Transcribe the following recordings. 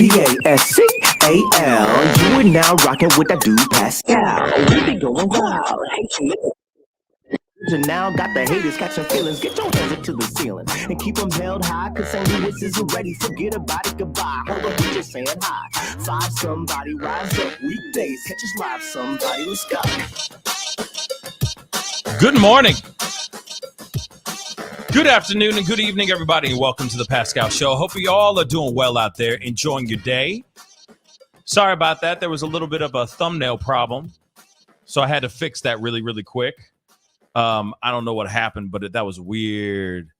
Pascal. You are now rocking with that dude Pascal. We be going wild. You now got the haters catching feelings. Get your hands up to the ceiling and keep them held high. Cause St. Louis isn't ready. Forget about it, goodbye. Hold up, we just saying hi. Five somebody, rise up. Weekdays, catch us live. Somebody, let's go. Good morning. Good afternoon and good evening, everybody, and welcome to the Pascal Show. Hope you all are doing well out there, enjoying your day. Sorry about that. There was a little bit of a thumbnail problem, so I had to fix that really, really quick. I don't know what happened, but that was weird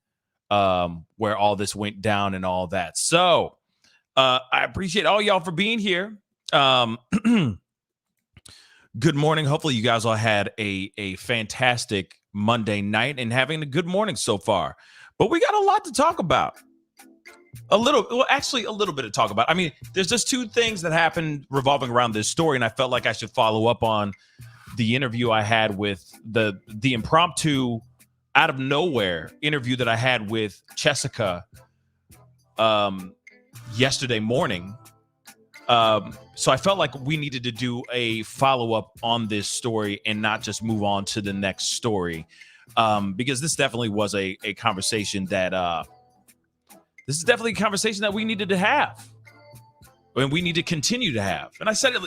where all this went down and all that. So I appreciate all y'all for being here. Good morning. Hopefully you guys all had a fantastic Monday night and having a good morning so far. But we got a lot to talk about. A little bit to talk about. I mean, there's just two things that happened revolving around this story, and I felt like I should follow up on the interview I had with the impromptu, out of nowhere interview that I had with Jessica yesterday morning. So I felt like we needed to do a follow-up on this story and not just move on to the next story, because this definitely was a conversation that we needed to have and we need to continue to have. And I said it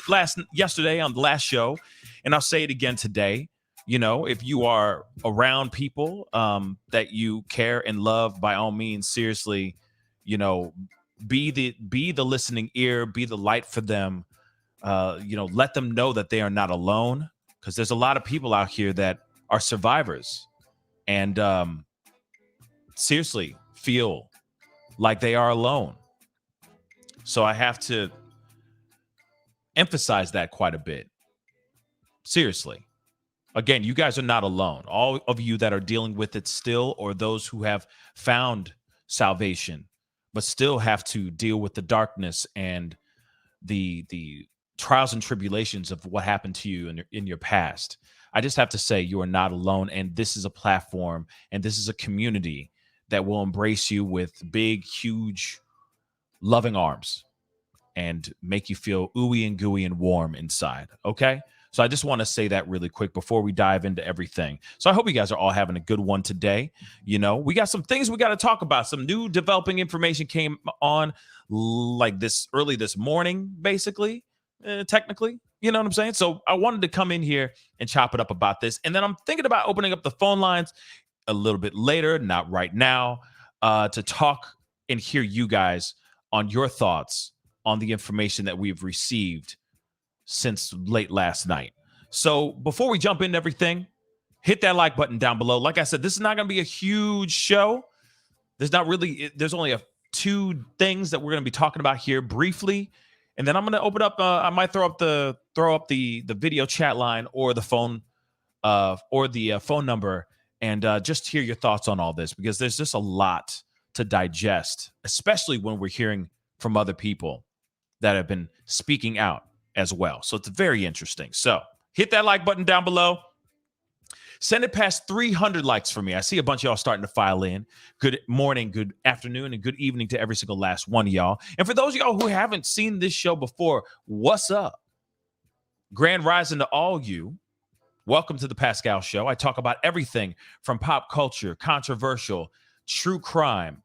yesterday on the last show, and I'll say it again today. You know, if you are around people that you care and love, by all means, seriously, you know, be the listening ear, be the light for them. Let them know that they are not alone, because there's a lot of people out here that are survivors and seriously feel like they are alone. So I have to emphasize that quite a bit. Seriously. Again, you guys are not alone. All of you that are dealing with it still, or those who have found salvation but still have to deal with the darkness and the trials and tribulations of what happened to you in your past. I just have to say you are not alone, and this is a platform and this is a community that will embrace you with big, huge, loving arms and make you feel ooey and gooey and warm inside, okay? So I just want to say that really quick before we dive into everything. So I hope you guys are all having a good one today. You know, we got some things we got to talk about. Some new developing information came on like this early this morning, basically, technically. You know what I'm saying? So I wanted to come in here and chop it up about this. And then I'm thinking about opening up the phone lines a little bit later, not right now, to talk and hear you guys on your thoughts on the information that we've received since late last night. So before we jump into everything, hit that like button down below. Like I said, this is not going to be a huge show. There's only two things that we're going to be talking about here briefly. And then I'm going to open up, I might throw up the video chat line or the phone number and just hear your thoughts on all this, because there's just a lot to digest, especially when we're hearing from other people that have been speaking out as well. So it's very interesting. So hit that like button down below. Send it past 300 likes for me. I see a bunch of y'all starting to file in. Good morning, good afternoon, and good evening to every single last one of y'all. And for those of y'all who haven't seen this show before, what's up? Grand rising to all you. Welcome to the Pascal Show. I talk about everything from pop culture, controversial, true crime,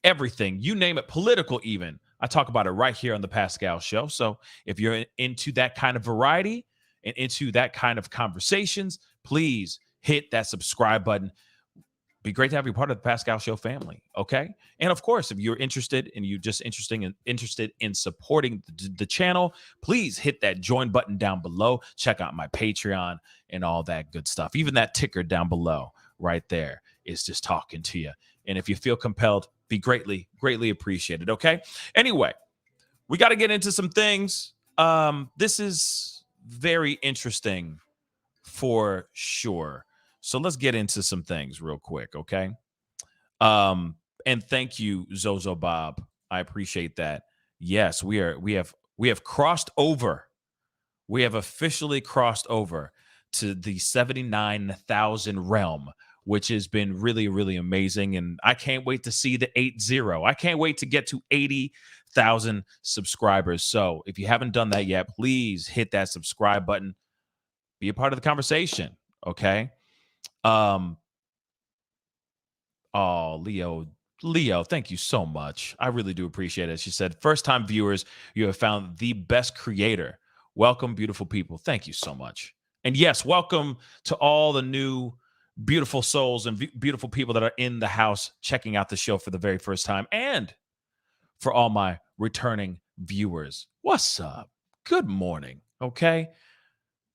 everything, you name it, political even. I talk about it right here on the Pascal Show. So if you're into that kind of variety and into that kind of conversations, please hit that subscribe button. Be great to have you part of the Pascal Show family, okay? And of course, if you're interested and you're just interested in supporting the channel, please hit that join button down below. Check out my Patreon and all that good stuff. Even that ticker down below right there is just talking to you. And if you feel compelled, be greatly, greatly appreciated, okay? Anyway, we got to get into some things. This is very interesting for sure. So let's get into some things real quick, okay? And thank you, Zozo Bob. I appreciate that. Yes, we have crossed over. We have officially crossed over to the 79,000 realm which has been really, really amazing. And I can't wait to see the 80. I can't wait to get to 80,000 subscribers. So if you haven't done that yet, please hit that subscribe button. Be a part of the conversation. Okay. Um, Oh, Leo, thank you so much. I really do appreciate it. She said, first time viewers, you have found the best creator. Welcome, beautiful people. Thank you so much. And yes, welcome to all the new beautiful souls and beautiful people that are in the house checking out the show for the very first time. And for all my returning viewers, what's up? Good morning. Okay.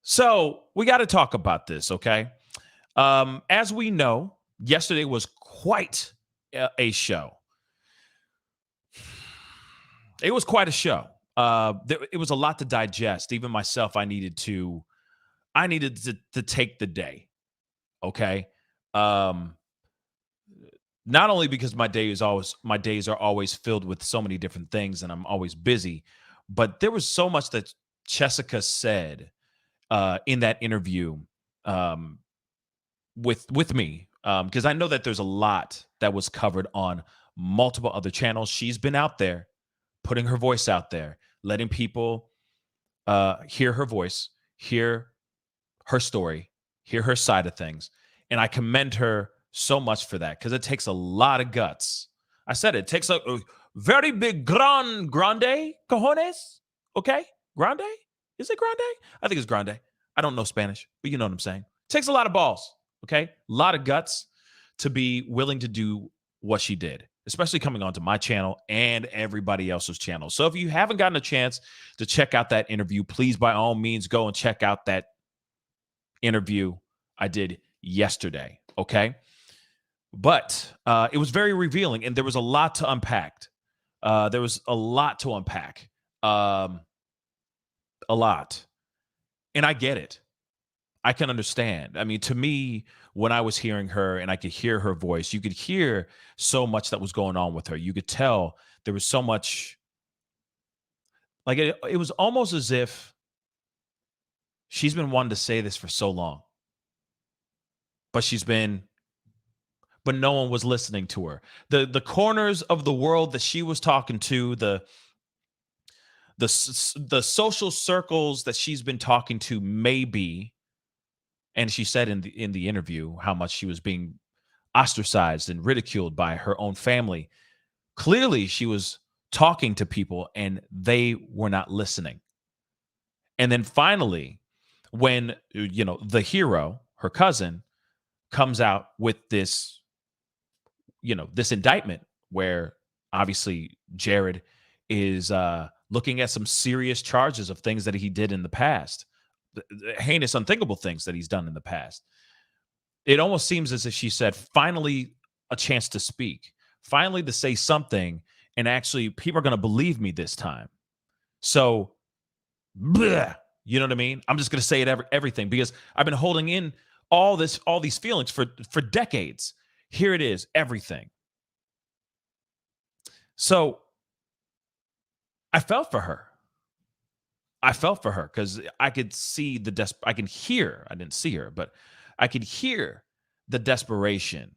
So we got to talk about this. Okay. As we know, yesterday was quite a show. It was quite a show. It was a lot to digest. Even myself, I needed to take the day. Okay. Um, Not only because my days are always filled with so many different things, and I'm always busy, but there was so much that Jessica said in that interview. Um, with me, because I know that there's a lot that was covered on multiple other channels. She's been out there putting her voice out there, letting people hear her voice, hear her story, hear her side of things. And I commend her so much for that, because it takes a lot of guts. I said it takes a very big grande cojones. Okay, grande, is it grande? I think it's grande. I don't know Spanish, but you know what I'm saying. It takes a lot of balls. Okay, a lot of guts to be willing to do what she did, especially coming onto my channel and everybody else's channel. So if you haven't gotten a chance to check out that interview, please by all means go and check out that interview I did yesterday. Okay, but it was very revealing, and there was a lot to unpack. There was a lot to unpack, a lot, and I get it. I can understand. I mean, to me, when I was hearing her and I could hear her voice, you could hear so much that was going on with her. You could tell there was so much, like it was almost as if she's been wanting to say this for so long, but but no one was listening to her. The corners of the world that she was talking to, the social circles that she's been talking to, maybe. And she said in the interview how much she was being ostracized and ridiculed by her own family. Clearly, she was talking to people and they were not listening. And then finally, when the hero, her cousin, comes out with this, this indictment where obviously Jared is looking at some serious charges of things that he did in the past, the heinous, unthinkable things that he's done in the past. It almost seems as if she said, finally, a chance to speak, finally to say something, and actually people are going to believe me this time. So, bleh, you know what I mean? I'm just going to say everything, because I've been holding in all these feelings for decades. Here it is, everything. So I felt for her. Because I could see I can hear, I didn't see her, but I could hear the desperation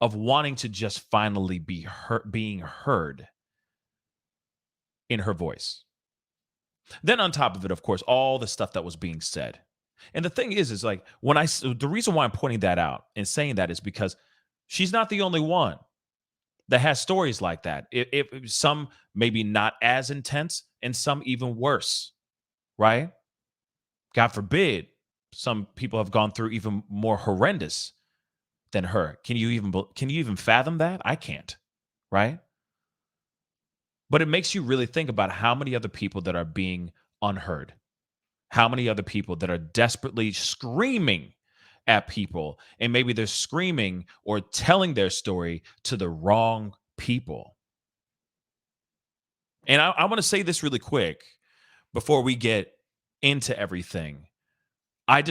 of wanting to just finally be being heard in her voice. Then on top of it, of course, all the stuff that was being said. And the thing is like, the reason why I'm pointing that out and saying that is because she's not the only one that has stories like that. If some maybe not as intense, and some even worse, right? God forbid, some people have gone through even more horrendous than her. Can you even fathom that? I can't, right? But it makes you really think about how many other people that are being unheard, how many other people that are desperately screaming at people, and maybe they're screaming or telling their story to the wrong people. And I want to say this really quick before we get into everything. I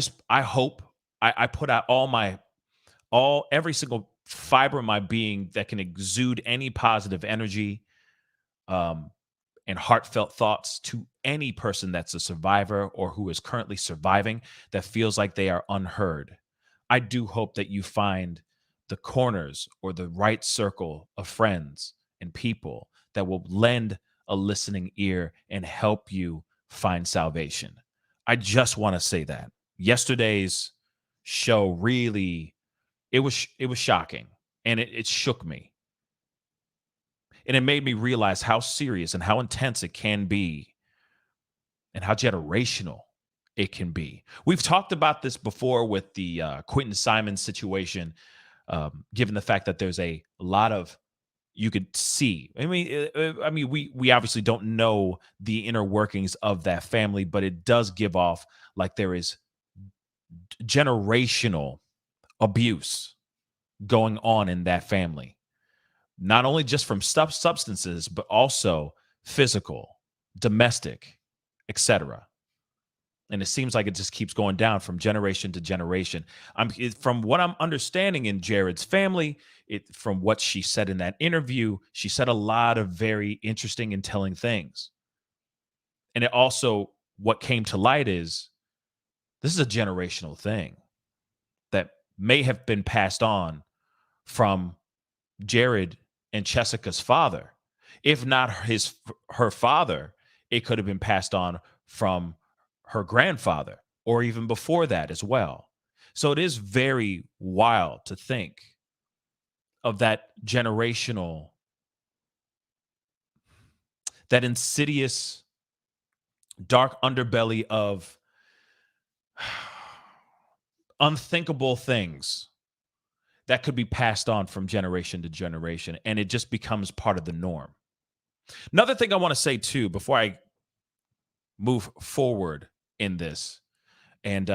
hope I put out every single fiber of my being that can exude any positive energy and heartfelt thoughts to any person that's a survivor or who is currently surviving that feels like they are unheard. I do hope that you find the corners or the right circle of friends and people that will lend a listening ear and help you find salvation. I just want to say that yesterday's show really it was shocking, and it shook me, and it made me realize how serious and how intense it can be and how generational it can be. We've talked about this before with the Quentin Simons situation, given the fact that there's a lot of you could see. I mean, we obviously don't know the inner workings of that family, but it does give off like there is generational abuse going on in that family, not only just from substances, but also physical, domestic, etc. And it seems like it just keeps going down from generation to generation. From what I'm understanding in Jared's family, from what she said in that interview, she said a lot of very interesting and telling things. And it also, what came to light is this is a generational thing that may have been passed on from Jared and Jessica's father. If not her father, it could have been passed on from her grandfather or even before that as well. So it is very wild to think of that generational, that insidious, dark underbelly of unthinkable things that could be passed on from generation to generation, and it just becomes part of the norm. Another thing I want to say too, before I move forward in this and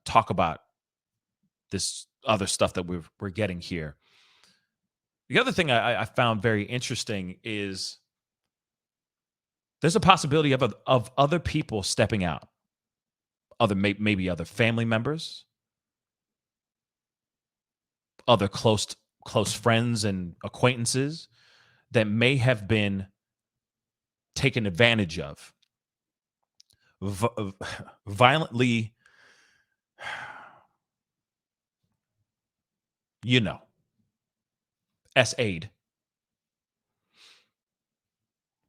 talk about this other stuff that we're getting here. The other thing I found very interesting is there's a possibility of other people stepping out, maybe other family members, other close friends and acquaintances that may have been taken advantage of, violently, you know, SA'd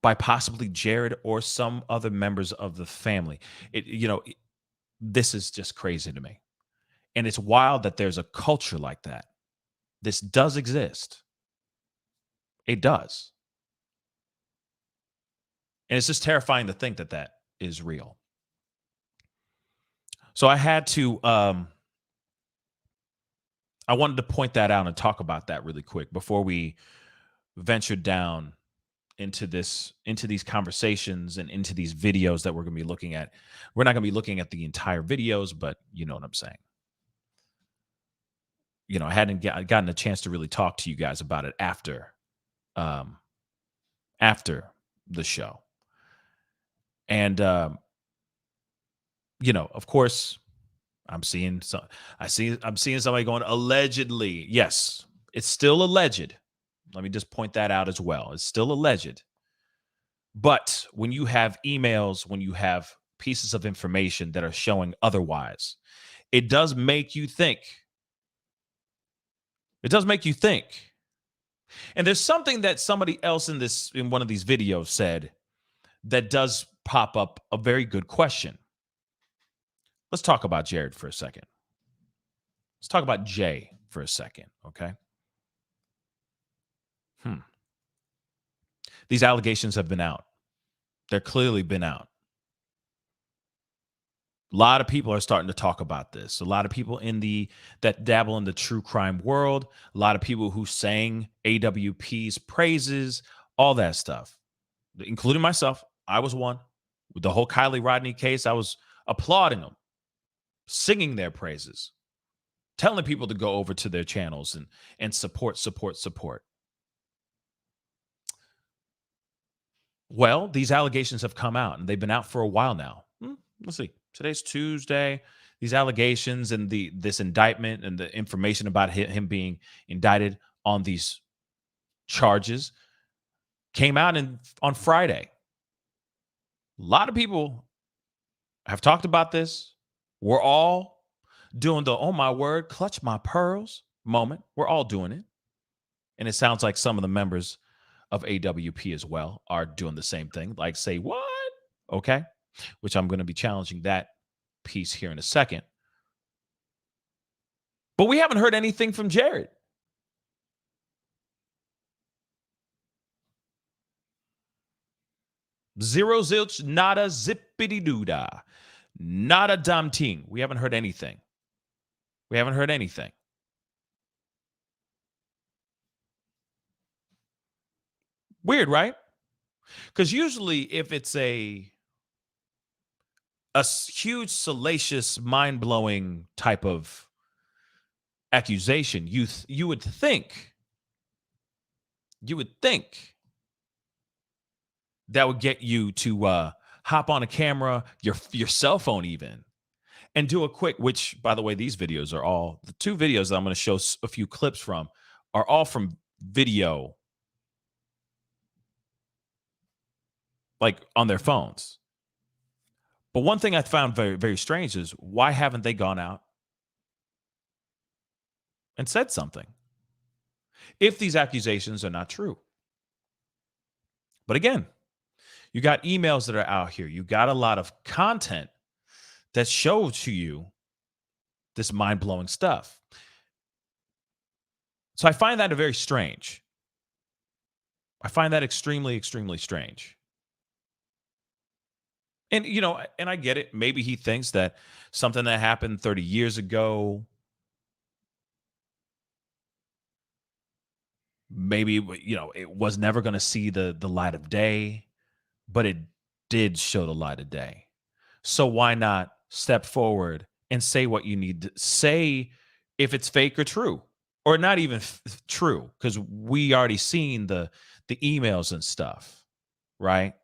by possibly Jared or some other members of the family. This is just crazy to me. And it's wild that there's a culture like that. This does exist. It does. And it's just terrifying to think that that is real. So I had to, I wanted to point that out and talk about that really quick before we venture down into these conversations and into these videos that we're going to be looking at. We're not going to be looking at the entire videos, but you know what I'm saying. I hadn't gotten a chance to really talk to you guys about it after the show. And of course, I'm seeing somebody going allegedly. Yes, it's still alleged. Let me just point that out as well. It's still alleged. But when you have emails, when you have pieces of information that are showing otherwise, it does make you think. It does make you think. And there's something that somebody else in one of these videos said that does pop up a very good question. Let's talk about Jared for a second. Let's talk about Jay for a second, okay? These allegations have been out. They're clearly been out. A lot of people are starting to talk about this. A lot of people that dabble in the true crime world, a lot of people who sang AWP's praises, all that stuff, including myself. I was one. With the whole Kylie Rodney case, I was applauding them, singing their praises, telling people to go over to their channels and support. Well, these allegations have come out, and they've been out for a while now. Let's see. Today's Tuesday. These allegations and this indictment and the information about him being indicted on these charges came out on Friday. A lot of people have talked about this. We're all doing the, oh my word, clutch my pearls. moment. We're all doing it. And it sounds like some of the members of AWP as well are doing the same thing. Like, say, what? Okay. Which I'm going to be challenging that piece here in a second. But we haven't heard anything from Jared. Zero zilch, nada zippity doodah. Nada dam ting. We haven't heard anything. We haven't heard anything. Weird, right? Because usually if it's a huge, salacious, mind-blowing type of accusation, you would think that would get you to hop on a camera, your cell phone even, and do a quick, which, by the way, these videos are all, the two videos that I'm going to show a few clips from are all from video, like on their phones. But one thing I found very, very strange is why haven't they gone out and said something if these accusations are not true? But again, you got emails that are out here. You got a lot of content that shows to you this mind-blowing stuff. So I find that very strange. I find that extremely, extremely strange. And, and I get it. Maybe he thinks that something that happened 30 years ago, maybe, it was never going to see the light of day, but it did show the light of day. So why not step forward and say what you need to say, if it's fake or true, or not even true, because we already seen the emails and stuff, right?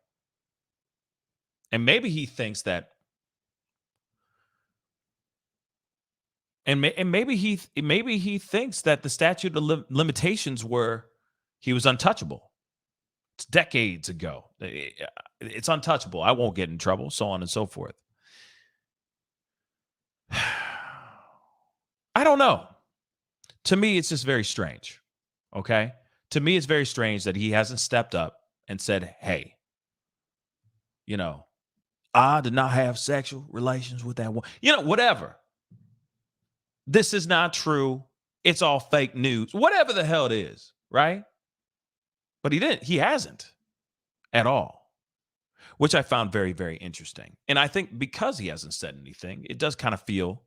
And maybe he thinks that, and maybe he thinks that the statute of limitations he was untouchable. It's decades ago. It's untouchable. I won't get in trouble, so on and so forth. I don't know. To me, it's just very strange. Okay? To me, it's very strange that he hasn't stepped up and said, hey, I did not have sexual relations with that one. Whatever. This is not true. It's all fake news. Whatever the hell it is, right? But he hasn't at all, which I found very, very interesting. And I think because he hasn't said anything, it does feel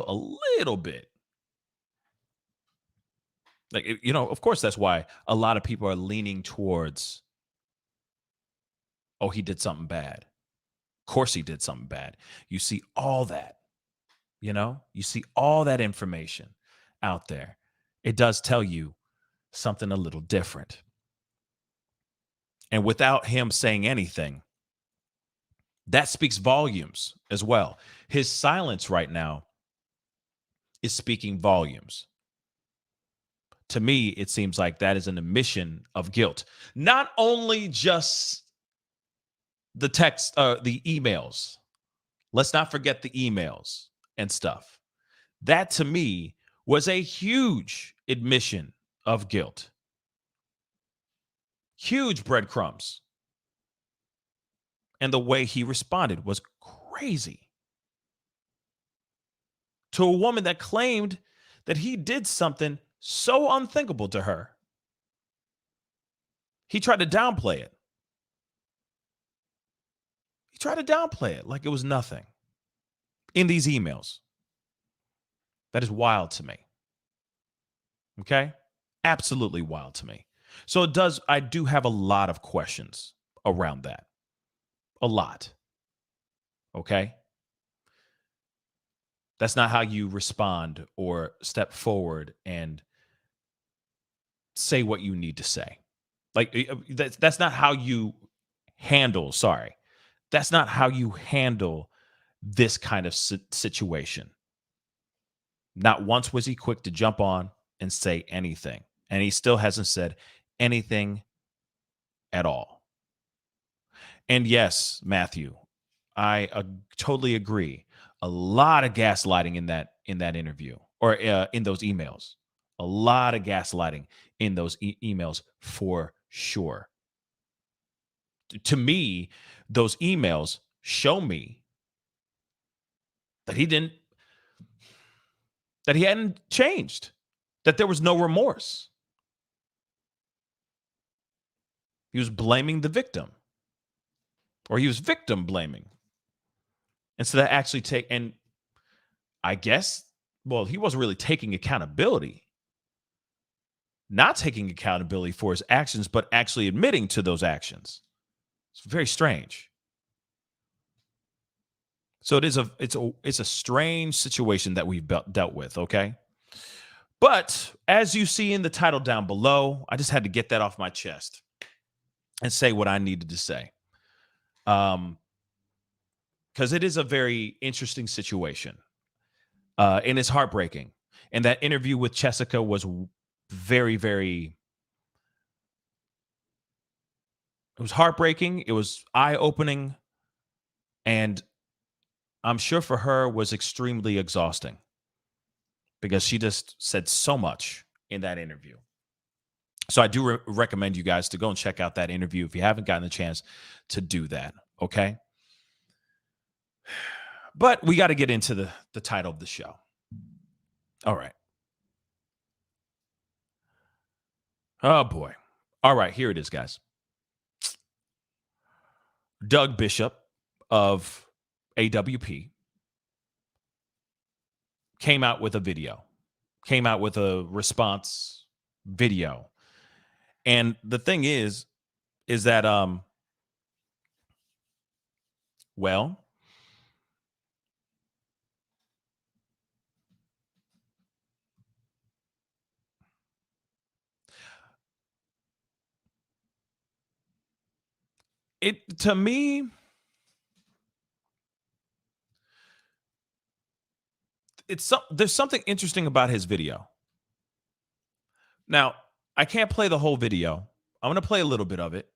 a little bit like, of course, that's why a lot of people are leaning towards, oh, he did something bad. Of course he did something bad. You see all that, you see all that information out there. It does tell you something a little different. And without him saying anything, that speaks volumes as well. His silence right now is speaking volumes. To me, it seems like that is an admission of guilt. Not only just the text, the emails. Let's not forget the emails and stuff. That to me was a huge admission of guilt. Huge breadcrumbs. And the way he responded was crazy. To a woman that claimed that he did something so unthinkable to her. He tried to downplay it. He tried to downplay it like it was nothing in these emails. That is wild to me. Okay? Absolutely wild to me. So I do have a lot of questions around that. A lot. Okay? That's not how you respond or step forward and say what you need to say. Like, that's not how you handle, that's not how you handle this kind of situation. Not once was he quick to jump on and say anything. And he still hasn't said anything at all. And yes, Matthew, I totally agree. A lot of gaslighting in that interview or in those emails. A lot of gaslighting in those emails for sure. To me, those emails show me that he hadn't changed, that there was no remorse. He was blaming the victim, or he was victim blaming instead of actually and I guess, well, he wasn't really taking accountability, not taking accountability for his actions, but actually admitting to those actions. It's very strange. So it's a strange situation that we've dealt with. Okay. But as you see in the title down below, I just had to get that off my chest and say what I needed to say. Because it is a very interesting situation. And it's heartbreaking. And that interview with Jessica was very, very, it was heartbreaking. It was eye-opening. And I'm sure for her was extremely exhausting because she just said so much in that interview. So I do recommend you guys to go and check out that interview if you haven't gotten a chance to do that. Okay. But we got to get into the title of the show. All right. Oh boy. All right, here it is, guys. Doug Bishop of AWP came out with a video, came out with a response video. And the thing is that well, it to me there's something interesting about his video. Now, I can't play the whole video. I'm going to play a little bit of it.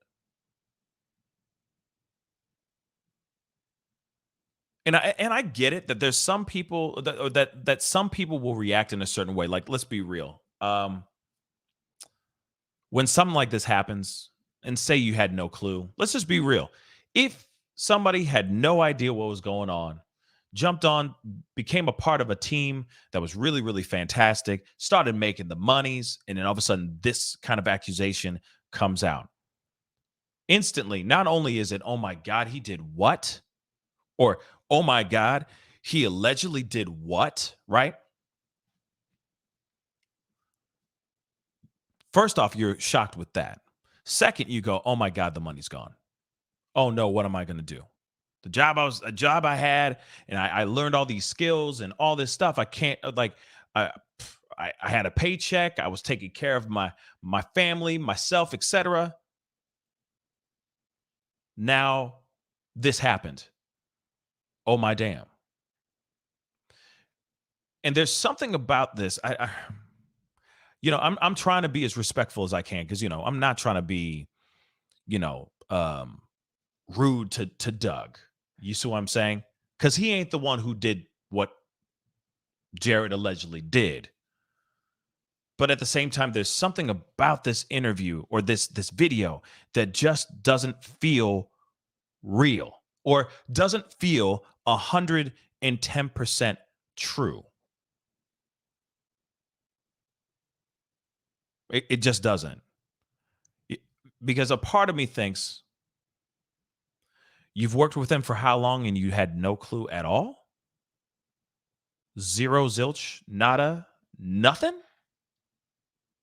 And I get it that there's some people that some people will react in a certain way. Like, let's be real. When something like this happens, and say you had no clue, let's just be real. If somebody had no idea what was going on, jumped on, became a part of a team that was really, really fantastic, started making the monies, and then all of a sudden this kind of accusation comes out. Instantly, not only is it, oh my God, he did what? Or, oh my God, he allegedly did what? Right? First off, you're shocked with that. Second, you go, oh my God, the money's gone. Oh no, what am I going to do? A job I had, and I learned all these skills and all this stuff. I can't I, I had a paycheck. I was taking care of my family, myself, etc. Now this happened. Oh my damn. And there's something about this. I'm trying to be as respectful as I can because I'm not trying to be, you know, um, rude to Doug. You see what I'm saying? Because he ain't the one who did what Jared allegedly did. But at the same time, there's something about this interview or this video that just doesn't feel real or doesn't feel 110% true. It just doesn't. Because a part of me thinks, you've worked with him for how long and you had no clue at all? Zero, zilch, nada, nothing?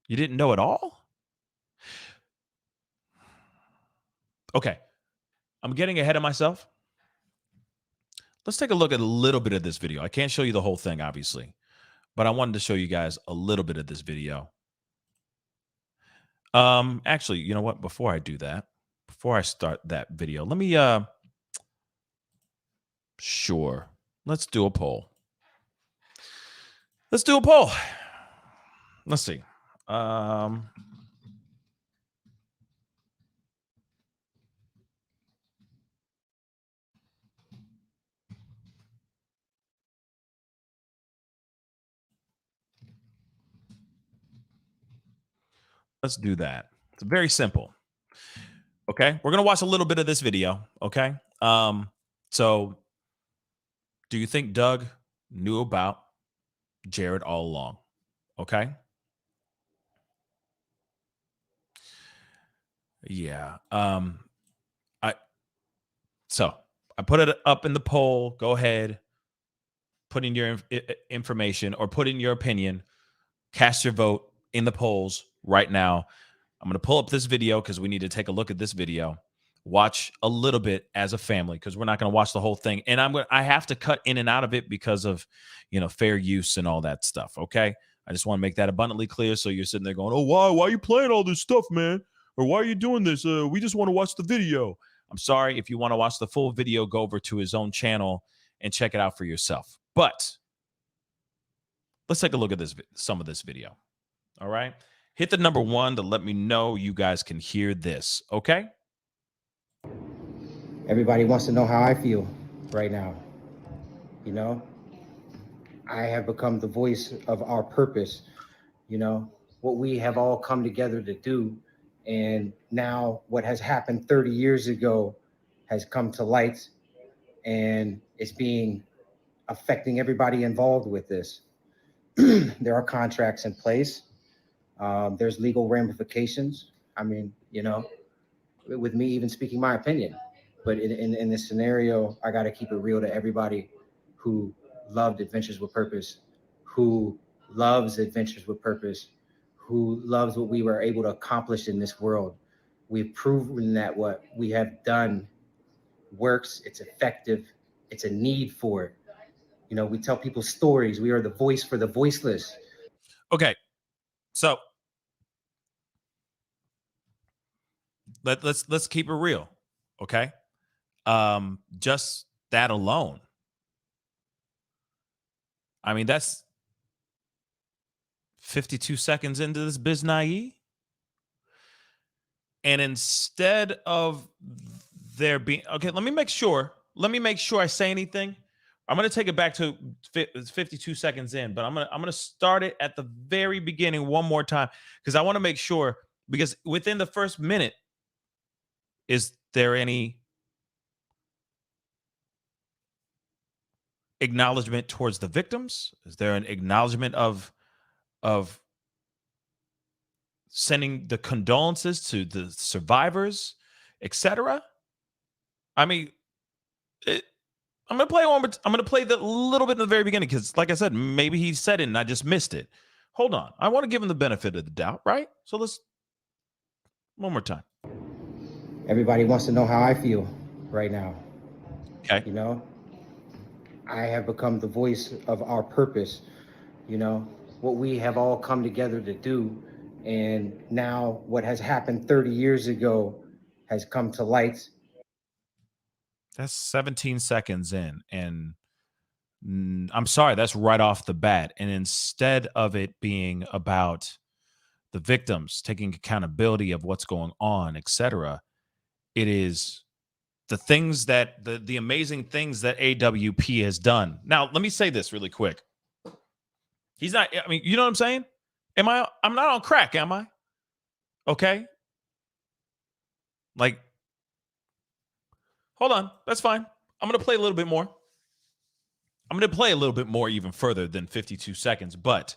You didn't know at all? Okay, I'm getting ahead of myself. Let's take a look at a little bit of this video. I can't show you the whole thing, obviously, but I wanted to show you guys a little bit of this video. Actually, you know what? Before I do that, before I start that video, let me sure. Let's do a poll. Let's do a poll. Let's see. Let's do that. It's very simple. Okay. We're going to watch a little bit of this video. Okay. So do you think Doug knew about Jared all along? Okay. Yeah. I so I put it up in the poll. Go ahead, put in your information or put in your opinion. Cast your vote in the polls right now. I'm going to pull up this video because we need to take a look at this video. Watch a little bit as a family because we're not going to watch the whole thing. And I have to cut in and out of it because of, fair use and all that stuff. Okay. I just want to make that abundantly clear. So you're sitting there going, oh, why are you playing all this stuff, man? Or why are you doing this? We just want to watch the video. I'm sorry. If you want to watch the full video, go over to his own channel and check it out for yourself. But let's take a look at some of this video. All right. Hit the number 1 to let me know you guys can hear this. Okay. Everybody wants to know how I feel right now. I have become the voice of our purpose, what we have all come together to do. And now what has happened 30 years ago has come to light, and it's affecting everybody involved with this. There are contracts in place. There's legal ramifications. With me even speaking my opinion. But in this scenario, I got to keep it real to everybody who loved Adventures with Purpose, who loves Adventures with Purpose, who loves what we were able to accomplish in this world. We've proven that what we have done works, it's effective, it's a need for it. We tell people stories. We are the voice for the voiceless. Okay. So let's keep it real. Okay. Just that alone. I mean, that's 52 seconds into this biznai. And instead of there being, okay, let me make sure I say anything. I'm going to take it back to 52 seconds in, but I'm going to start it at the very beginning one more time because I want to make sure, because within the first minute, is there any acknowledgement towards the victims? Is there an acknowledgement of sending the condolences to the survivors, etc.? I mean, I'm gonna play one. I'm gonna play the little bit in the very beginning because, like I said, maybe he said it and I just missed it. Hold on, I want to give him the benefit of the doubt, right? So let's one more time. Everybody wants to know how I feel right now. Okay. I have become the voice of our purpose, what we have all come together to do. And now what has happened 30 years ago has come to light. That's 17 seconds in. And I'm sorry, that's right off the bat. And instead of it being about the victims taking accountability of what's going on, etc., it is the things that the amazing things that AWP has done. Now, let me say this really quick. He's not, I mean, you know what I'm saying? I'm not on crack, am I? Okay. Like, hold on. That's fine. I'm going to play a little bit more. I'm going to play a little bit more even further than 52 seconds, but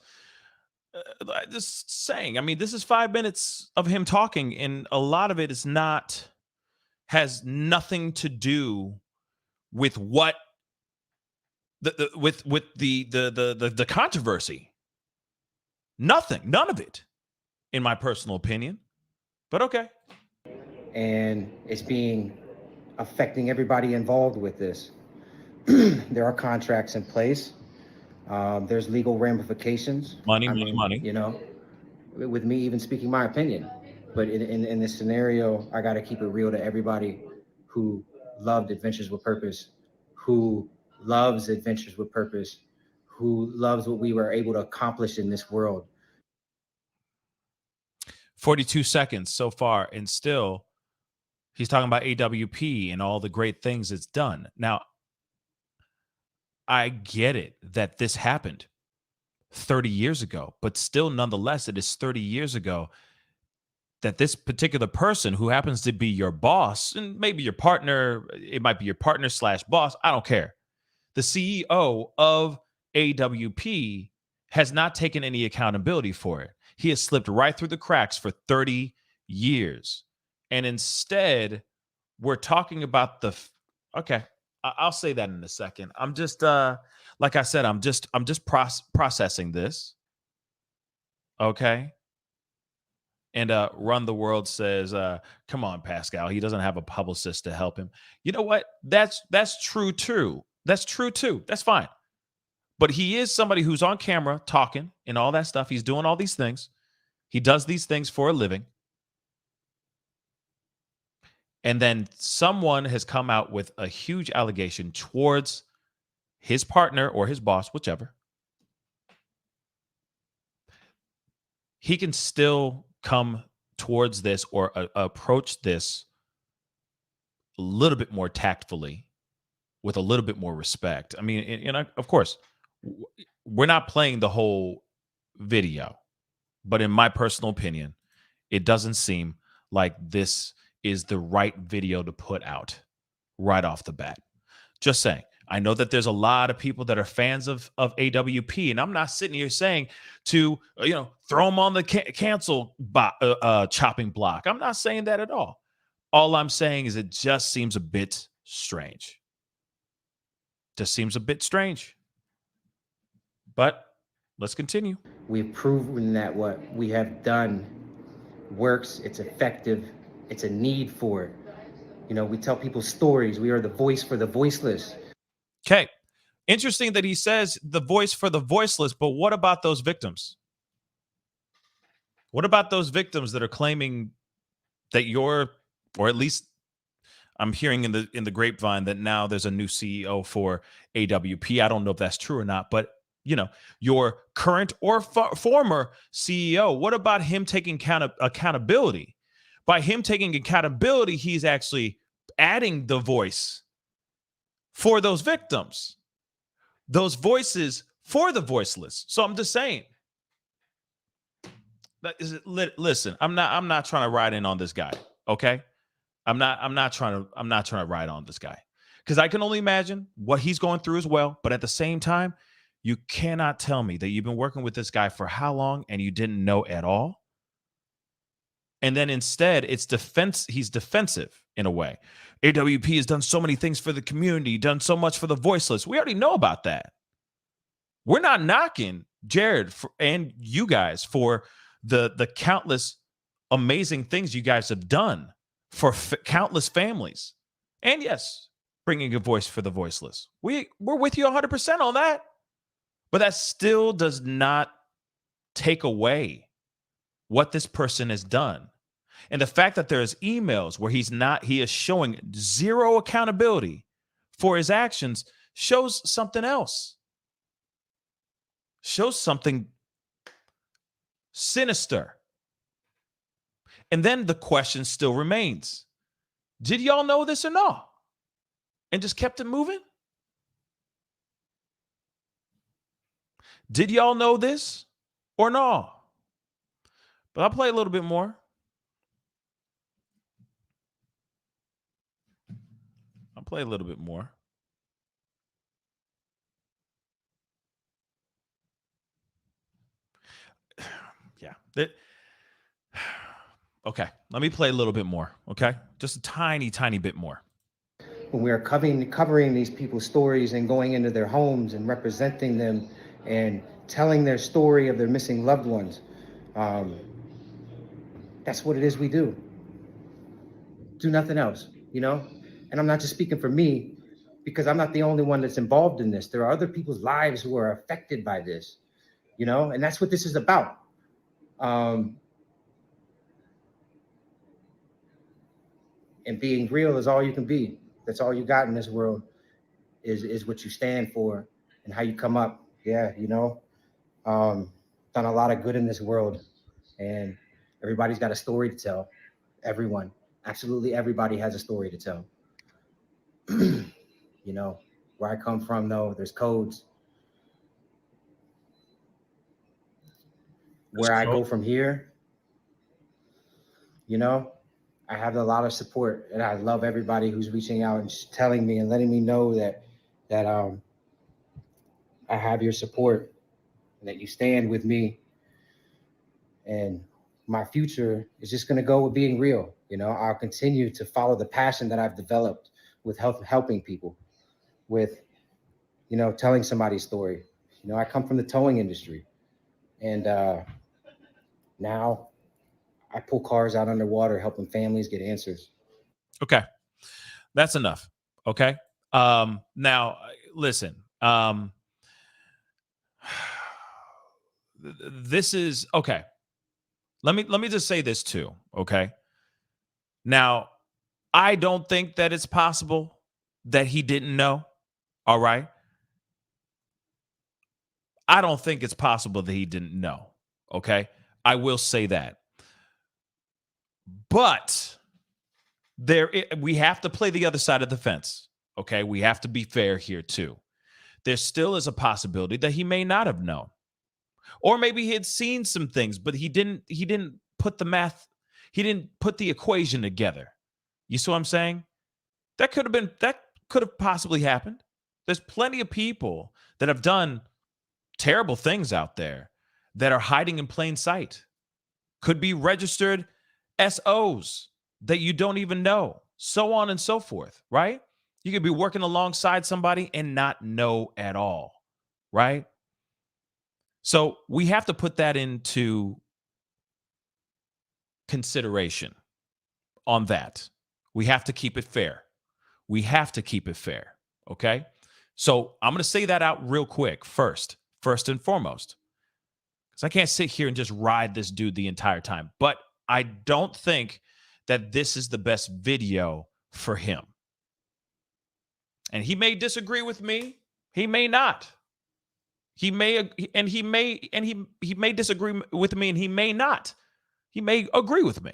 just saying, I mean, this is 5 minutes of him talking, and a lot of it has nothing to do with what with the controversy. Nothing, none of it, in my personal opinion. But okay. And it's affecting everybody involved with this. There are contracts in place. There's legal ramifications. Money. With me even speaking my opinion. But in this scenario, I got to keep it real to everybody who loved Adventures with Purpose, who loves Adventures with Purpose, who loves what we were able to accomplish in this world. 42 seconds so far, and still he's talking about AWP and all the great things it's done. Now, I get it that this happened 30 years ago, but still, nonetheless, it is 30 years ago. that this particular person who happens to be your boss, and maybe your partner, it might be your partner / boss, I don't care. The CEO of AWP has not taken any accountability for it. He has slipped right through the cracks for 30 years. And instead, we're talking about okay, I'll say that in a second. I'm just like I said, I'm just processing this. Okay. And Run the World says, come on, Pascal. He doesn't have a publicist to help him. You know what? That's true too. That's true too. That's fine. But he is somebody who's on camera talking and all that stuff. He's doing all these things. He does these things for a living. And then someone has come out with a huge allegation towards his partner or his boss, whichever. He can still come towards this or approach this a little bit more tactfully, with a little bit more respect. I mean, and of course, we're not playing the whole video, but in my personal opinion, it doesn't seem like this is the right video to put out right off the bat. Just saying. I know that there's a lot of people that are fans of AWP, and I'm not sitting here saying to throw them on the cancel chopping block. I'm not saying that at all. All I'm saying is it just seems a bit strange. Just seems a bit strange. But let's continue. We've proven that what we have done works. It's effective. It's a need for it. We tell people stories. We are the voice for the voiceless. Okay. Interesting that he says the voice for the voiceless, but what about those victims? What about those victims that are claiming that or at least I'm hearing in the grapevine that now there's a new CEO for AWP. I don't know if that's true or not, but your current or former CEO, what about him taking accountability? By him taking accountability, he's actually adding the voice for those victims, those voices for the voiceless. So I'm just saying, listen, I'm not trying to ride in on this guy. Okay. I'm not trying to ride on this guy, because I can only imagine what he's going through as well. But at the same time, you cannot tell me that you've been working with this guy for how long and you didn't know at all. And then instead, he's defensive in a way. AWP has done so many things for the community, done so much for the voiceless. We already know about that. We're not knocking Jared and you guys for the countless amazing things you guys have done for countless families. And yes, bringing a voice for the voiceless. We're with you 100% on that. But that still does not take away what this person has done. And the fact that there's emails where he is showing zero accountability for his actions shows something else. Shows something sinister. And then the question still remains. Did y'all know this or not? And just kept it moving? Did y'all know this or no? But I'll play a little bit more. Yeah. Okay. Let me play a little bit more. Okay. Just a tiny, tiny bit more. When we are covering these people's stories and going into their homes and representing them and telling their story of their missing loved ones, that's what it is we do. Do nothing else, And I'm not just speaking for me, because I'm not the only one that's involved in this. There are other people's lives who are affected by this, and that's what this is about. And being real is all you can be. That's all you got in this world is what you stand for and how you come up. Yeah, done a lot of good in this world, and everybody's got a story to tell. Everyone, absolutely everybody has a story to tell. Where I come from, though, there's codes. Where I go from here, you know, I have a lot of support, and I love everybody who's reaching out and just telling me and letting me know that I have your support and that you stand with me. And my future is just going to go with being real. You know, I'll continue to follow the passion that I've developed with helping people, with, you know, telling somebody's story. You know, I come from the towing industry, and now I pull cars out underwater, helping families get answers. Okay. That's enough. Okay. Now listen, this is okay. Let me just say this too. Okay. Now, I don't think that it's possible that he didn't know. All right. I don't think it's possible that he didn't know. Okay. I will say that. But we have to play the other side of the fence. Okay. We have to be fair here too. There still is a possibility that he may not have known. Or maybe he had seen some things, but he didn't put the math, he didn't put the equation together. You see what I'm saying? That could have possibly happened. There's plenty of people that have done terrible things out there that are hiding in plain sight. Could be registered SOs that you don't even know, so on and so forth, right? You could be working alongside somebody and not know at all, right? So we have to put that into consideration on that. We have to keep it fair. We have to keep it fair. Okay. So I'm going to say that out real quick first and foremost, because I can't sit here and just ride this dude the entire time. But I don't think that this is the best video for him. And he may disagree with me. He may not. He may disagree with me, and he may not. He may agree with me.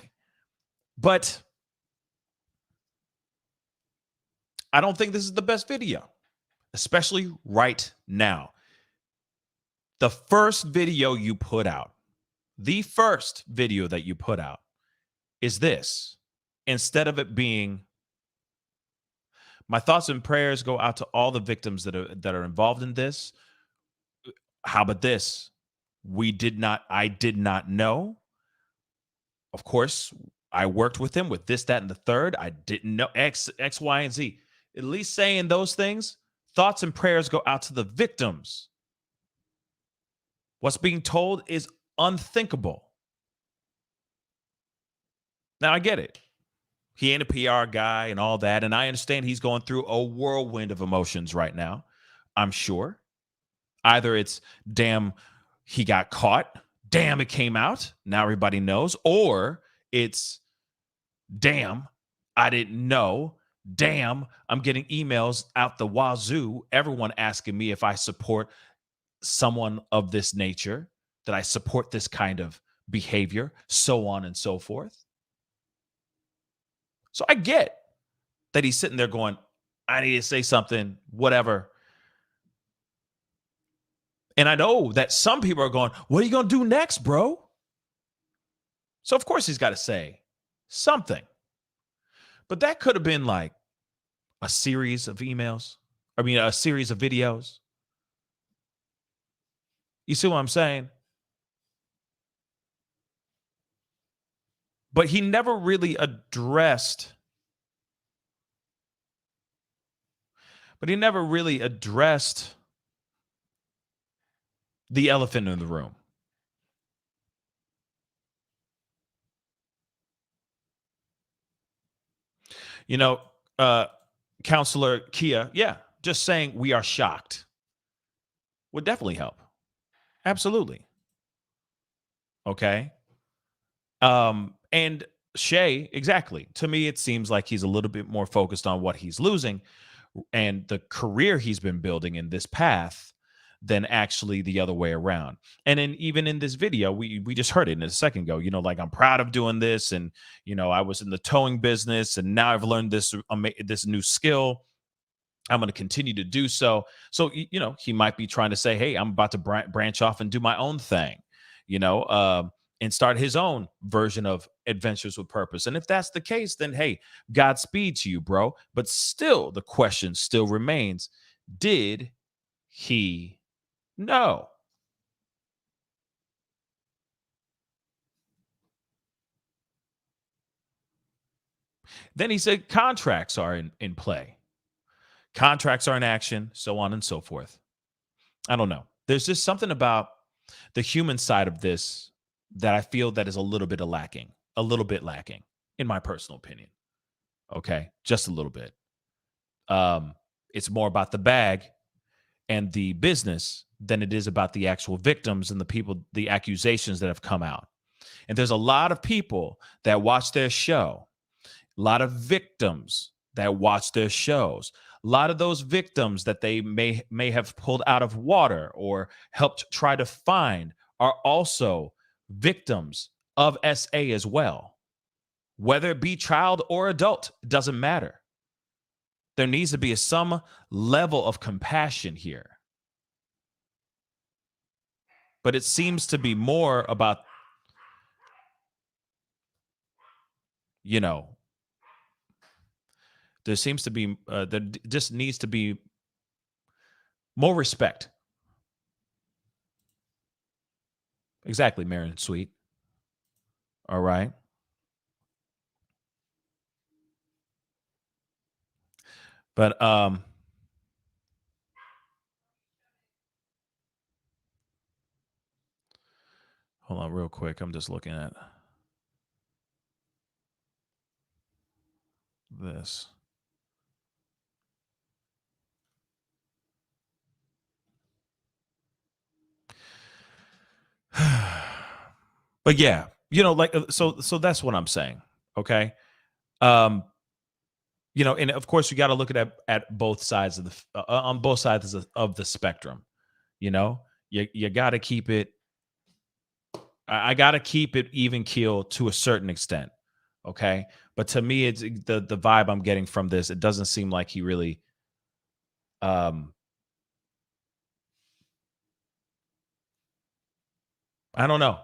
But I don't think this is the best video, especially right now. The first video you put out, the first video that you put out is this. Instead of it being, my thoughts and prayers go out to all the victims that are involved in this. How about this? I did not know. Of course, I worked with him with this, that, and the third. I didn't know X, Y, and Z. At least saying those things, thoughts and prayers go out to the victims. What's being told is unthinkable. Now, I get it. He ain't a PR guy and all that, and I understand he's going through a whirlwind of emotions right now, I'm sure. Either it's, damn, he got caught. Damn, it came out. Now everybody knows. Or it's, damn, I didn't know. Damn, I'm getting emails out the wazoo. Everyone asking me if I support someone of this nature, that I support this kind of behavior, so on and so forth. So I get that he's sitting there going, I need to say something, whatever. And I know that some people are going, what are you going to do next, bro? So of course he's got to say something. But that could have been like a series of emails. A series of videos. You see what I'm saying? But he never really addressed the elephant in the room. You know, Counselor Kia, just saying we are shocked would definitely help. Absolutely. Okay. And Shay, exactly. To me, it seems like he's a little bit more focused on what he's losing and the career he's been building in this path than actually the other way around. And then even in this video, we just heard it in a second ago, like, I'm proud of doing this. And, I was in the towing business and now I've learned this new skill. I'm going to continue to do so. So, he might be trying to say, hey, I'm about to branch off and do my own thing, and start his own version of Adventures with Purpose. And if that's the case, then hey, Godspeed to you, bro. But still, the question still remains, did he know? Then he said contracts are in play. Contracts are in action, so on and so forth. I don't know. There's just something about the human side of this that I feel that is a little bit lacking, in my personal opinion. Okay, just a little bit. It's more about the bag and the business than it is about the actual victims and the people, the accusations that have come out. And there's a lot of people that watch their show, a lot of victims that watch their shows, a lot of those victims that they may have pulled out of water or helped try to find are also victims of SA as well. Whether it be child or adult, it doesn't matter. There needs to be some level of compassion here. But it seems to be more about, there seems to be, there just needs to be more respect. Exactly, Marion Sweet. All right. But hold on real quick. I'm just looking at this. But yeah, so that's what I'm saying. Okay. And of course you got to look at both sides of on both sides of the spectrum. You got to keep it. I got to keep it even keel to a certain extent. Okay. But to me, it's the vibe I'm getting from this. It doesn't seem like he really, I don't know.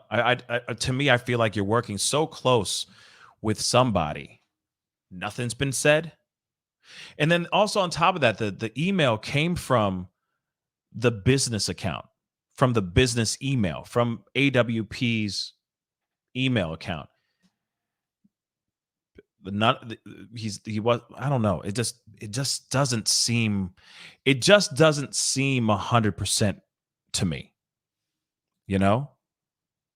To me, I feel like you're working so close with somebody. Nothing's been said. And then also on top of that, the email came from the business account, from the business email, from AWP's email account. He was, I don't know. It just doesn't seem 100% to me,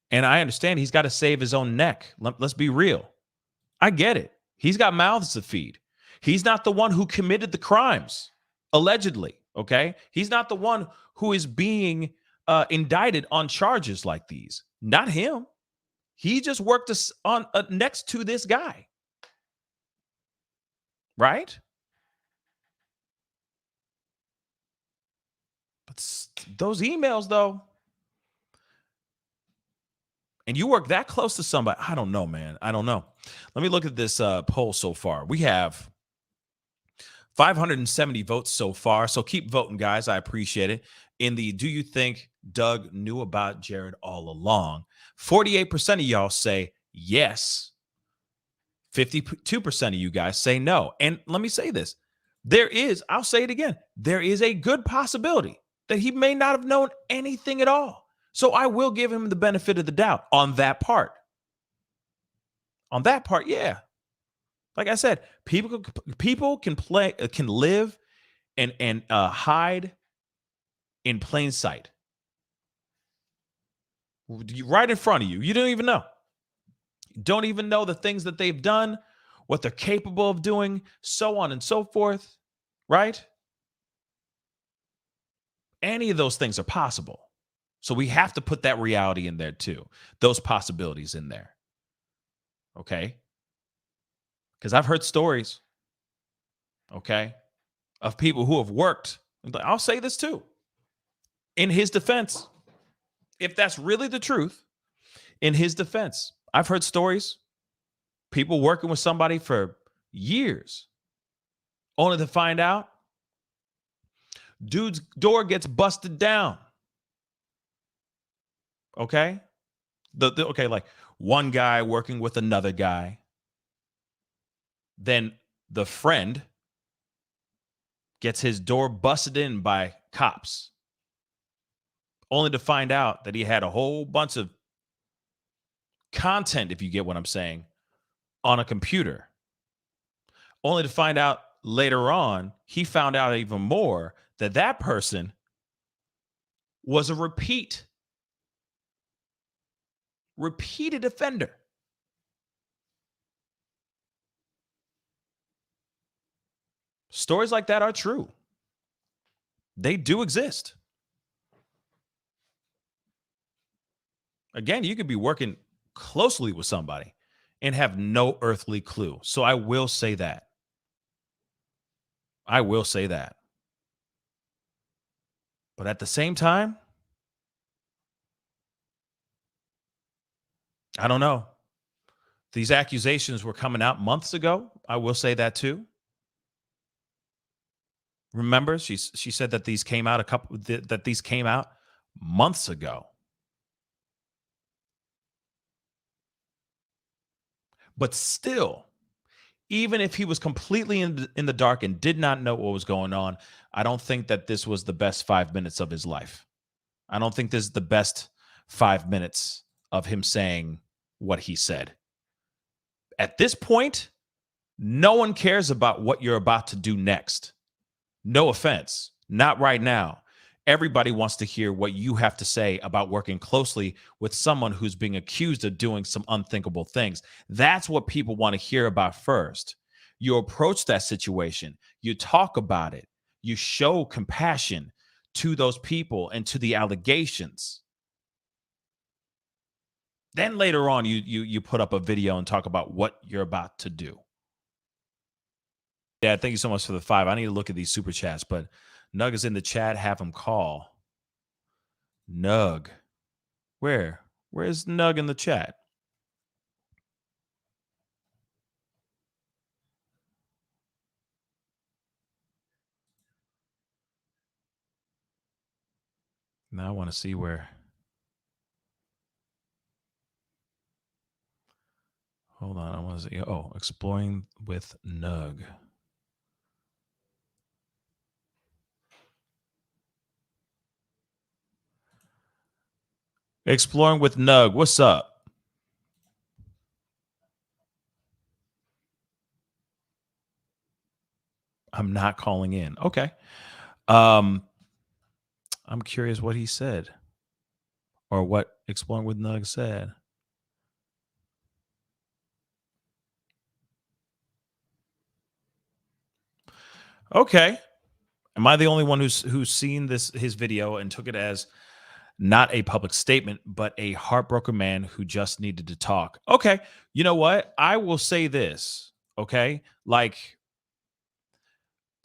And I understand he's got to save his own neck. Let's be real. I get it. He's got mouths to feed. He's not the one who committed the crimes, allegedly. Okay. He's not the one who is being indicted on charges like these. Not him. He just worked on next to this guy. Right? But those emails, though, and you work that close to somebody, I don't know, man. I don't know. Let me look at this poll so far. We have 570 votes so far. So keep voting, guys. I appreciate it. In the do you think Doug knew about Jared all along? 48% of y'all say yes. 52% of you guys say no. And let me say this. I'll say it again. There is a good possibility that he may not have known anything at all. So I will give him the benefit of the doubt on that part. On that part, yeah. Like I said, people can live and hide in plain sight, right in front of you. You don't even know. Don't even know the things that they've done, what they're capable of doing, so on and so forth, right? Any of those things are possible. So we have to put that reality in there too, those possibilities in there. Okay? Because I've heard stories, okay, of people who have worked. I'll say this too. In his defense, if that's really the truth, in his defense, I've heard stories, people working with somebody for years, only to find out dude's door gets busted down. Okay? Okay, like one guy working with another guy. Then the friend gets his door busted in by cops, only to find out that he had a whole bunch of content, if you get what I'm saying, on a computer. Only to find out later on, he found out even more that that person was a repeated offender. Stories like that are true. They do exist. Again, you could be working closely with somebody and have no earthly clue. So I will say that. I will say that. But at the same time, I don't know. These accusations were coming out months ago. I will say that too. Remember, she said that these came out months ago. But still, even if he was completely in the dark and did not know what was going on, I don't think that this was the best 5 minutes of his life. I don't think this is the best 5 minutes of him saying what he said. At this point, no one cares about what you're about to do next. No offense, not right now. Everybody wants to hear what you have to say about working closely with someone who's being accused of doing some unthinkable things. That's what people want to hear about first. You approach that situation, you talk about it, you show compassion to those people and to the allegations. Then later on, you put up a video and talk about what you're about to do. Yeah, thank you so much for the 5. I need to look at these super chats, but Nug is in the chat. Have him call. Nug. Where? Where's Nug in the chat? Now I want to see where. Hold on. I want to see. Oh, exploring with Nug. Exploring with Nug. What's up? I'm not calling in. Okay. I'm curious what he said or what Exploring with Nug said. Okay. Am I the only one who's seen his video and took it as not a public statement, but a heartbroken man who just needed to talk? Okay. You know what? I will say this. Okay. Like,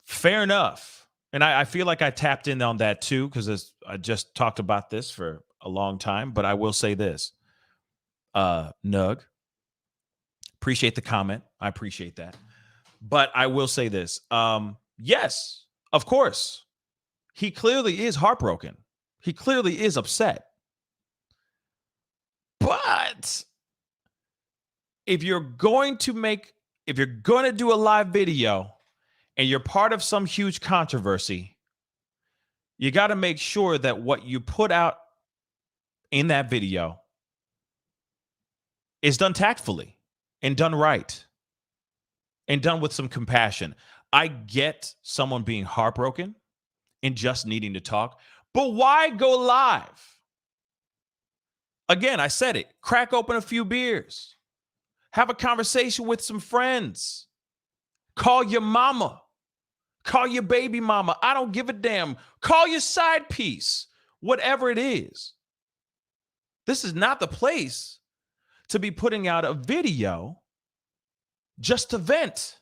fair enough. And I feel like I tapped in on that too, because I just talked about this for a long time. But I will say this. Nug, appreciate the comment. I appreciate that. But I will say this. Yes, of course. He clearly is heartbroken. He clearly is upset. But if you're going to do a live video and you're part of some huge controversy, you got to make sure that what you put out in that video is done tactfully and done right and done with some compassion. I get someone being heartbroken and just needing to talk, but why go live? Again, I said it. Crack open a few beers. Have a conversation with some friends. Call your mama. Call your baby mama. I don't give a damn. Call your side piece. Whatever it is. This is not the place to be putting out a video just to vent.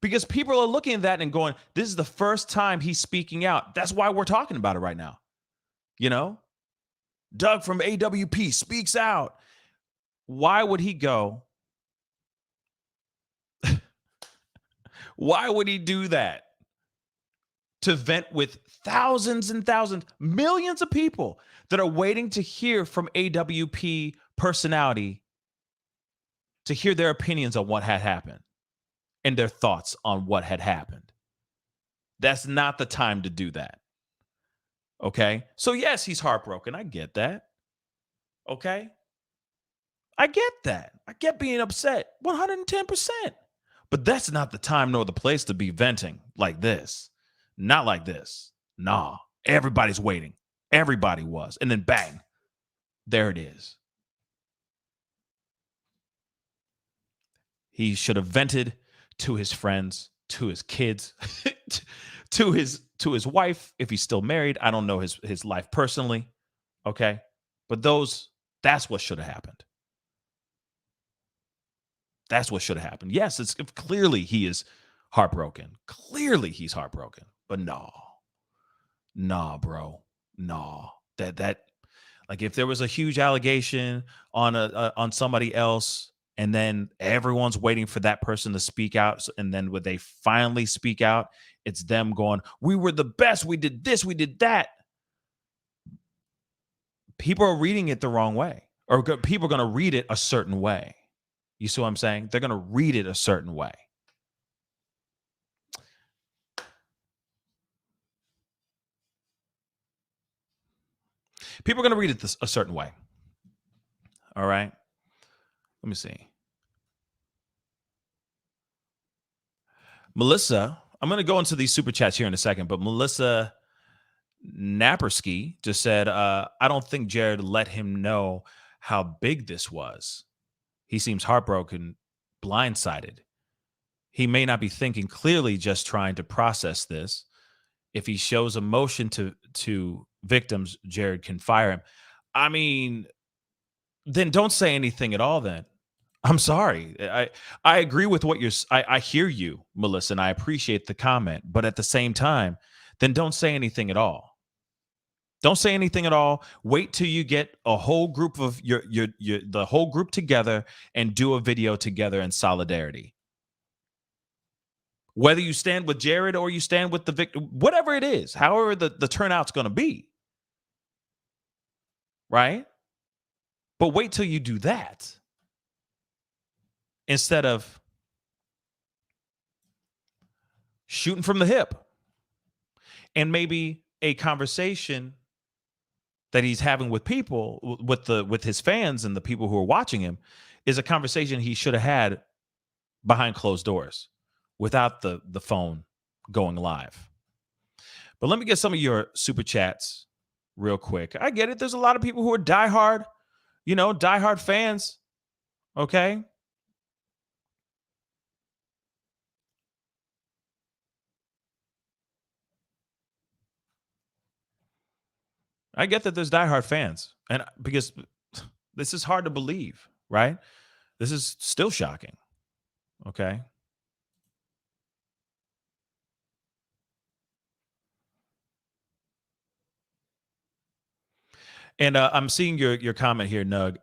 Because people are looking at that and going, this is the first time he's speaking out. That's why we're talking about it right now. You know? Doug from AWP speaks out. Why would he go? Why would he do that? to vent with thousands and thousands, millions of people that are waiting to hear from AWP personality, to hear their opinions on what had happened and their thoughts on what had happened. That's not the time to do that. Okay? So yes, he's heartbroken. I get that. Okay? I get that. I get being upset 110%. But that's not the time nor the place to be venting like this. Not like this. Nah. Everybody's waiting. Everybody was. And then bang. There it is. He should have vented to his friends, to his kids, to his wife, if he's still married. I don't know his life personally. Okay. But that's what should have happened. That's what should have happened. Yes, it's clearly he is heartbroken. Clearly he's heartbroken. But nah, bro. Nah. That like if there was a huge allegation on somebody else, and then everyone's waiting for that person to speak out, and then when they finally speak out, it's them going, "We were the best. We did this. We did that." People are reading it the wrong way, or people are going to read it a certain way. You see what I'm saying? They're going to read it a certain way. People are going to read it a certain way. All right. Let me see. Melissa, I'm going to go into these super chats here in a second, but Melissa Napersky just said, I don't think Jared let him know how big this was. He seems heartbroken, blindsided. He may not be thinking clearly, just trying to process this. If he shows emotion to victims, Jared can fire him. I mean, then don't say anything at all then. I'm sorry. I agree with what I hear you, Melissa, and I appreciate the comment. But at the same time, then don't say anything at all. Don't say anything at all. Wait till you get a whole group of the whole group together and do a video together in solidarity. Whether you stand with Jared or you stand with the victim, whatever it is, however the turnout's going to be. Right? But wait till you do that instead of shooting from the hip. And maybe a conversation that he's having with people, with his fans and the people who are watching him, is a conversation he should have had behind closed doors without the phone going live. But let me get some of your super chats real quick. I get it. There's a lot of people who are diehard fans. Okay. I get that there's diehard fans, and because this is hard to believe, right? This is still shocking. Okay. And I'm seeing your comment here, Nug.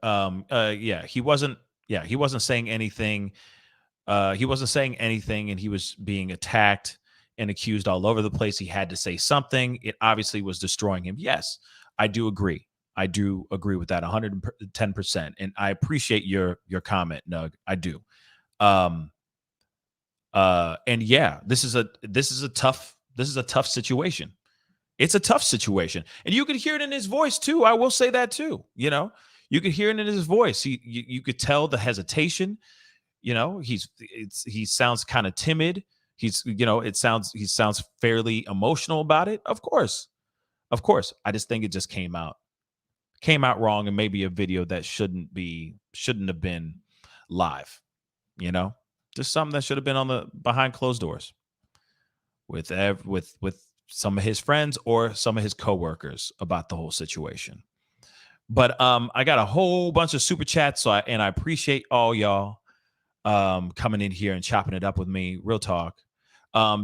He wasn't saying anything. He wasn't saying anything, and he was being attacked and accused all over the place. He had to say something. It obviously was destroying him. Yes, I do agree. I do agree with that 110%. And I appreciate your comment, Nug. I do. And yeah, this is a tough situation. It's a tough situation. And you could hear it in his voice too. I will say that too. You could hear it in his voice. You could tell the hesitation. He sounds kind of timid. He sounds fairly emotional about it. Of course. I just think it just came out wrong, and maybe a video that shouldn't have been live. Just something that should have been on the behind closed doors with some of his friends or some of his coworkers about the whole situation. But I got a whole bunch of super chats, so I appreciate all y'all coming in here and chopping it up with me. Real talk.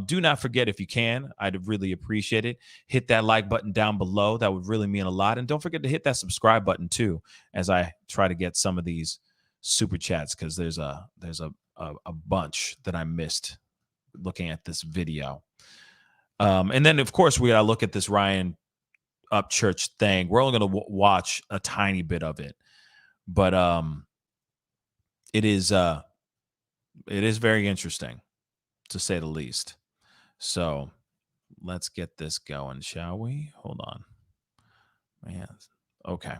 Do not forget, if you can, I'd really appreciate it. Hit that like button down below. That would really mean a lot. And don't forget to hit that subscribe button too, as I try to get some of these super chats, because there's a bunch that I missed looking at this video. And then, of course, we got to look at this Ryan Upchurch thing. We're only going to watch a tiny bit of it, but it is very interesting, to say the least. So let's get this going, shall we? Hold on, man. Okay.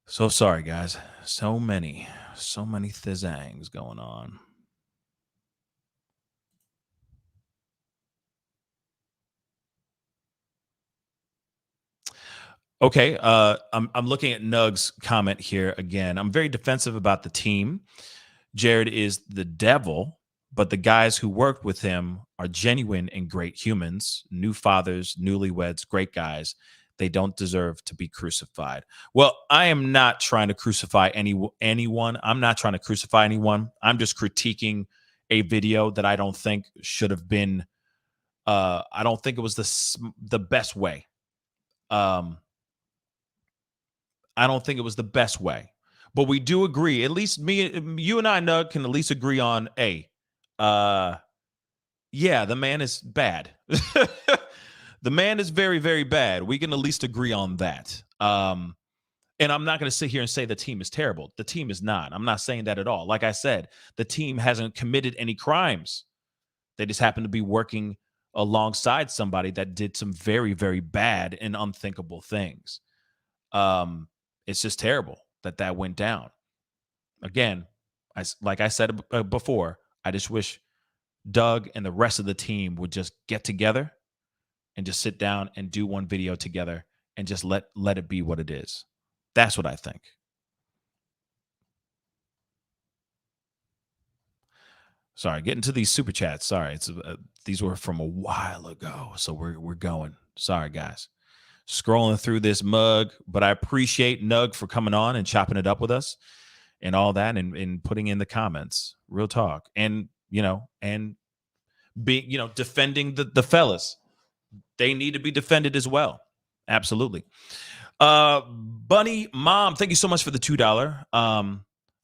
So sorry, guys. So many thizzangs going on. Okay, I'm looking at Nug's comment here again. I'm very defensive about the team. Jared is the devil, but the guys who worked with him are genuine and great humans, new fathers, newlyweds, great guys. They don't deserve to be crucified. Well, I am not trying to crucify anyone. I'm not trying to crucify anyone. I'm just critiquing a video that I don't think should have been. I don't think it was the best way. I don't think it was the best way, but we do agree. At least you and I, Nug, can at least agree on yeah, the man is bad. The man is very, very bad. We can at least agree on that. And I'm not going to sit here and say the team is terrible. The team is not. I'm not saying that at all. Like I said, the team hasn't committed any crimes. They just happen to be working alongside somebody that did some very, very bad and unthinkable things. It's just terrible that went down. Again, like I said before, I just wish Doug and the rest of the team would just get together and just sit down and do one video together and just let it be what it is. That's what I think. Sorry, getting to these super chats. Sorry, it's these were from a while ago, so we're going. Sorry, guys. Scrolling through this mug, but I appreciate Nug for coming on and chopping it up with us and all that, and putting in the comments. Real talk, and and being defending the fellas. They need to be defended as well. Absolutely. Bunny Mom, thank you so much for the $2.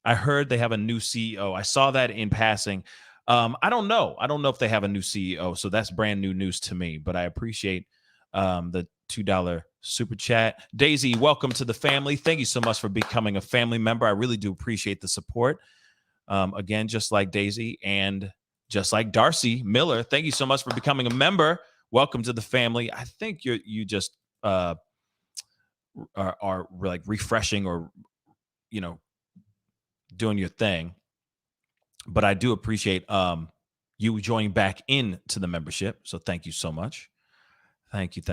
I heard they have a new CEO. I saw that in passing. I don't know if they have a new CEO, so that's brand new news to me. But I appreciate the $2 super chat. Daisy, welcome to the family. Thank you so much for becoming a family member. I really do appreciate the support. Again, just like Daisy and just like Darcy Miller, thank you so much for becoming a member. Welcome to the family. I think you just are like refreshing or doing your thing, but I do appreciate you joining back into the membership. So thank you so much. Thank you.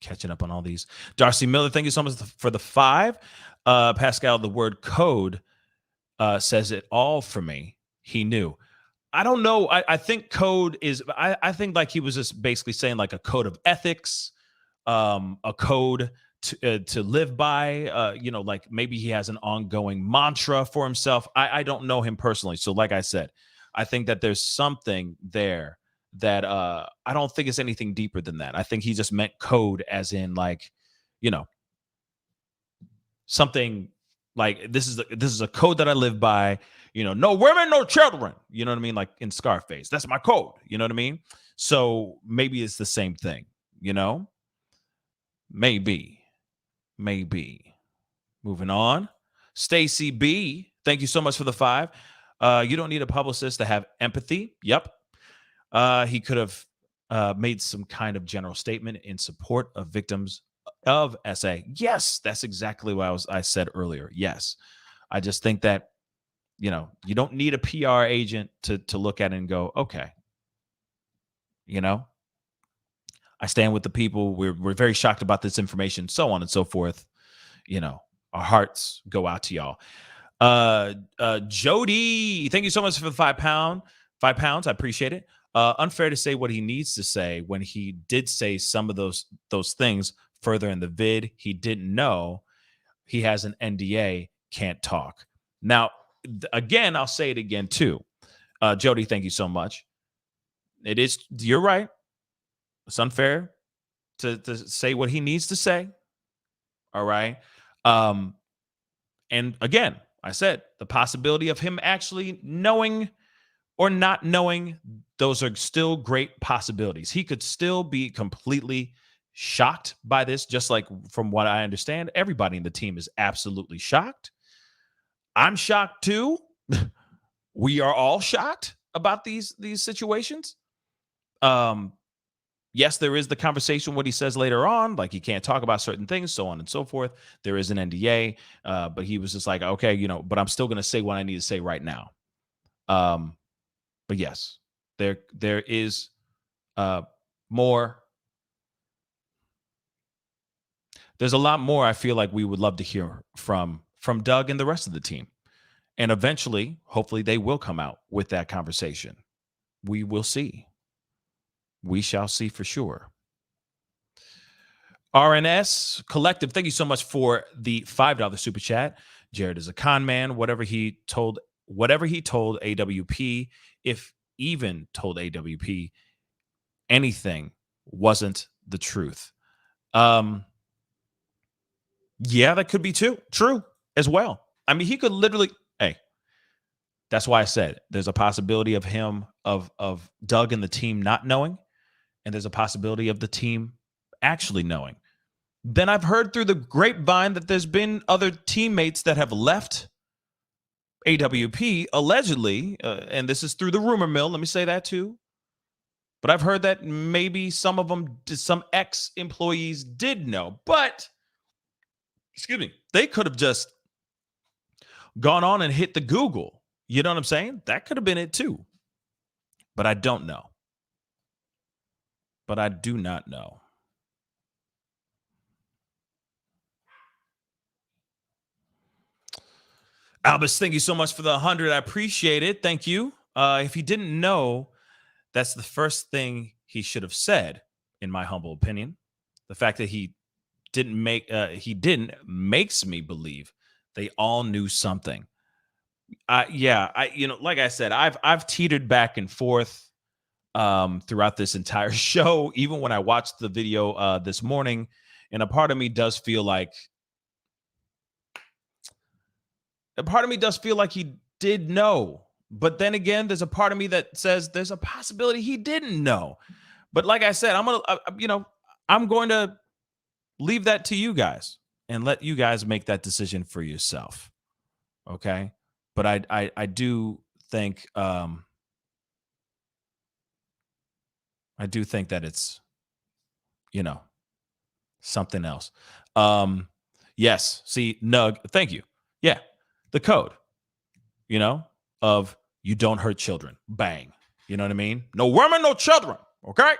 Catching up on all these. Darcy Miller, thank you so much for the 5. Pascal, the word code says it all for me. He knew. I don't know. I think code is, I think like he was just basically saying like a code of ethics, a code to live by, like maybe he has an ongoing mantra for himself. I don't know him personally. So like I said, I think that there's something there that I don't think it's anything deeper than that. I think he just meant code as in like, something like this is a code that I live by, no women, no children. You know what I mean? Like in Scarface, that's my code. You know what I mean? So maybe it's the same thing, maybe. Moving on. Stacy B, thank you so much for the 5. You don't need a publicist to have empathy. Yep. He could have made some kind of general statement in support of victims of SA. Yes, that's exactly what I said earlier. Yes. I just think that, you don't need a PR agent to look at it and go, okay, I stand with the people. We're very shocked about this information, so on and so forth. Our hearts go out to y'all. Jody, thank you so much for the £5. £5. I appreciate it. Unfair to say what he needs to say when he did say some of those things further in the vid. He didn't know he has an NDA, can't talk. Now, again, I'll say it again too. Jody, thank you so much. You're right. It's unfair to say what he needs to say. All right. And again, I said the possibility of him actually knowing or not knowing, those are still great possibilities. He could still be completely shocked by this, just like from what I understand, everybody in the team is absolutely shocked. I'm shocked too. We are all shocked about these situations. Yes, there is the conversation, what he says later on, like he can't talk about certain things, so on and so forth. There is an NDA, but he was just like, okay, but I'm still going to say what I need to say right now. But yes, there is more. There's a lot more I feel like we would love to hear from Doug and the rest of the team. And eventually, hopefully, they will come out with that conversation. We will see. We shall see for sure. RNS Collective, thank you so much for the $5 super chat. Jared is a con man. Whatever he told AWP, if even told AWP anything, wasn't the truth. Yeah, that could be true as well. I mean, he could literally, hey, that's why I said there's a possibility of him, of Doug and the team not knowing, and there's a possibility of the team actually knowing. Then I've heard through the grapevine that there's been other teammates that have left AWP allegedly, and this is through the rumor mill. Let me say that too. But I've heard that maybe some of them, some ex-employees did know, but excuse me, they could have just gone on and hit the Google. You know what I'm saying? That could have been it too. But I don't know. But I do not know. Albus, thank you so much for the 100. I appreciate it. Thank you. If he didn't know, that's the first thing he should have said, in my humble opinion. The fact that he didn't makes me believe they all knew something. Like I said, I've teetered back and forth throughout this entire show, even when I watched the video this morning, and a part of me does feel like he did know. But then again, there's a part of me that says there's a possibility he didn't know. But like I said, I'm going to leave that to you guys and let you guys make that decision for yourself. Okay? But I do think that it's something else. Yes. See, Nug, thank you. Yeah. The code, of you don't hurt children. Bang. You know what I mean? No women, no children. Okay?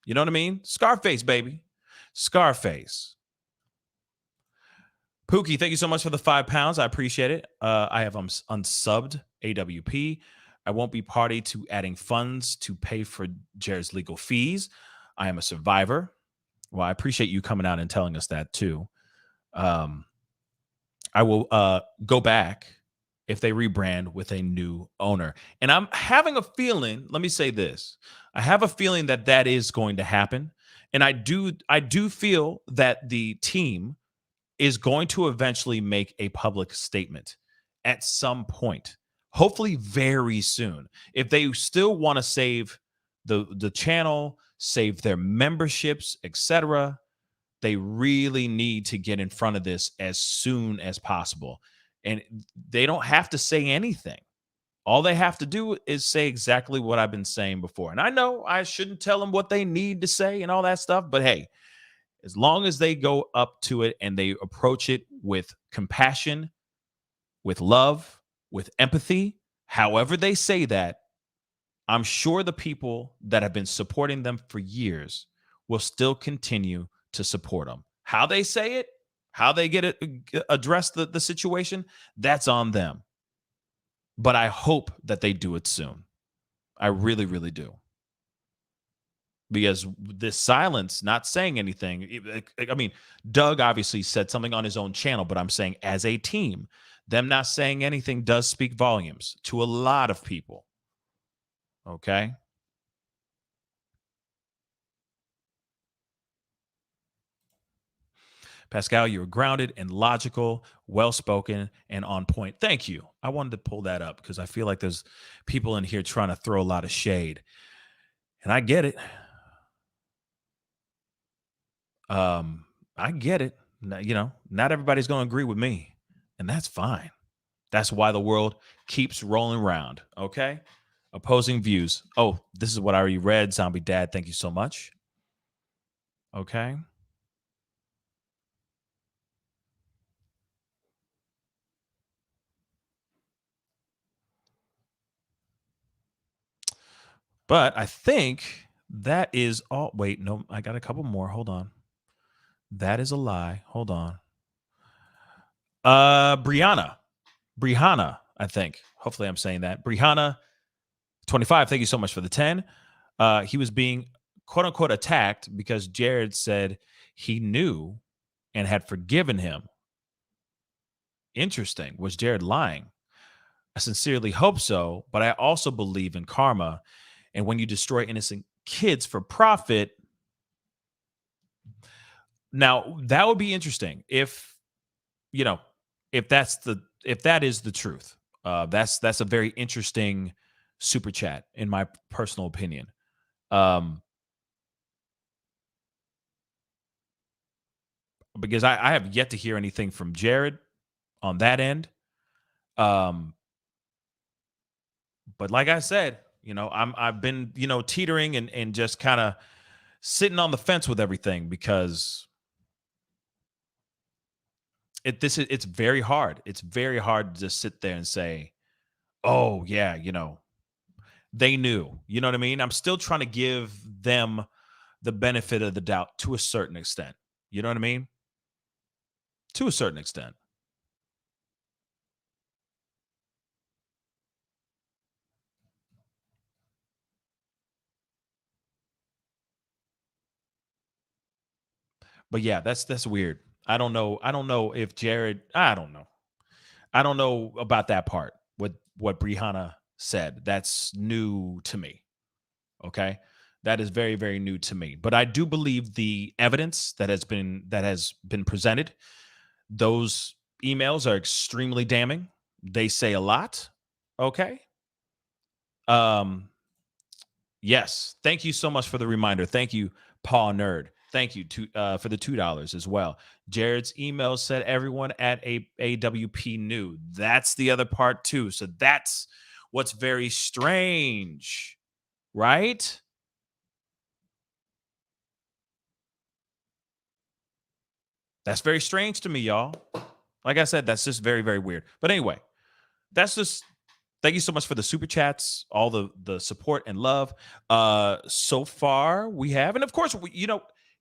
You know what I mean? Scarface, baby. Scarface. Pookie, thank you so much for the £5. I appreciate it. I have unsubbed AWP. I won't be party to adding funds to pay for Jared's legal fees. I am a survivor. Well, I appreciate you coming out and telling us that too. I will go back if they rebrand with a new owner. And I'm having a feeling, let me say this. I have a feeling that is going to happen. And I do feel that the team is going to eventually make a public statement at some point, hopefully very soon. If they still want to save the channel, save their memberships, etc., they really need to get in front of this as soon as possible. And they don't have to say anything. All they have to do is say exactly what I've been saying before. And I know I shouldn't tell them what they need to say and all that stuff, but hey, as long as they go up to it and they approach it with compassion, with love, with empathy, however they say that, I'm sure the people that have been supporting them for years will still continue to support them. How they say it, how they get it, address the situation, that's on them. But I hope that they do it soon. I really, really do. Because this silence, not saying anything, I mean, Doug obviously said something on his own channel, but I'm saying as a team, them not saying anything does speak volumes to a lot of people. Okay? Pascal, you're grounded and logical, well-spoken, and on point. Thank you. I wanted to pull that up because I feel like there's people in here trying to throw a lot of shade. And I get it. I get it. Not everybody's going to agree with me, and that's fine. That's why the world keeps rolling around. Okay. Opposing views. Oh, this is what I already read. Zombie Dad, thank you so much. Okay. But I think that is all. Wait, no, I got a couple more. Hold on. That is a lie. Hold on. Brianna, I think. Hopefully I'm saying that. Brianna 25, thank you so much for the 10. He was being quote unquote attacked because Jared said he knew and had forgiven him. Interesting. Was Jared lying? I sincerely hope so, but I also believe in karma. And when you destroy innocent kids for profit, now that would be interesting if that is the truth. That's a very interesting super chat in my personal opinion. Because I have yet to hear anything from Jared on that end. But like I said, I've been, teetering and just kind of sitting on the fence with everything because it's very hard. It's very hard to just sit there and say, oh yeah, they knew. You know what I mean? I'm still trying to give them the benefit of the doubt to a certain extent. You know what I mean? To a certain extent. But yeah, that's weird. I don't know if Jared. I don't know. I don't know about that part. What Brianna said. That's new to me. Okay, that is very very new to me. But I do believe the evidence that has been presented. Those emails are extremely damning. They say a lot. Okay. Um. Yes. Thank you so much for the reminder. Thank you, Paw Nerd. Thank you for the $2 as well. Jared's email said everyone at AWP knew. That's the other part too. So that's what's very strange, right? That's very strange to me, y'all. Like I said, that's just very, very weird. But anyway, that's just thank you so much for the super chats, all the support and love. So far we have, and of course,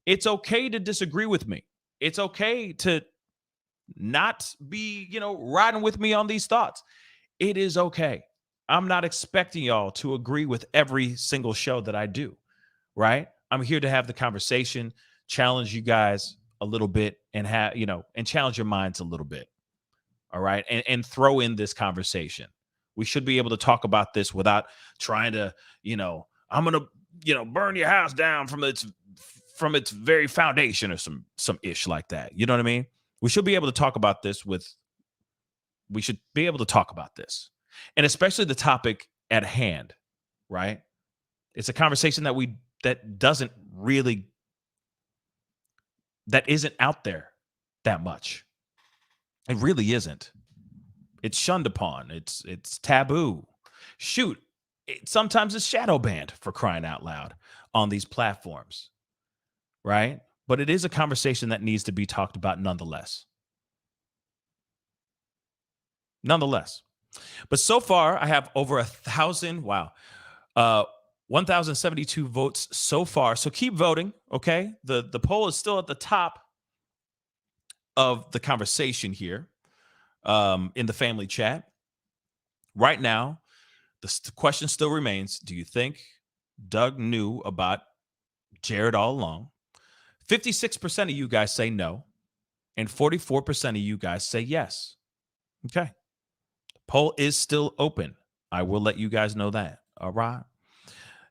it's okay to disagree with me. It's okay to not be, riding with me on these thoughts. It is okay. I'm not expecting y'all to agree with every single show that I do, right? I'm here to have the conversation, challenge you guys a little bit, and and challenge your minds a little bit. All right. And throw in this conversation. We should be able to talk about this without trying to, I'm going to, burn your house down from its very foundation or some ish like that. You know what I mean? We should be able to talk about this we should be able to talk about this. And especially the topic at hand, right? It's a conversation that isn't out there that much. It really isn't. It's shunned upon. It's taboo. Shoot, sometimes it's shadow banned, for crying out loud, on these platforms, right? But it is a conversation that needs to be talked about nonetheless. But so far, I have over 1,000. Wow. 1,072 votes so far. So keep voting, okay? The poll is still at the top of the conversation here. In the family chat right now, the question still remains: do you think Doug knew about Jared all along? 56% of you guys say no, and 44% of you guys say yes. Okay, poll is still open. I will let you guys know that. All right,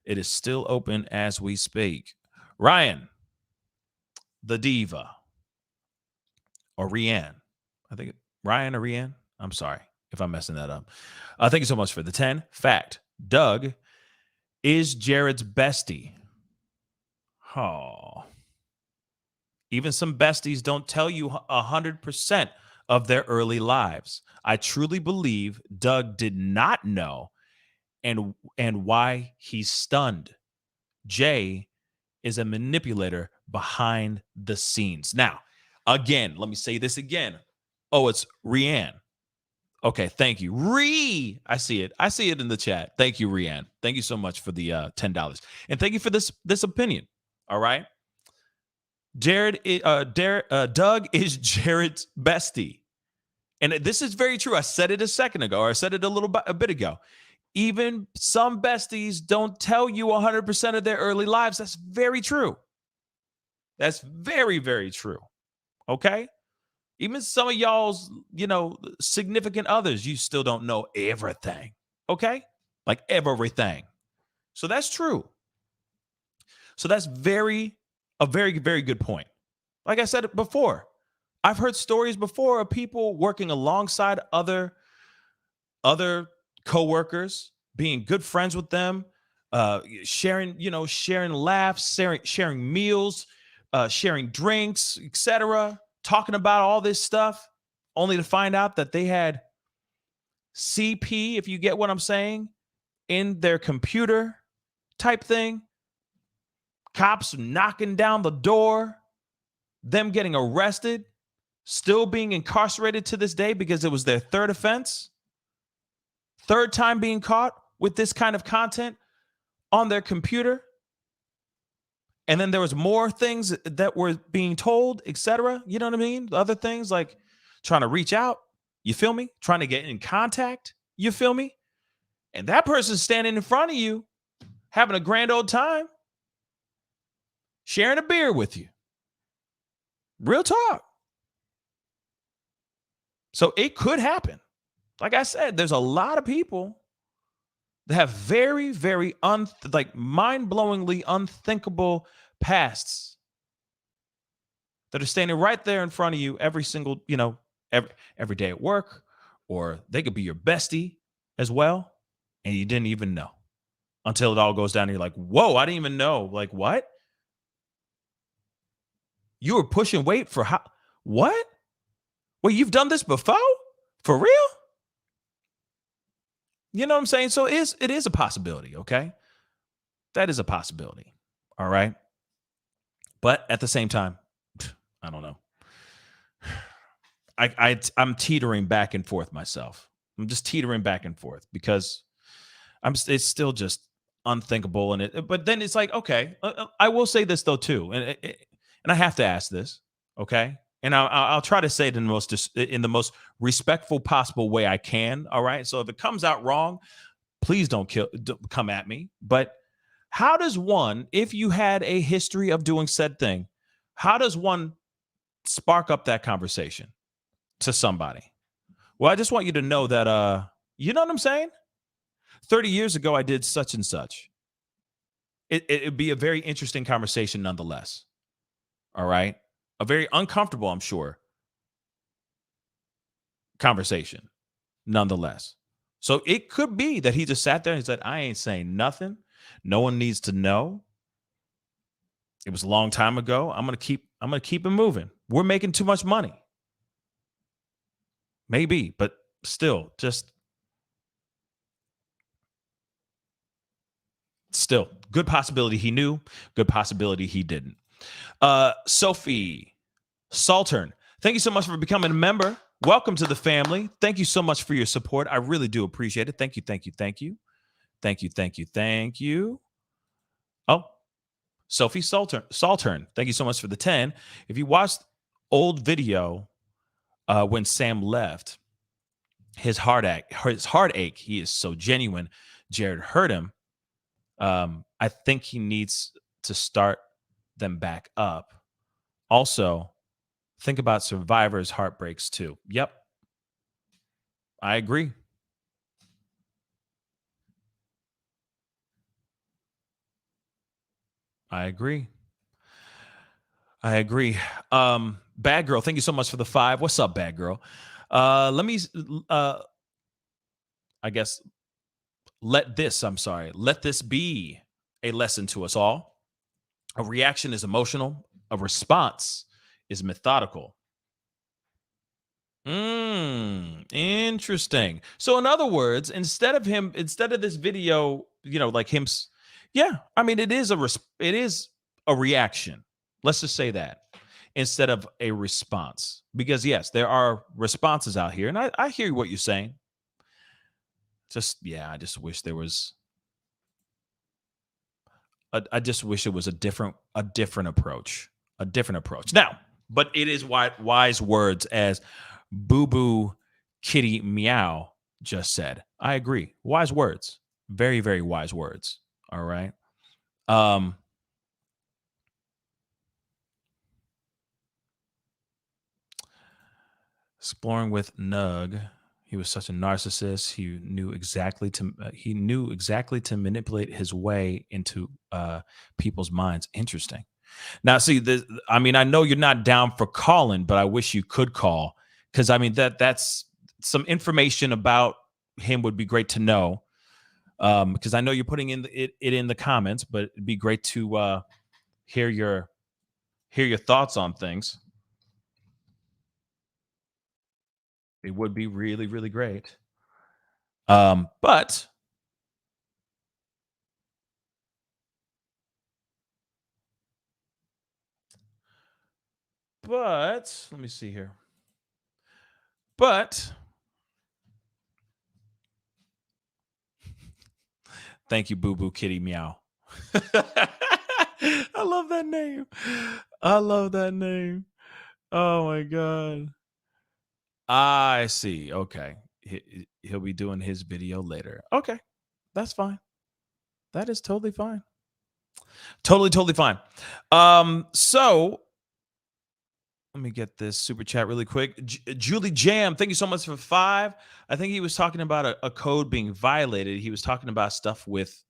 it is still open as we speak. Ryan, the diva, or Rianne. I think Ryan or Rianne. I'm sorry if I'm messing that up. Thank you so much for the 10. Fact, Doug is Jared's bestie. Oh. Even some besties don't tell you 100% of their early lives. I truly believe Doug did not know and why he's stunned. Jay is a manipulator behind the scenes. Now, again, let me say this again. Oh, it's Rianne. Okay, thank you. I see it. I see it in the chat. Thank you, Rianne. Thank you so much for the $10. And thank you for this opinion. All right. Doug is Jared's bestie. And this is very true. I said it a second ago, or I said it a bit ago. Even some besties don't tell you 100% of their early lives. That's very true. That's very, very true. Okay? Even some of y'all's, significant others, you still don't know everything. Okay? Like everything. So that's true. So that's a very, very good point. Like I said before, I've heard stories before of people working alongside other coworkers, being good friends with them, sharing laughs, sharing meals, sharing drinks, etc., talking about all this stuff, only to find out that they had CP, if you get what I'm saying, in their computer type thing. Cops knocking down the door, them getting arrested, still being incarcerated to this day because it was their third offense. Third time being caught with this kind of content on their computer. And then there was more things that were being told, etc. You know what I mean? Other things like trying to reach out. You feel me? Trying to get in contact. You feel me? And that person's standing in front of you, having a grand old time, sharing a beer with you. Real talk. So it could happen. Like I said, there's a lot of people that have very, very mind-blowingly unthinkable pasts that are standing right there in front of you every single, every day at work, or they could be your bestie as well, and you didn't even know until it all goes down and you're like, whoa, I didn't even know. Like, what? You were pushing weight for how? What? Well, you've done this before? For real? You know what I'm saying? So it is a possibility, okay? That is a possibility. All right. But at the same time, I don't know. I'm teetering back and forth myself. I'm just teetering back and forth because it's still just unthinkable. But then it's like, okay, I will say this though too. And I have to ask this. Okay. And I'll try to say it in the most respectful possible way I can. All right. So if it comes out wrong, please don't come at me. But how does one, if you had a history of doing said thing, how does one spark up that conversation to somebody? Well, I just want you to know that, you know what I'm saying? 30 years ago, I did such and such. It'd be a very interesting conversation nonetheless. All right. A very uncomfortable, I'm sure, conversation nonetheless. So it could be that he just sat there and said, I ain't saying nothing. No one needs to know. It was a long time ago. I'm gonna keep it moving. We're making too much money. Maybe, but still good possibility he knew, good possibility he didn't. Sophie Saltern, thank you so much for becoming a member. Welcome to the family. Thank you so much for your support. I really do appreciate it. Thank you, thank you, thank you. Thank you, thank you, thank you. Oh, Sophie Saltern, thank you so much for the 10. If you watched old video when Sam left, his heartache, he is so genuine. Jared hurt him. I think he needs to start them back up. Also, think about survivors' heartbreaks too. Yep. I agree. I agree. Bad girl, thank you so much for the 5. What's up, bad girl? Let me, I guess, let this be a lesson to us all. A reaction is emotional. A response is methodical. Interesting. So in other words, instead of this video, like him, yeah, I mean, it is a reaction. Let's just say that instead of a response, because yes, there are responses out here, and I hear what you're saying. I just wish there was. I just wish it was a different approach, Now, but it is wise words, as Boo Boo Kitty Meow just said. I agree. Wise words, very, very wise words. All right. Exploring with Nug. He was such a narcissist. He knew exactly to manipulate his way into people's minds. Interesting. Now, see, I mean, I know you're not down for calling, but I wish you could call, because I mean that's some information about him would be great to know. Because I know you're putting it in the comments, but it'd be great to hear your thoughts on things. It would be really, really great. But let me see here. But thank you, Boo Boo Kitty Meow. I love that name. Oh my God. I see. Okay. He'll be doing his video later. Okay. That's fine. That is totally fine. Totally fine. So let me get this super chat really quick. Julie Jam, thank you so much for 5. I think he was talking about a code being violated. He was talking about stuff with,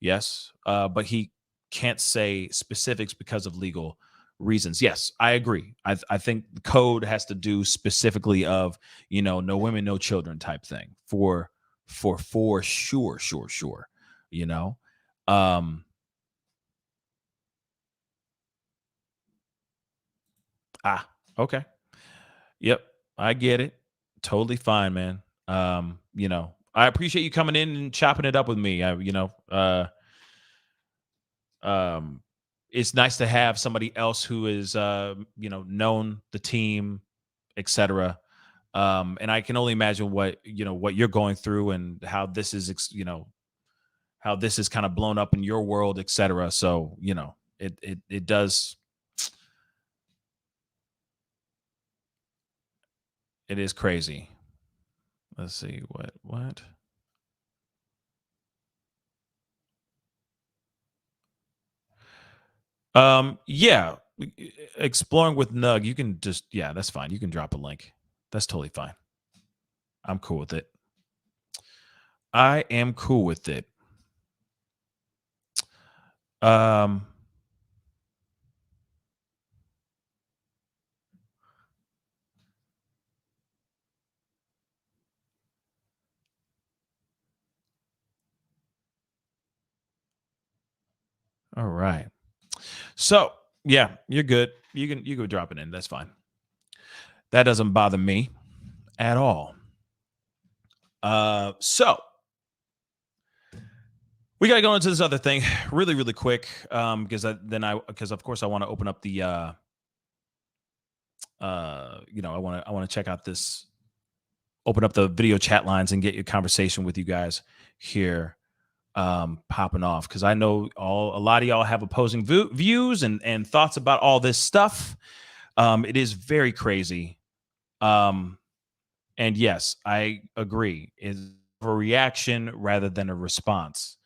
yes, but he can't say specifics because of legal reasons. Yes, I agree. I think the code has to do specifically of, no women, no children type thing for sure. Okay. Yep, I get it. Totally fine, man. I appreciate you coming in and chopping it up with me. It's nice to have somebody else who is known the team, etc. And I can only imagine what you're going through and how this is how this is kind of blown up in your world, etc. So it does. It is crazy. Let's see what. Yeah, exploring with Nug. You can just that's fine. You can drop a link. That's totally fine. I'm cool with it. I am cool with it. All right. So yeah, you're good. You can drop it in. That's fine. That doesn't bother me at all. So we gotta go into this other thing really, really quick. Because of course I want to open up the I want to check out this, open up the video chat lines and get your conversation with you guys here popping off, because I know a lot of y'all have opposing views and thoughts about all this stuff. It is very crazy. And yes, I agree. It's a reaction rather than a response.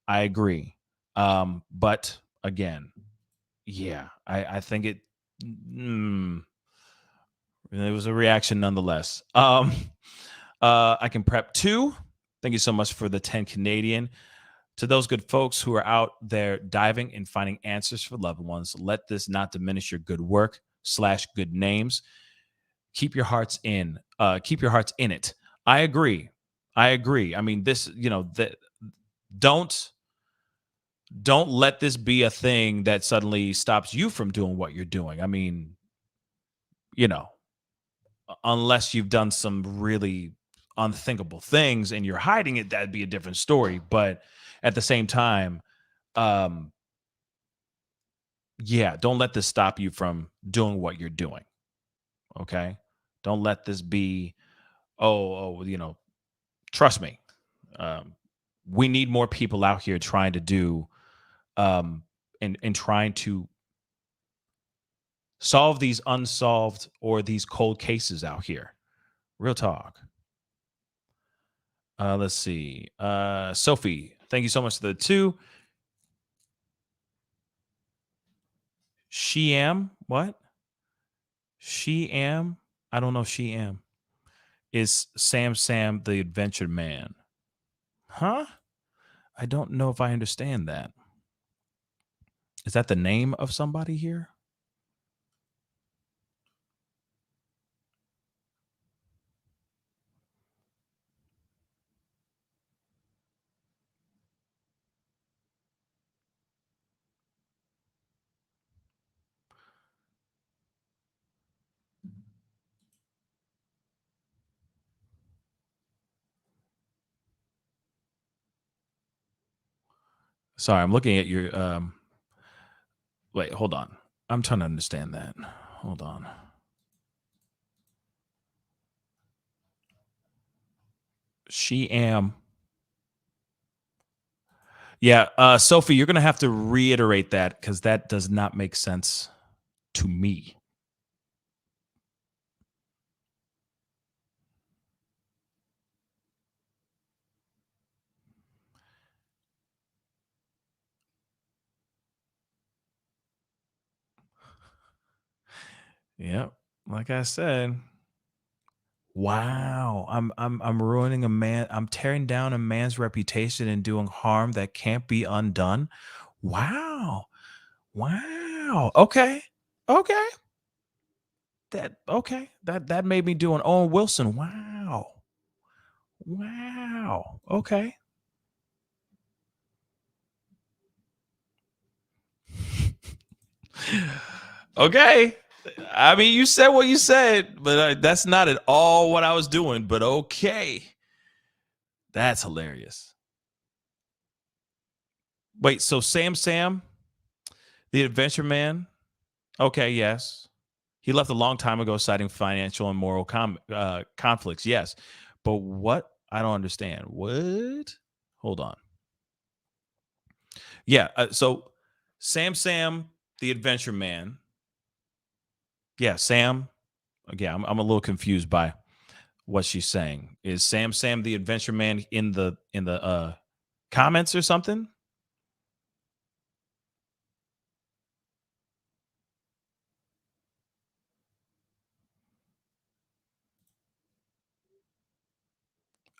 I agree. But again, yeah, I think it was a reaction nonetheless. I can prep 2. Thank you so much for the 10 Canadian. To those good folks who are out there diving and finding answers for loved ones, let this not diminish your good work. /good names. Keep your hearts in. Keep your hearts in it. I agree. I mean, this, don't let this be a thing that suddenly stops you from doing what you're doing. I mean, you know, unless you've done some really unthinkable things and you're hiding it, that'd be a different story. But at the same time, um, yeah, don't let this stop you from doing what you're doing. Okay. Don't let this be, trust me. Um, we need more people out here trying to do, and trying to solve these unsolved or these cold cases out here. Real talk. Let's see. Sophie, thank you so much for the 2. What? I don't know. Is Sam the Adventure Man. Huh? I don't know if I understand that. Is that the name of somebody here? Sorry, I'm looking at your wait, hold on. I'm trying to understand that. Hold on. Yeah, Sophie, you're going to have to reiterate that because that does not make sense to me. Yep, like I said. Wow, I'm ruining a man. I'm tearing down a man's reputation and doing harm that can't be undone. Wow. Wow. Okay. Okay. That made me do an Owen Wilson. Wow. Wow. Okay. Okay. I mean, you said what you said, but that's not at all what I was doing. But okay. That's hilarious. Wait, so Sam, the Adventure Man? Okay, yes. He left a long time ago, citing financial and moral conflicts. Yes. But what? I don't understand. What? Hold on. Yeah. So Sam, the Adventure Man. Yeah, Sam. Yeah, I'm a little confused by what she's saying. Is Sam the Adventure Man in the comments or something?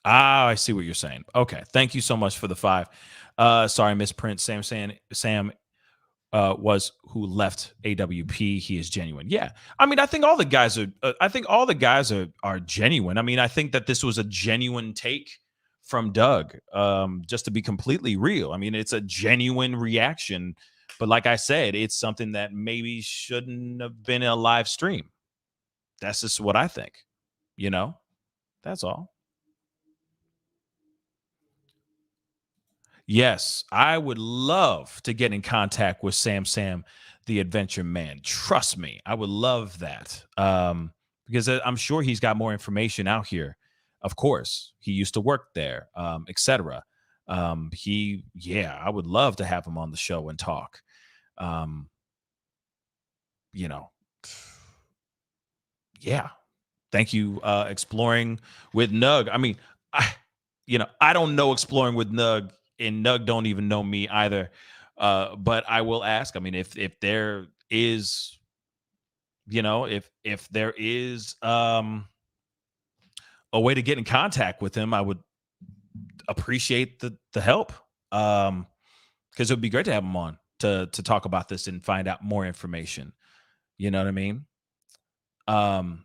Ah, I see what you're saying. Okay, thank you so much for the 5. Sorry, misprint. Sam was who left AWP. He is genuine. Yeah, I mean, I think all the guys are. I think all the guys are genuine. I mean, I think that this was a genuine take from Doug. Just to be completely real, I mean, it's a genuine reaction. But like I said, it's something that maybe shouldn't have been a live stream. That's just what I think. You know, that's all. Yes, I would love to get in contact with Sam, the Adventure Man. Trust me, I would love that. Because I'm sure he's got more information out here. Of course, he used to work there, etc. I would love to have him on the show and talk. Um, you know, yeah. Thank you, exploring with Nug. I mean, I don't know exploring with Nug, and Nug don't even know me either. But I will ask. I mean, if there is, if there is a way to get in contact with him, I would appreciate the help. Because it would be great to have him on to talk about this and find out more information. You know what I mean? But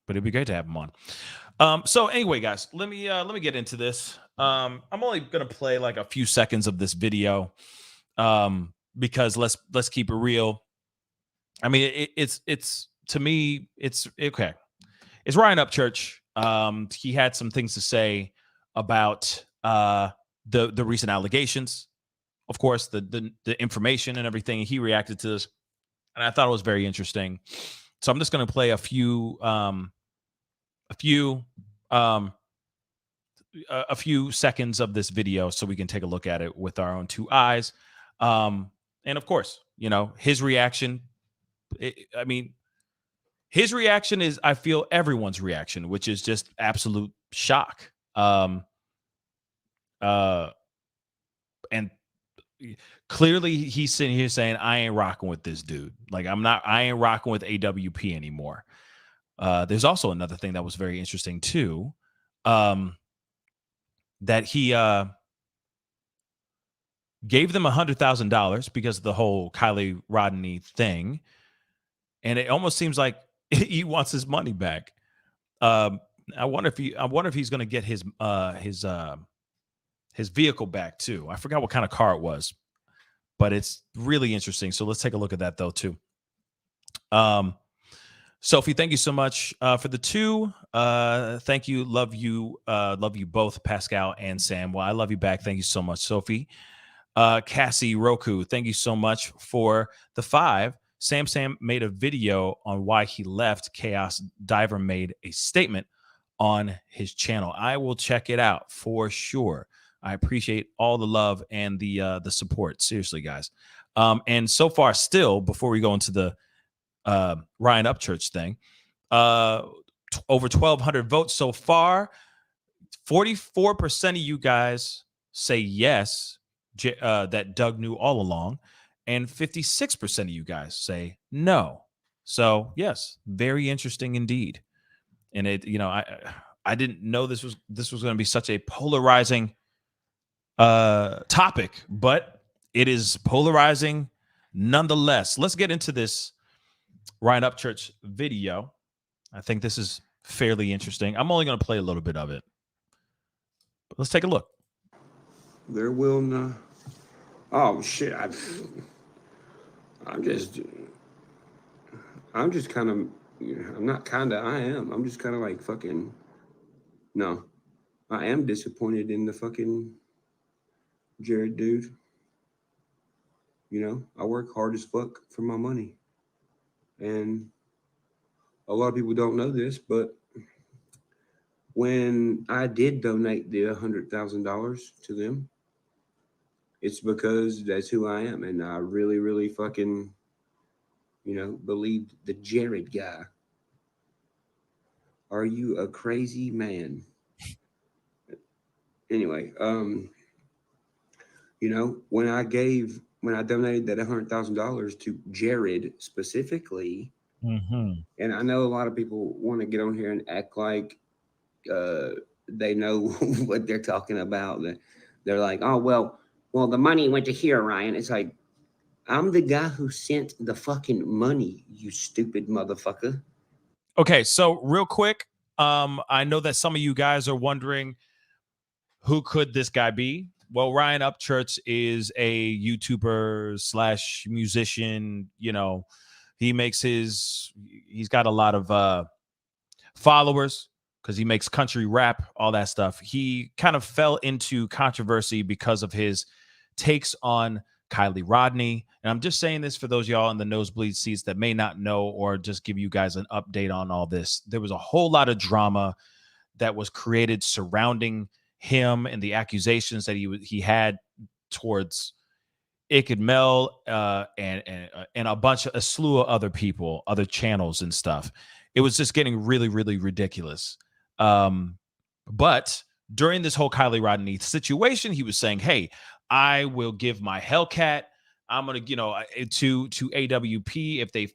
it'd be great to have him on. So anyway, guys, let me get into this. I'm only gonna play like a few seconds of this video, because let's keep it real. I mean, it's to me, it's okay. It's Ryan Upchurch. He had some things to say about the recent allegations, of course, the information and everything. He reacted to this, and I thought it was very interesting. So I'm just going to play a few seconds of this video so we can take a look at it with our own two eyes. And of course, his reaction. I mean, his reaction is, I feel, everyone's reaction, which is just absolute shock. And clearly he's sitting here saying, I ain't rocking with this dude. Like, I ain't rocking with AWP anymore. There's also another thing that was very interesting too. That he gave them $100,000 because of the whole Kylie Rodney thing. And it almost seems like he wants his money back. I wonder if he's going to get his vehicle back too. I forgot what kind of car it was, but it's really interesting. So let's take a look at that though too. Sophie, thank you so much for the two. Thank you, love you both, Pascal and Sam. Well, I love you back. Thank you so much, Sophie. Cassie Roku, thank you so much for the 5. Sam made a video on why he left. Chaos Diver made a statement on his channel. I will check it out for sure. I appreciate all the love and the support. Seriously, guys. And so far, still, before we go into the Ryan Upchurch thing, over 1,200 votes so far. 44% of you guys say yes, that Doug knew all along. And 56% of you guys say no. So yes, very interesting indeed. And it, I didn't know this was going to be such a polarizing topic, but it is polarizing nonetheless. Let's get into this Ryan Upchurch video. I think this is fairly interesting. I'm only going to play a little bit of it. But let's take a look. There will not. Oh shit! I'm just kind of. I'm not kind of. I am. I'm just kind of like fucking. No, I am disappointed in the fucking Jared dude. I work hard as fuck for my money, and a lot of people don't know this, but when I did donate the $100,000 to them, it's because that's who I am. And I really, really fucking, believed the Jared guy. Are you a crazy man? Anyway, when I donated that $100,000 to Jared specifically, and I know a lot of people want to get on here and act like they know what they're talking about. They're like, oh, well, the money went to here, Ryan. It's like, I'm the guy who sent the fucking money, you stupid motherfucker. Okay, so real quick, I know that some of you guys are wondering, who could this guy be? Well, Ryan Upchurch is a YouTuber / musician. He's got a lot of followers because he makes country rap, all that stuff. He kind of fell into controversy because of his takes on Kylie Rodney. And I'm just saying this for those of y'all in the nosebleed seats that may not know, or just give you guys an update on all this. There was a whole lot of drama that was created surrounding him and the accusations that he had towards Iked Mel and a slew of other people, other channels and stuff. It was just getting really, really ridiculous. But during this whole Kylie Rodney situation, he was saying, hey, I will give my Hellcat. I'm going to, to AWP. If they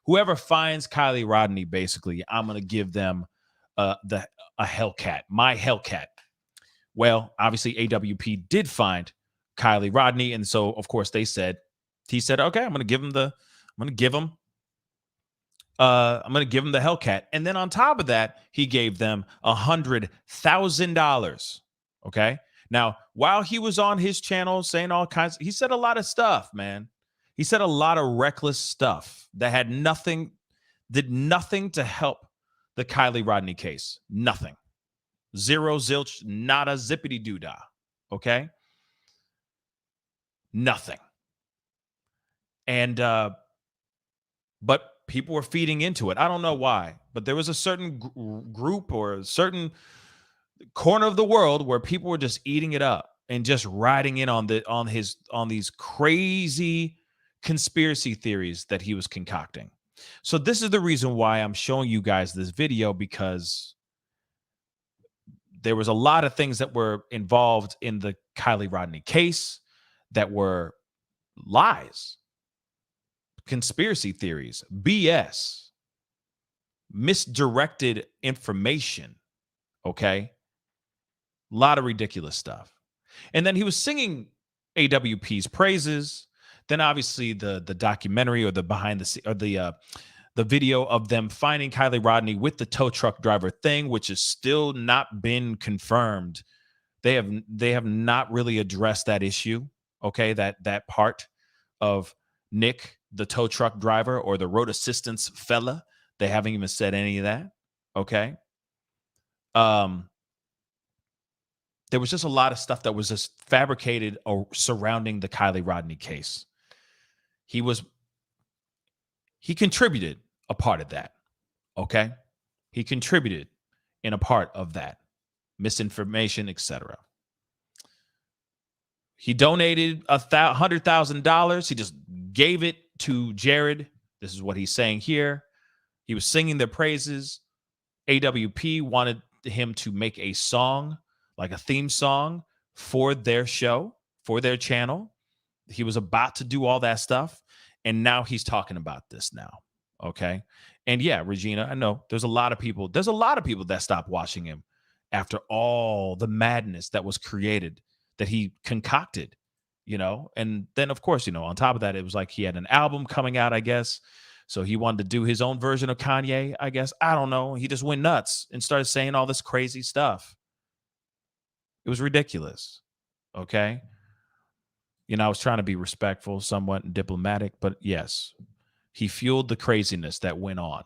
whoever finds Kylie Rodney, basically, I'm going to give them a Hellcat, my Hellcat. Well, obviously AWP did find Kylie Rodney. And so, of course, they said, he said, okay, I'm going to give him the Hellcat. And then on top of that, he gave them $100,000. Okay. Now, while he was on his channel saying all kinds, he said a lot of stuff, man. He said a lot of reckless stuff that did nothing to help the Kylie Rodney case. Nothing. Zero, zilch, nada, zippity doodah. Okay. Nothing. And, but people were feeding into it. I don't know why, but there was a certain group or a certain corner of the world where people were just eating it up and just riding in on these crazy conspiracy theories that he was concocting. So this is the reason why I'm showing you guys this video, because there was a lot of things that were involved in the Kylie Rodney case that were lies, conspiracy theories, BS, misdirected information. Okay. A lot of ridiculous stuff. And then he was singing AWP's praises. Then obviously the documentary or the behind the scene or the video of them finding Kylie Rodney with the tow truck driver thing, which has still not been confirmed. They have not really addressed that issue. Okay. That part of Nick, the tow truck driver, or the road assistance fella. They haven't even said any of that. Okay. There was just a lot of stuff that was just fabricated surrounding the Kylie Rodney case. He contributed a part of that. Okay. He contributed in a part of that misinformation, etc. He donated $100,000. He just gave it to Jared. This is what he's saying here. He was singing their praises. AWP wanted him to make a song, like a theme song for their show, for their channel. He was about to do all that stuff. And now he's talking about this now. Okay. And yeah, Regina, I know there's a lot of people that stopped watching him after all the madness that was created, that he concocted, and then of course, on top of that, it was like he had an album coming out, I guess. So he wanted to do his own version of Kanye, I guess. I don't know. He just went nuts and started saying all this crazy stuff. It was ridiculous. Okay. I was trying to be respectful, somewhat diplomatic, but yes, he fueled the craziness that went on.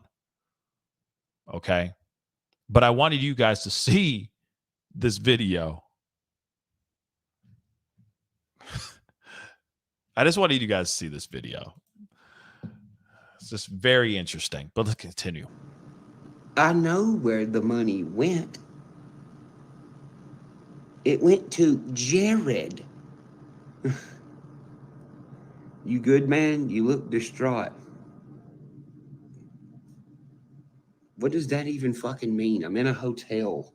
Okay. But I wanted you guys to see this video. I just wanted you guys to see this video. It's just very interesting, but let's continue. I know where the money went. It went to Jared. You good, man? You look distraught. What does that even fucking mean? I'm in a hotel.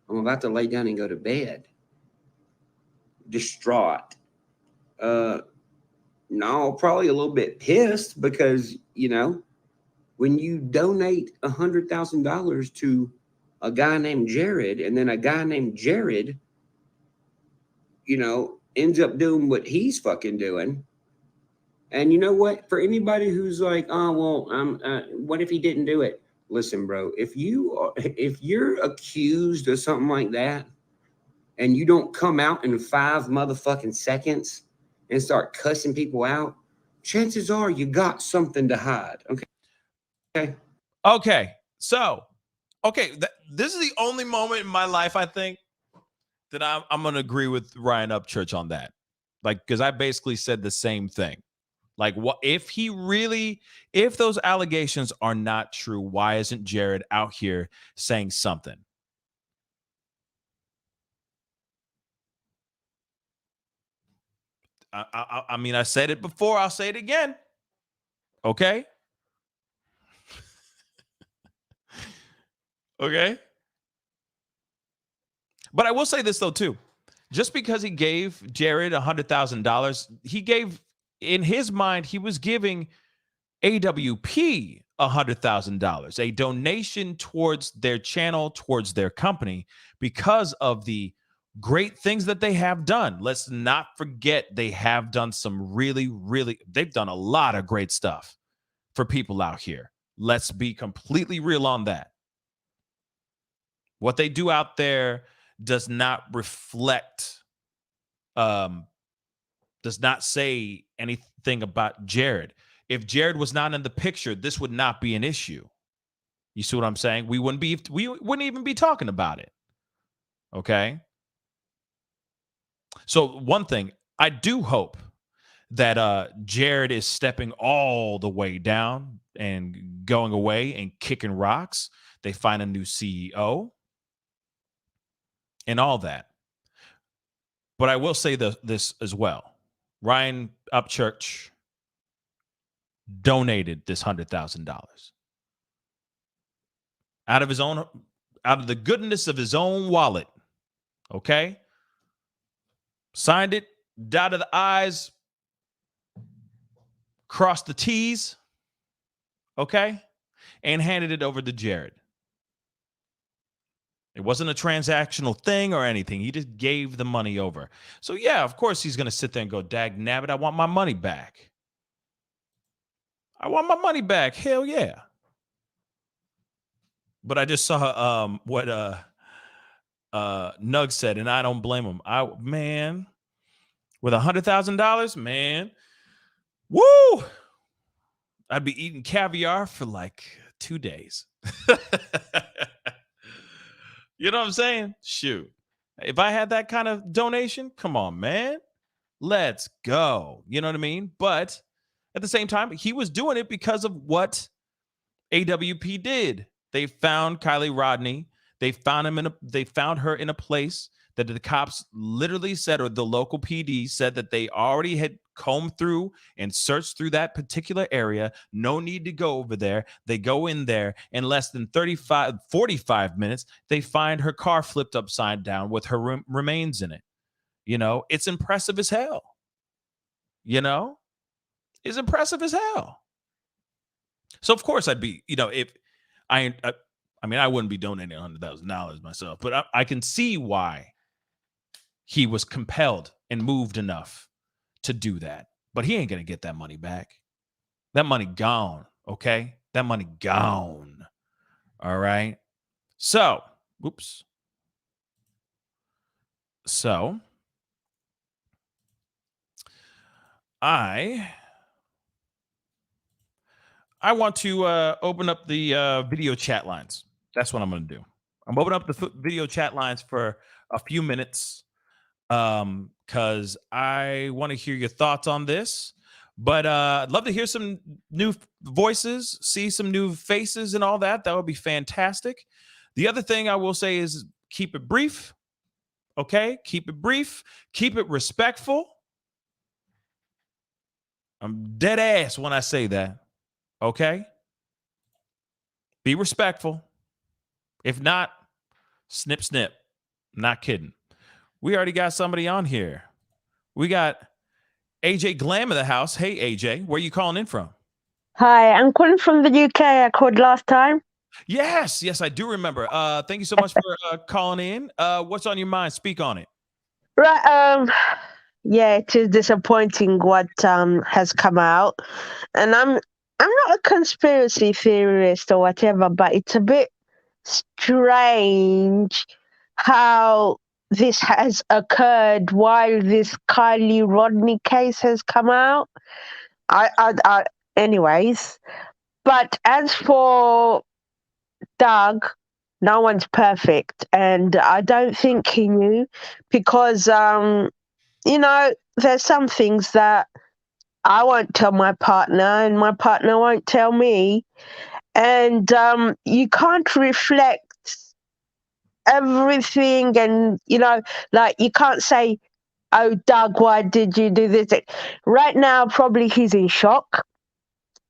I'm about to lay down and go to bed. Distraught. No, probably a little bit pissed because, when you donate $100,000 to a guy named Jared, and then a guy named Jared, ends up doing what he's fucking doing. And you know what? For anybody who's like, oh, well, what if he didn't do it? Listen, bro, if you're accused of something like that and you don't come out in 5 motherfucking seconds and start cussing people out, chances are you got something to hide. Okay. So, this is the only moment in my life, I think, that I'm going to agree with Ryan Upchurch on that. Because I basically said the same thing. What if those allegations are not true, why isn't Jared out here saying something? I mean, I said it before, I'll say it again. Okay. Okay. But I will say this though, too. Just because he gave Jared $100,000, in his mind, he was giving AWP $100,000, a donation towards their channel, towards their company, because of the great things that they have done. Let's not forget they have done some they've done a lot of great stuff for people out here. Let's be completely real on that. What they do out there does not reflect, does not say anything about Jared. If Jared was not in the picture, this would not be an issue. You see what I'm saying? We wouldn't even be talking about it. Okay. So one thing, I do hope that Jared is stepping all the way down and going away and kicking rocks. They find a new CEO and all that. But I will say this as well. Ryan Upchurch donated this $100,000 out of the goodness of his own wallet. Okay. Signed it, dotted the I's, crossed the T's, okay, and handed it over to Jared. It wasn't a transactional thing or anything. He just gave the money over. So, yeah, of course he's going to sit there and go, dag nabbit, I want my money back. I want my money back. Hell yeah. But I just saw what Nug said, and I don't blame him. Man, with $100,000, man, woo! I'd be eating caviar for like 2 days. You know what I'm saying? Shoot. If I had that kind of donation, come on, man. Let's go. You know what I mean? But at the same time, he was doing it because of what AWP did. They found Kylie Rodney. They found her in a place that the cops literally said, or the local PD said, that they already had combed through and searched through that particular area. No need to go over there. They go in there in less than 45 minutes. They find her car flipped upside down with her remains in it. You know, it's impressive as hell. You know, it's impressive as hell. So of course I'd be, if I mean, I wouldn't be donating $100,000 myself, but I can see why he was compelled and moved enough to do that. But he ain't going to get that money back. That money gone, okay? That money gone. All right? So, oops. So, I want to open up the video chat lines. That's what I'm going to do. I'm opening up the video chat lines for a few minutes because I want to hear your thoughts on this. But I'd love to hear some new voices, see some new faces and all that. That would be fantastic. The other thing I will say is keep it brief. Okay? Keep it brief. Keep it respectful. I'm dead ass when I say that. Okay? Be respectful. If not, snip, snip. I'm not kidding. We already got somebody on here. We got AJ Glam in the house. Hey, AJ, where are you calling in from? Hi, I'm calling from the UK. I called last time. Yes, I do remember. Thank you so much for calling in. What's on your mind? Speak on it. Right. Yeah, it is disappointing what has come out, and I'm not a conspiracy theorist or whatever, but it's a bit strange how this has occurred while this Kylie Rodney case has come out. Anyways, but as for Doug, no one's perfect, and I don't think he knew because there's some things that I won't tell my partner and my partner won't tell me. And you can't reflect everything and, like you can't say, oh, Doug, why did you do this? Right now, probably he's in shock.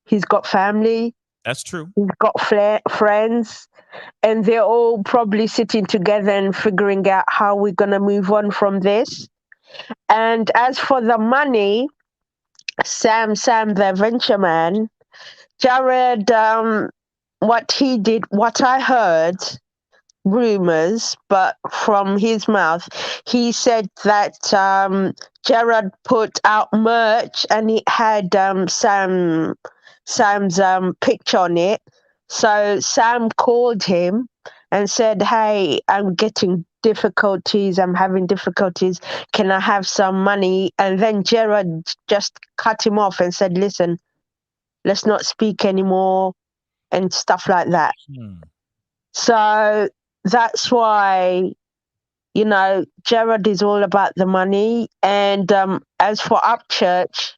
He's got family. That's true. He's got friends. And they're all probably sitting together and figuring out how we're going to move on from this. And as for the money, Sam, the venture man, Jared, what he did, what I heard, rumors, but from his mouth, he said that Gerard put out merch and it had Sam's picture on it. So Sam called him and said, "Hey, I'm getting difficulties. I'm having difficulties. Can I have some money?" And then Gerard just cut him off and said, "Listen, let's not speak anymore," and stuff like that. So that's why, Gerard is all about the money. And as for Upchurch,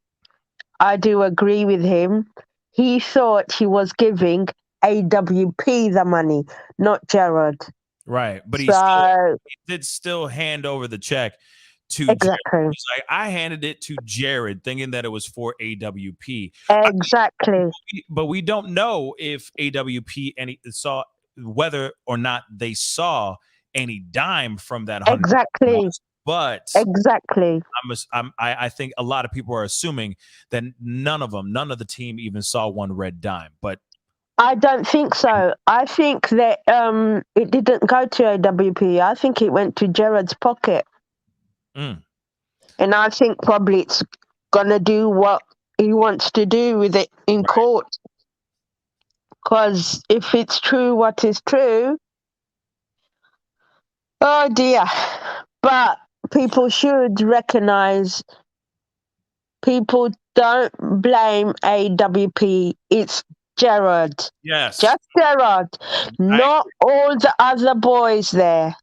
I do agree with him. He thought he was giving AWP the money, not Gerard. Right. But he did still hand over the check to exactly. Jared. He's like, I handed it to Jared thinking that it was for AWP. Exactly. But we don't know if AWP saw whether or not they saw any dime from that $100. Exactly. But exactly. I think a lot of people are assuming that none of the team even saw one red dime. But I don't think so. I think that it didn't go to AWP. I think it went to Gerard's pocket. And I think probably it's gonna do what he wants to do with it in court. Because if it's true, what is true? Oh dear. But people should recognize people don't blame AWP. It's Gerard. Yes. Just Gerard. Not all the other boys there.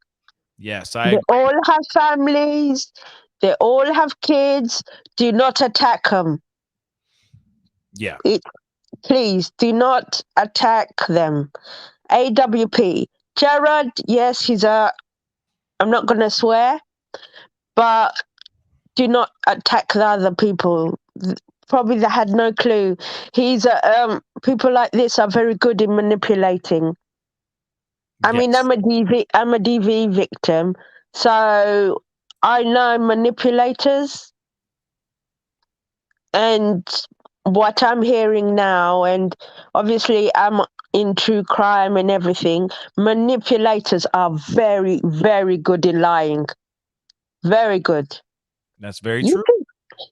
Yes, They all have families. They all have kids. Do not attack them. Yeah. Please do not attack them. AWP. Gerard, yes, I'm not going to swear, but do not attack the other people. Probably they had no clue. People like this are very good in manipulating. I mean, I'm a DV victim, so I know manipulators. And what I'm hearing now, and obviously I'm in true crime and everything, manipulators are very, very good in lying. Very good. That's very true.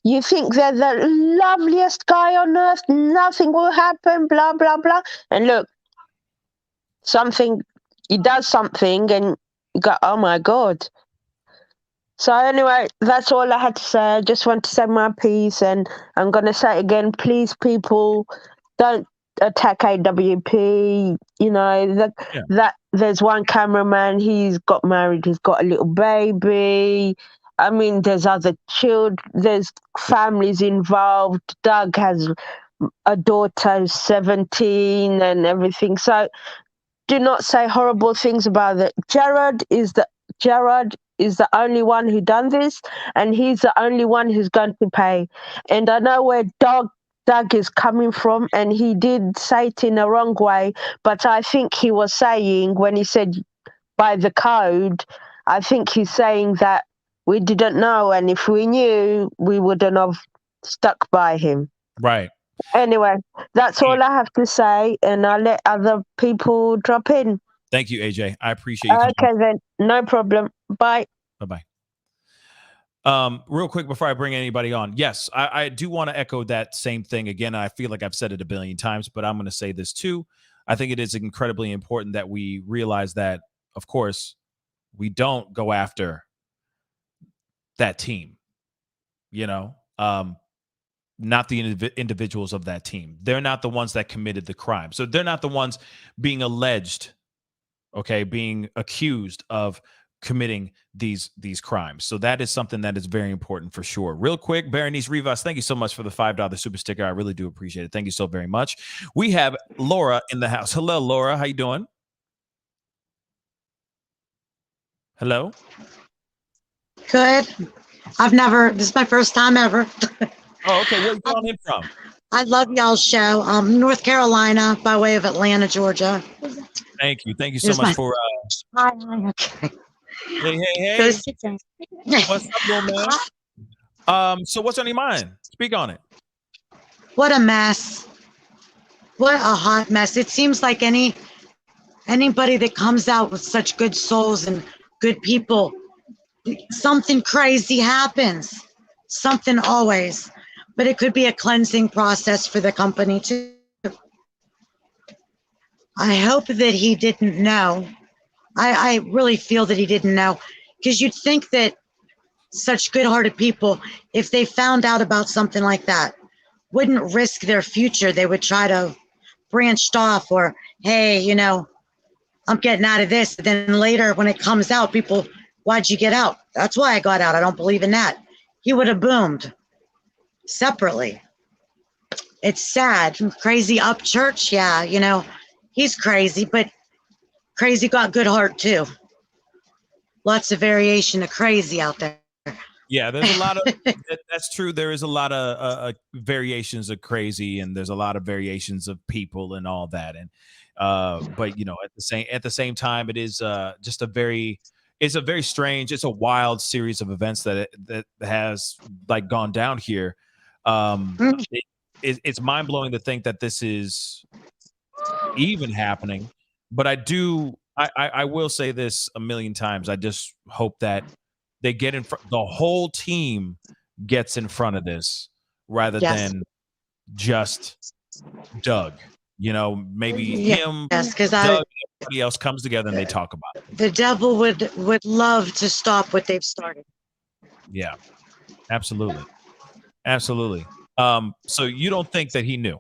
You think they're the loveliest guy on earth, nothing will happen, blah, blah, blah. And look, he does something and you go, oh my God. So anyway, that's all I had to say. I just want to say my piece, and I'm going to say it again, please, people, don't attack AWP. That there's one cameraman, he's got married, he's got a little baby. I mean, there's other children, there's families involved. Doug has a daughter who's 17 and everything. So do not say horrible things about it. Gerard is the only one who done this, and he's the only one who's going to pay. And I know where Doug is coming from, and he did say it in a wrong way, but I think he was saying, when he said by the code, I think he's saying that we didn't know, and if we knew, we wouldn't have stuck by him. Right. Anyway, that's all I have to say, and I'll let other people drop in. Thank you, AJ. I appreciate you. Okay, then. No problem. Bye. Bye-bye. Real quick before I bring anybody on. Yes, I do want to echo that same thing again. I feel like I've said it a billion times, but I'm going to say this too. I think it is incredibly important that we realize that, of course, we don't go after that team, not the individuals of that team. They're not the ones that committed the crime. So they're not the ones being alleged, being accused of committing these crimes. So that is something that is very important for sure. Real quick, Berenice Rivas, thank you so much for the $5 super sticker. I really do appreciate it. Thank you so very much. We have Laura in the house. Hello, Laura. How you doing? Hello? Good. This is my first time ever. Oh, okay. Where are you calling in from? I love y'all's show. North Carolina by way of Atlanta, Georgia. Thank you. Thank you so much for Hi. Okay. Hey. What's up, little man? So what's on your mind? Speak on it. What a mess. What a hot mess. It seems like any Anybody that comes out with such good souls and good people, something crazy happens. Something always. But it could be a cleansing process for the company too. I hope that he didn't know. I really feel that he didn't know. Because you'd think that such good-hearted people, if they found out about something like that, wouldn't risk their future. They would try to branch off, or, hey, you know, I'm getting out of this. Then later when it comes out, people, why'd you get out? That's why I got out. I don't believe in that. He would have boomed separately. It's sad. Crazy Upchurch, yeah, you know, he's crazy, but crazy got good heart too. Lots of variation of crazy out there. Yeah, there's a lot of that's true. There is a lot of variations of crazy, and there's a lot of variations of people and all that. And but you know, at the same time, it is just it's a very strange, it's a wild series of events that has like gone down here. It's mind blowing to think that this is even happening. But I will say this a million times. I just hope that they get in front, the whole team gets in front of this rather than just Doug. You know, maybe him, because Doug, everybody else comes together and they talk about it. The devil would love to stop what they've started. Yeah, absolutely. Absolutely. So you don't think that he knew?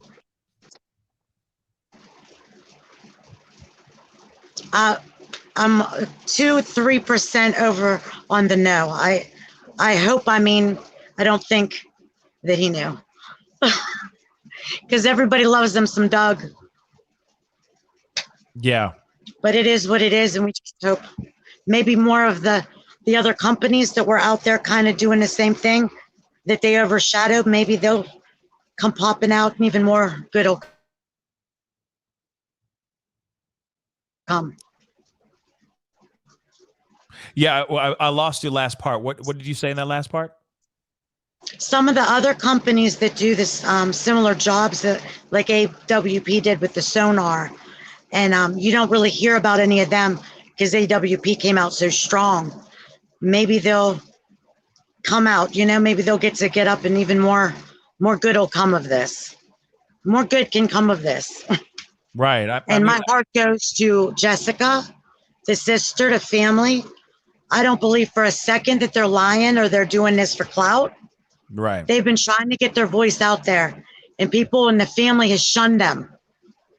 I'm 2-3% over on the no. I hope, I mean, I don't think that he knew. Because everybody loves them some Doug. Yeah. But it is what it is, and we just hope maybe more of the other companies that were out there kind of doing the same thing that they overshadowed, maybe they'll come popping out and even more good will come. Yeah, well, I lost your last part. What did you say in that last part? Some of the other companies that do this similar jobs that like AWP did with the sonar, and you don't really hear about any of them because AWP came out so strong. Maybe they'll come out, you know, maybe they'll get up and even more good will come of this. More good can come of this. Right. My heart goes to Jessica, the sister, the family. I don't believe for a second that they're lying or they're doing this for clout. Right. They've been trying to get their voice out there, and people in the family has shunned them.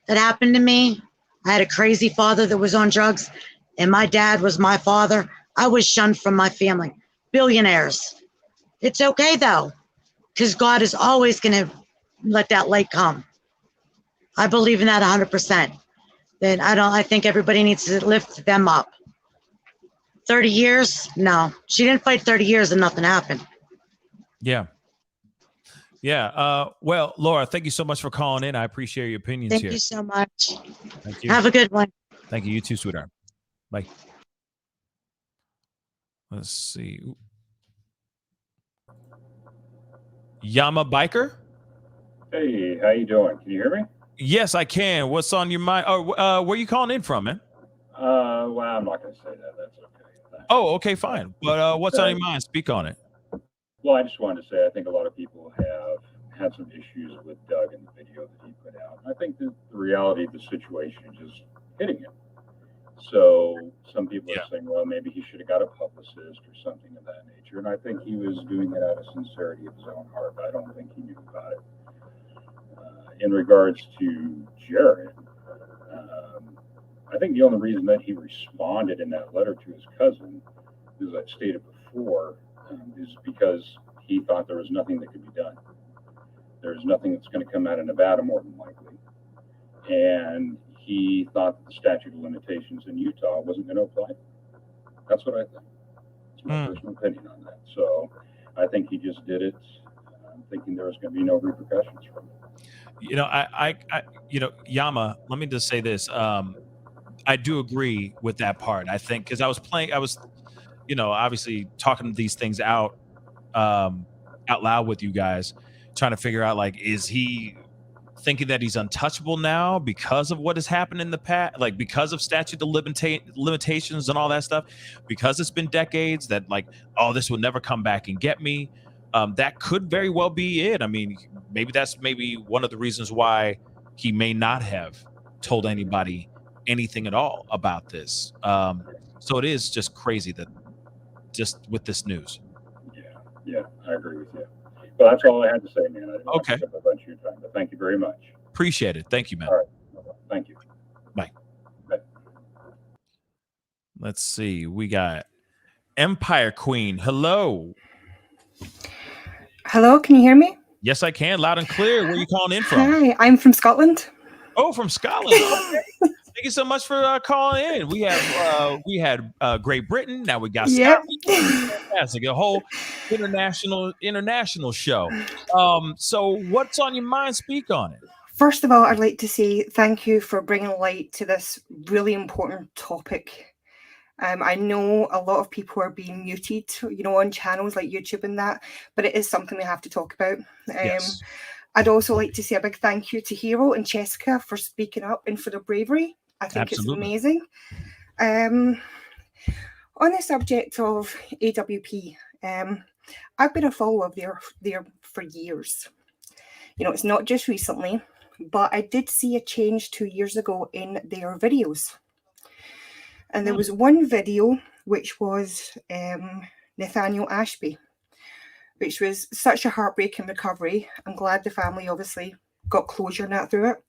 That happened to me. I had a crazy father that was on drugs, and my dad was my father. I was shunned from my family. Billionaires. It's okay though, because God is always going to let that light come. I believe in that 100%. Then I think everybody needs to lift them up. 30 years? No. She didn't fight 30 years and nothing happened. Yeah. Yeah. Well, Laura, thank you so much for calling in. I appreciate your opinions here. Thank you so much. Thank you. Have a good one. Thank you. You too, sweetheart. Bye. Let's see. Yama Biker? Hey, how you doing? Can you hear me? Yes, I can. What's on your mind? Oh, where are you calling in from, man? Well, I'm not going to say that. That's okay. Thanks. Oh, okay, fine. But what's on your mind? Speak on it. Well, I just wanted to say I think a lot of people have had some issues with Doug and the video that he put out. I think that the reality of the situation is just hitting him. So some people are saying, well, maybe he should have got a publicist or something of that nature. And I think he was doing it out of sincerity of his own heart. I don't think he knew about it. In regards to Jared, I think the only reason that he responded in that letter to his cousin, as I stated before, is because he thought there was nothing that could be done. There's nothing that's going to come out of Nevada, more than likely. And he thought that the statute of limitations in Utah wasn't going to apply. That's what I think. It's my personal opinion on that. So I think he just did it thinking there was going to be no repercussions from it. You know, I Yama, let me just say this. I do agree with that part. I think because I was, you know, obviously talking these things out loud with you guys, trying to figure out, like, is he thinking that he's untouchable now because of what has happened in the past, like because of statute of limitations and all that stuff, because it's been decades that like, oh, this will never come back and get me. That could very well be it. I mean, maybe one of the reasons why he may not have told anybody anything at all about this. So it is just crazy that just with this news. Yeah, I agree with you. Well, that's all I had to say, man. I didn't want to Okay. take up a bunch of your time, but thank you very much. Appreciate it. Thank you, man. All right. Thank you. Bye. Bye. Let's see. We got Empire Queen. Hello. Hello, can you hear me? Yes, I can. Loud and clear. Where are you calling in from? Hi, I'm from Scotland. Oh, from Scotland. Okay. Thank you so much for calling in. We had Great Britain. Now we got Yep. Scotland. Fantastic. A whole international show. So what's on your mind? Speak on it. First of all, I'd like to say thank you for bringing light to this really important topic. I know a lot of people are being muted, on channels like YouTube and that, but it is something we have to talk about. Yes. I'd also like to say a big thank you to Hero and Jessica for speaking up and for their bravery. I think Absolutely. It's amazing. On the subject of AWP, I've been a follower of their for years. It's not just recently, but I did see a change 2 years ago in their videos. And there was one video which was Nathaniel Ashby, which was such a heartbreaking recovery. I'm glad the family obviously got closure and that through it.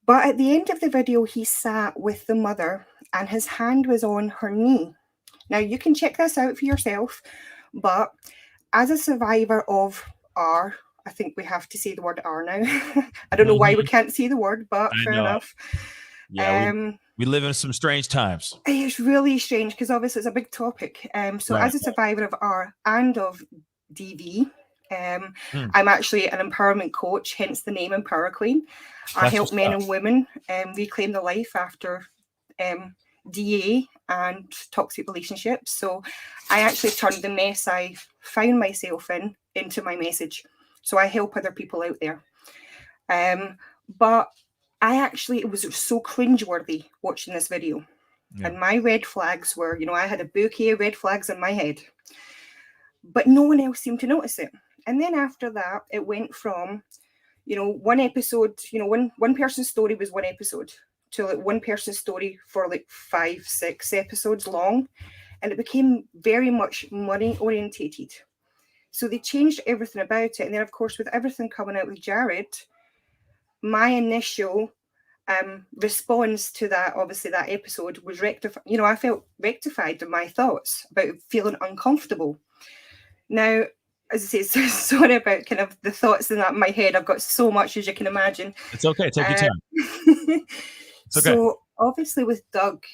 But at the end of the video, he sat with the mother and his hand was on her knee. Now, you can check this out for yourself, but as a survivor of R, I think we have to say the word R now. I don't know why we can't say the word, but fair enough. Yeah, we live in some strange times. It's really strange because obviously it's a big topic. So as a survivor of R and of DV, I'm actually an empowerment coach, hence the name Empower Queen. I help men and women reclaim their life after DA and toxic relationships. So I actually turned the mess I found myself in into my message. So I help other people out there. But it was so cringeworthy watching this video. Yeah. And my red flags were, I had a bouquet of red flags in my head. But no one else seemed to notice it. And then after that, it went from, one episode, one person's story was one episode to like one person's story for like 5-6 episodes long. And it became very much money orientated. So they changed everything about it. And then, of course, with everything coming out with Jared, my initial response to that, obviously that episode was rectified. I felt rectified in my thoughts about feeling uncomfortable. Now, as I say, so sorry about kind of the thoughts in my head. I've got so much, as you can imagine. It's okay. Take your time. It's okay. So obviously with Doug,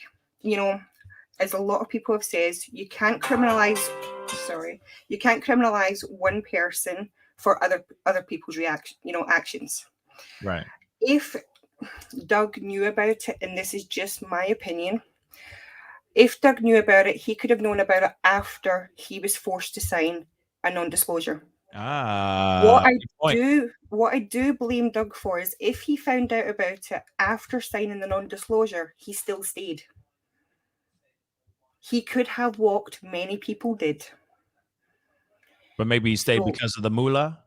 as a lot of people have said, you can't criminalize one person for other people's actions. Right. If Doug knew about it, and this is just my opinion, if Doug knew about it, he could have known about it after he was forced to sign a non-disclosure. What I do blame Doug for is if he found out about it after signing the non-disclosure, he still stayed. He could have walked. Many people did. But maybe he stayed because of the moolah?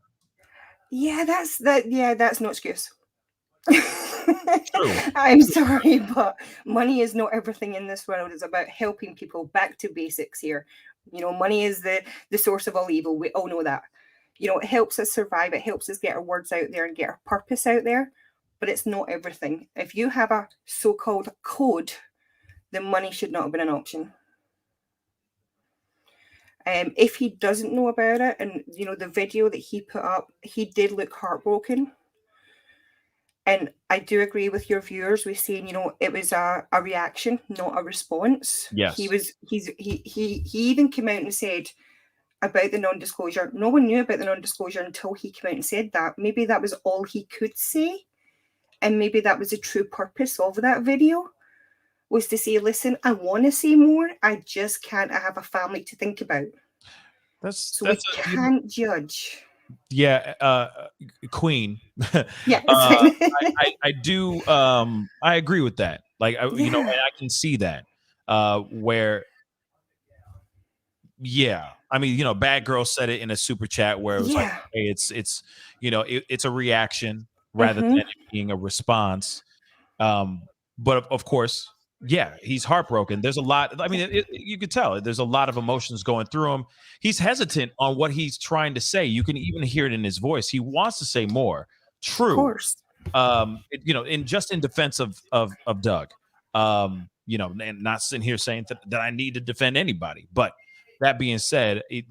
Yeah, that's no excuse. I'm sorry, but money is not everything in this world. It's about helping people back to basics here. Money is the source of all evil. We all know that. It helps us survive. It helps us get our words out there and get our purpose out there. But it's not everything. If you have a so-called code, then money should not have been an option. If he doesn't know about it, and the video that he put up, he did look heartbroken. And I do agree with your viewers with saying, it was a reaction, not a response. Yes. He even came out and said about the non-disclosure. No one knew about the non-disclosure until he came out and said that. Maybe that was all he could say. And maybe that was the true purpose of that video, was to say, listen, I want to say more. I just can't. I have a family to think about. We can't judge. Yeah, Queen. Yeah, it's fine. I do. I agree with that. Like, you know, Yeah. and I can see that. Where, yeah, I mean, you know, Bad Girl said it in a super chat where it was like, Yeah. hey, it's you know, it's a reaction rather Mhm. than it being a response. But of course, yeah, he's heartbroken. There's a lot. I mean, you could tell there's a lot of emotions going through him. He's hesitant on what he's trying to say. You can even hear it in his voice. He wants to say more. Of True. course. You know, in defense of Doug. You know, and not sitting here saying that I need to defend anybody. But that being said, it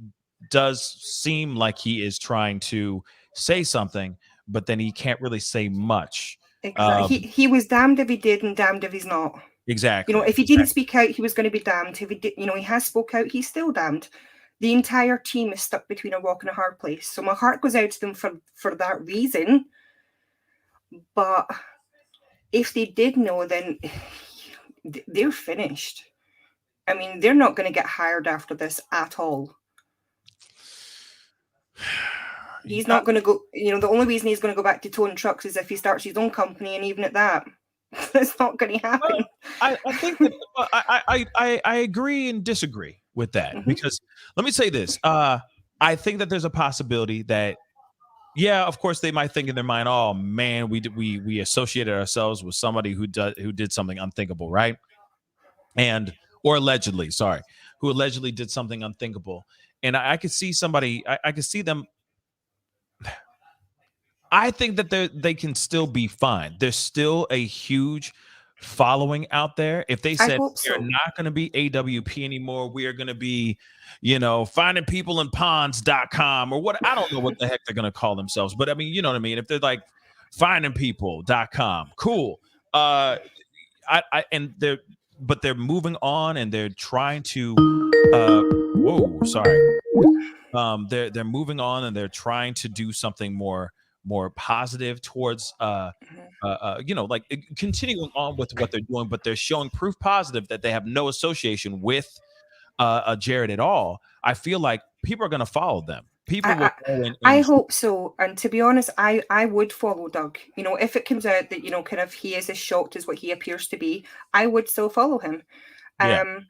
does seem like he is trying to say something, but then he can't really say much. Exactly. He was damned if he did and damned if he's not. Exactly. You know, if he didn't speak out, he was going to be damned. If he did, you know, he has spoke out, he's still damned. The entire team is stuck between a rock and a hard place. So my heart goes out to them for that reason. But if they did know, then they're finished. I mean, they're not going to get hired after this at all. He's not going to go, you know, the only reason he's going to go back to towing trucks is if he starts his own company, and even at that, it's not going to happen. I think that, I agree and disagree with that, because let me say this. I think that there's a possibility that, yeah, of course, they might think in their mind, oh man, we associated ourselves with somebody who did something unthinkable, right? Or allegedly, sorry, who allegedly did something unthinkable. And I could see somebody, I could see them. I think that they can still be fine. There's still a huge following out there. If they said we're not going to be AWP anymore, we are going to be, you know, findingpeopleandponds.com or what, I don't know what the heck they're going to call themselves, but I mean, you know what I mean? If they're like findingpeople.com, cool. But they're moving on and they're trying to, they're moving on and they're trying to do something more positive towards you know, like continuing on with what they're doing, but they're showing proof positive that they have no association with Jared at all. I feel like people are going to follow them. People will go in. I hope so. And to be honest, I would follow Doug. You know, if it comes out that, you know, kind of he is as shocked as what he appears to be, I would still follow him. Yeah.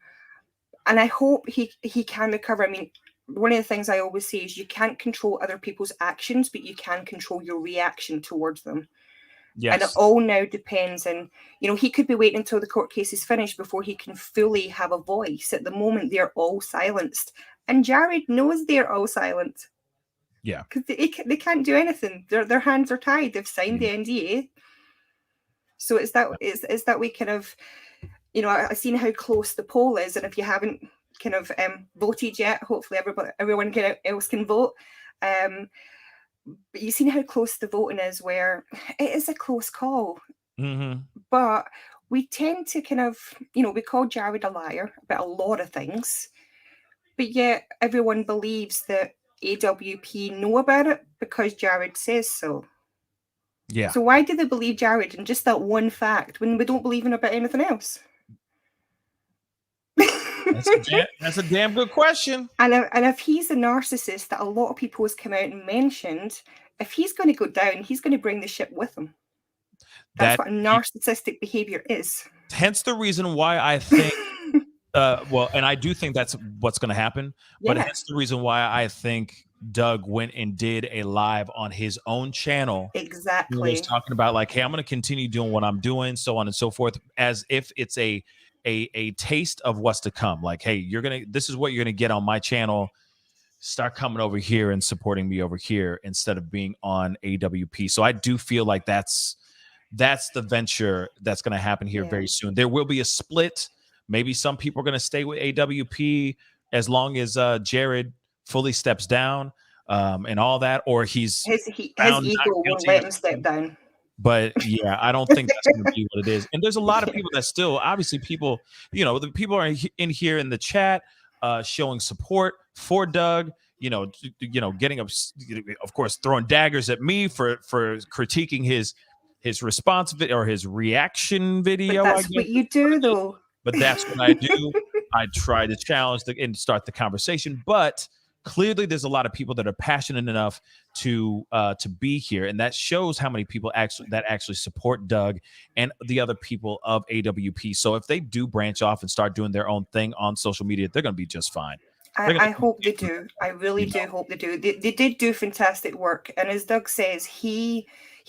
And I hope he can recover. I mean, one of the things I always say is you can't control other people's actions, but you can control your reaction towards them. Yes. And it all now depends. And, you know, he could be waiting until the court case is finished before he can fully have a voice. At the moment, they're all silenced. And Jared knows they're all silent. Yeah. Because they can't do anything. Their hands are tied. They've signed the NDA. So it's that we kind of, you know, I've seen how close the poll is. And if you haven't kind of voted yet, hopefully everyone else can vote. But you've seen how close the voting is, where it is a close call. But we tend to kind of, you know, we call Jared a liar about a lot of things, but yet everyone believes that AWP know about it because Jared says so. Yeah. So why do they believe Jared in just that one fact when we don't believe in about anything else? That's a damn good question. And if he's a narcissist that a lot of people has come out and mentioned, if he's going to go down, he's going to bring the ship with him. That's what a narcissistic behavior is. Hence the reason why I think, and I do think that's what's going to happen. Yeah. But hence the reason why I think Doug went and did a live on his own channel. Exactly. He was talking about like, hey, I'm going to continue doing what I'm doing, so on and so forth, as if it's a taste of what's to come. Like, hey, this is what you're gonna get on my channel. Start coming over here and supporting me over here instead of being on AWP. So I do feel like that's the venture that's going to happen here very soon. There will be a split. Maybe some people are going to stay with AWP as long as Jared fully steps down and all that, or his ego won't let him step down. But yeah, I don't think that's going to be what it is. And there's a lot of people that still, obviously, people, you know, the people are in here in the chat showing support for Doug. You know, getting up, of course, throwing daggers at me for critiquing his response video or his reaction video. But that's what you do, though. But that's what I do. I try to challenge and start the conversation. But clearly there's a lot of people that are passionate enough to be here, and that shows how many people actually support Doug and the other people of AWP. So if they do branch off and start doing their own thing on social media, they're going to be just fine. I hope they do. I really do hope they do. They did do fantastic work, and as Doug says, he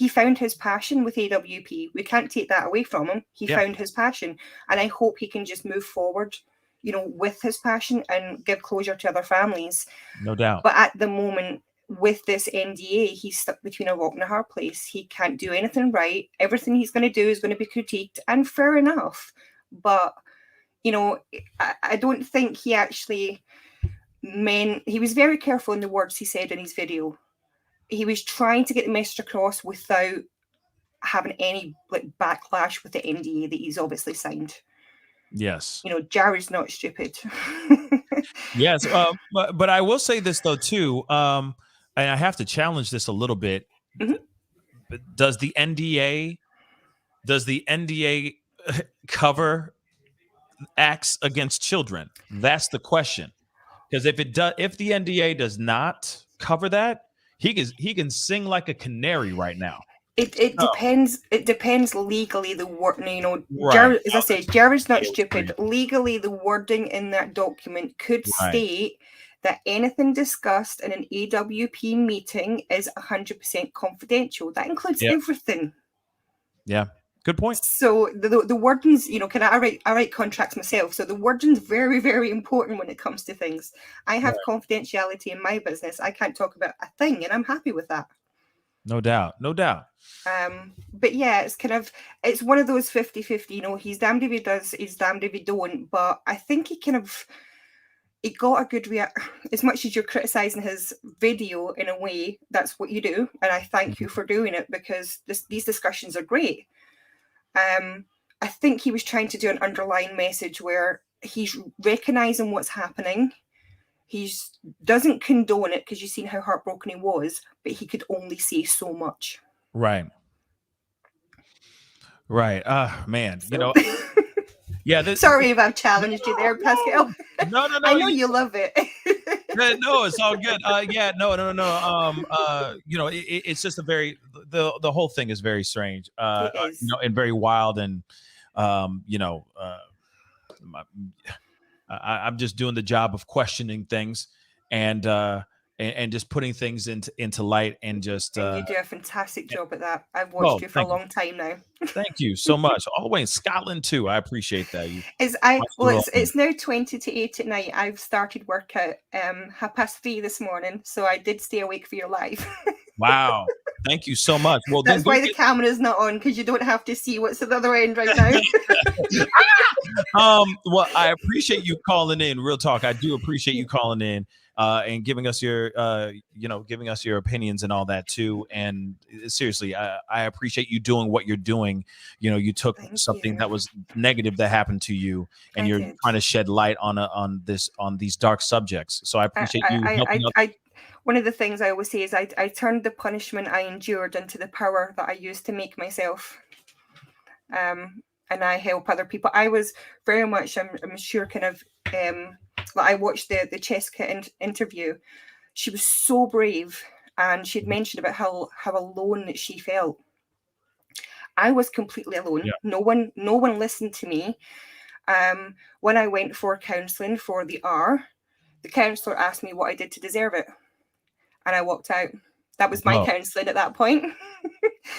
found his passion with AWP. We can't take that away from him. He found his passion, and I hope he can just move forward, with his passion and give closure to other families. No doubt. But at the moment, with this NDA, he's stuck between a rock and a hard place. He can't do anything right. Everything he's going to do is going to be critiqued, and fair enough. But I don't think he actually he was very careful in the words he said in his video. He was trying to get the message across without having any backlash with the NDA that he's obviously signed. Yes. Jared's not stupid. Yes. But I will say this though too, and I have to challenge this a little bit. Mm-hmm. Does the NDA cover acts against children? That's the question. Because if the NDA does not cover that, he can sing like a canary right now. It depends. It depends legally. The word, right. Jared, as I said, Jared's not stupid. Legally, the wording in that document could state that anything discussed in an AWP meeting is 100% confidential. That includes everything. Yeah. Good point. So the wording's, I write contracts myself. So the wording's very, very important when it comes to things. I have confidentiality in my business. I can't talk about a thing, and I'm happy with that. No doubt. But yeah, it's one of those 50-50, he's damned if he does, he's damned if he don't. But I think he got a good as much as you're criticizing his video in a way, that's what you do. And I thank you for doing it, because these discussions are great. I think he was trying to do an underlying message where he's recognizing what's happening. He doesn't condone it, because you've seen how heartbroken he was, but he could only say so much. Right. Man, So. Yeah. Sorry if I've challenged you there, Pascal. No. I know you love it. No, it's all good. No. It's just the whole thing is very strange. It is. And very wild, and I'm just doing the job of questioning things and just putting things into light, and just you do a fantastic job at that. I've watched you for a long time now. Thank you so much. All the way in Scotland too. I appreciate that. It's now 20-8 at night. I've started work at 3:30 this morning, so I did stay awake for your live. Wow. Thank you so much. Well, that's why the camera's not on, because you don't have to see what's at the other end right now. Well, I appreciate you calling in. Real talk. I do appreciate you calling in. And giving us your opinions and all that too. And seriously, I appreciate you doing what you're doing. You took something that was negative that happened to you, and you're trying to shed light on these dark subjects. So I appreciate you helping out. One of the things I always say is I turned the punishment I endured into the power that I used to make myself. And I help other people. I was very much, I'm sure, kind of, I watched the Chess Kit interview. She was so brave, and she'd mentioned about how alone that she felt. I was completely alone. Yeah. No one listened to me. When I went for counselling for the counsellor asked me what I did to deserve it, and I walked out. That was my counselling at that point.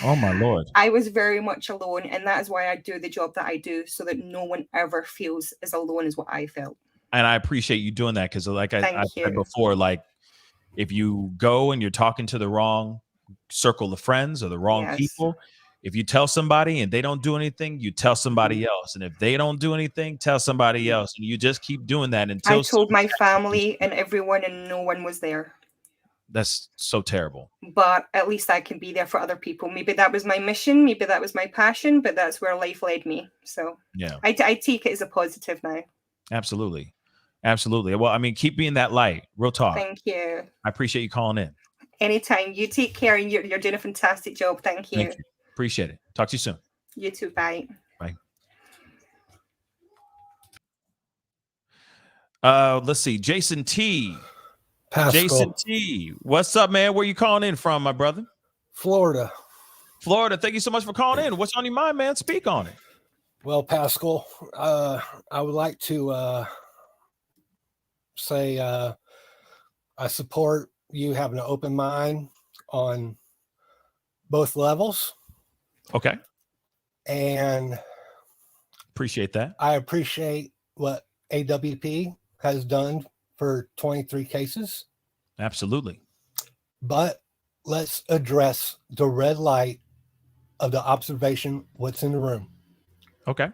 Oh my Lord. I was very much alone, and that is why I do the job that I do, so that no one ever feels as alone as what I felt. And I appreciate you doing that, because like I said before, like if you go and you're talking to the wrong circle of friends or the wrong people, if you tell somebody and they don't do anything, you tell somebody else. And if they don't do anything, tell somebody else. And you just keep doing that until I told my family and everyone, and no one was there. That's so terrible. But at least I can be there for other people. Maybe that was my mission. Maybe that was my passion, but that's where life led me. So yeah, I take it as a positive now. Absolutely. Well, I mean, keep being that light. Real talk. Thank you. I appreciate you calling in. Anytime. You take care, and you're doing a fantastic job. Thank you. Appreciate it. Talk to you soon. You too. Bye. Let's see. Jason T. Pascal, Jason T, what's up, man? Where you calling in from, my brother? Florida. Florida. Thank you so much for calling in. What's on your mind, man? Speak on it. Well, Pascal, I would like to say I support you having an open mind on both levels. Okay. And appreciate that. I appreciate what AWP has done for 23 cases. Absolutely. But let's address the red light of the observation, what's in the room. Okay.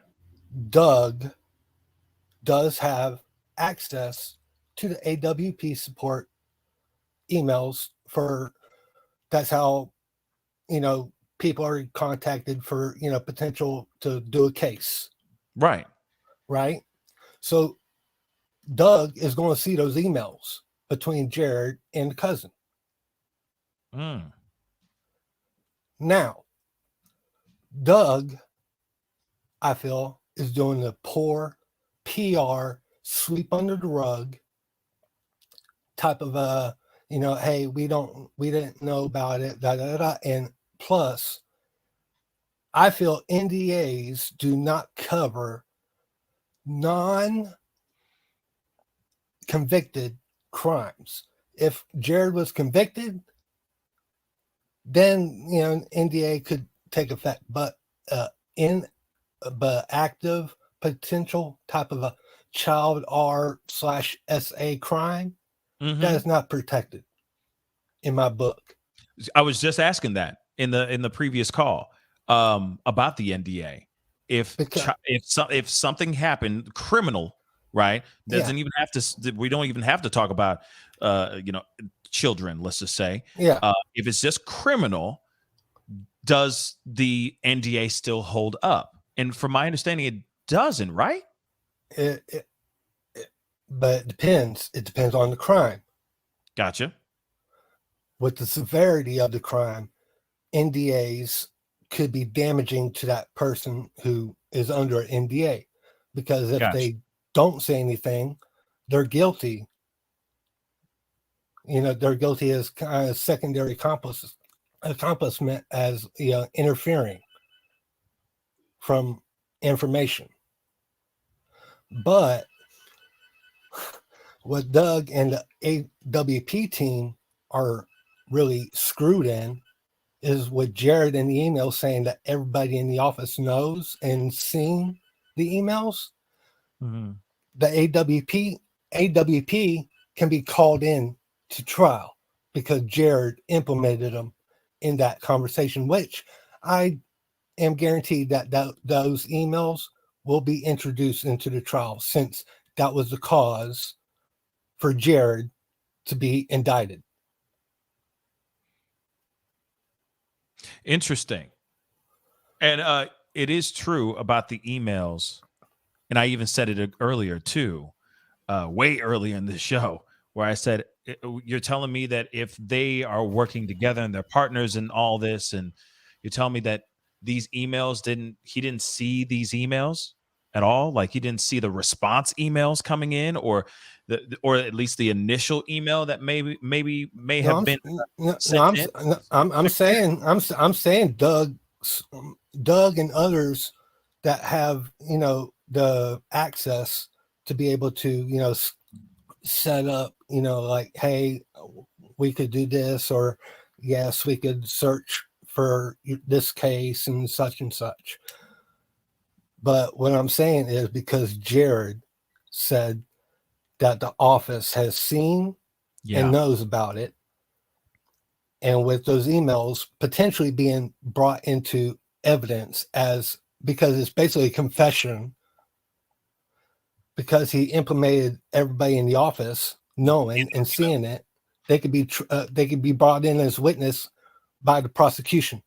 Doug does have access to the AWP support emails that's how, people are contacted for, potential to do a case. Right. Right. So Doug is going to see those emails between Jared and the cousin. Now, Doug, I feel, is doing the poor PR, sweep under the rug type of hey, we didn't know about it, and plus, I feel NDAs do not cover non-convicted crimes. If Jared was convicted, then NDA could take effect, but active potential type of a child R/SA crime that is not protected in my book. I was just asking that in the previous call about the NDA. If something happened criminal, right, doesn't even have to. We don't even have to talk about children. Let's just say, if it's just criminal, does the NDA still hold up? And from my understanding, it doesn't, right? But it depends. It depends on the crime. Gotcha. With the severity of the crime, NDAs could be damaging to that person who is under an NDA, because if they don't say anything, they're guilty. They're guilty as kind of secondary accomplishment as interfering from information. But what Doug and the AWP team are really screwed in is with Jared in the email saying that everybody in the office knows and seen the emails. The AWP can be called in to trial because Jared implemented them in that conversation, which I am guaranteed that those emails will be introduced into the trial, since that was the cause for Jared to be indicted. Interesting. And it is true about the emails. And I even said it earlier too, way earlier in the show, where I said, you're telling me that if they are working together and they're partners in all this, and you're telling me that these emails he didn't see these emails at all? Like, he didn't see the response emails coming in, or at least the initial email that may have been sent in? I'm saying Doug and others that have the access to be able to set up like, hey, we could do this, or yes, we could search for this case and such and such. But what I'm saying is, because Jared said that the office has seen and knows about it, and with those emails potentially being brought into evidence, because it's basically a confession, because he implemented everybody in the office knowing and seeing it, they could be brought in as witness by the prosecution,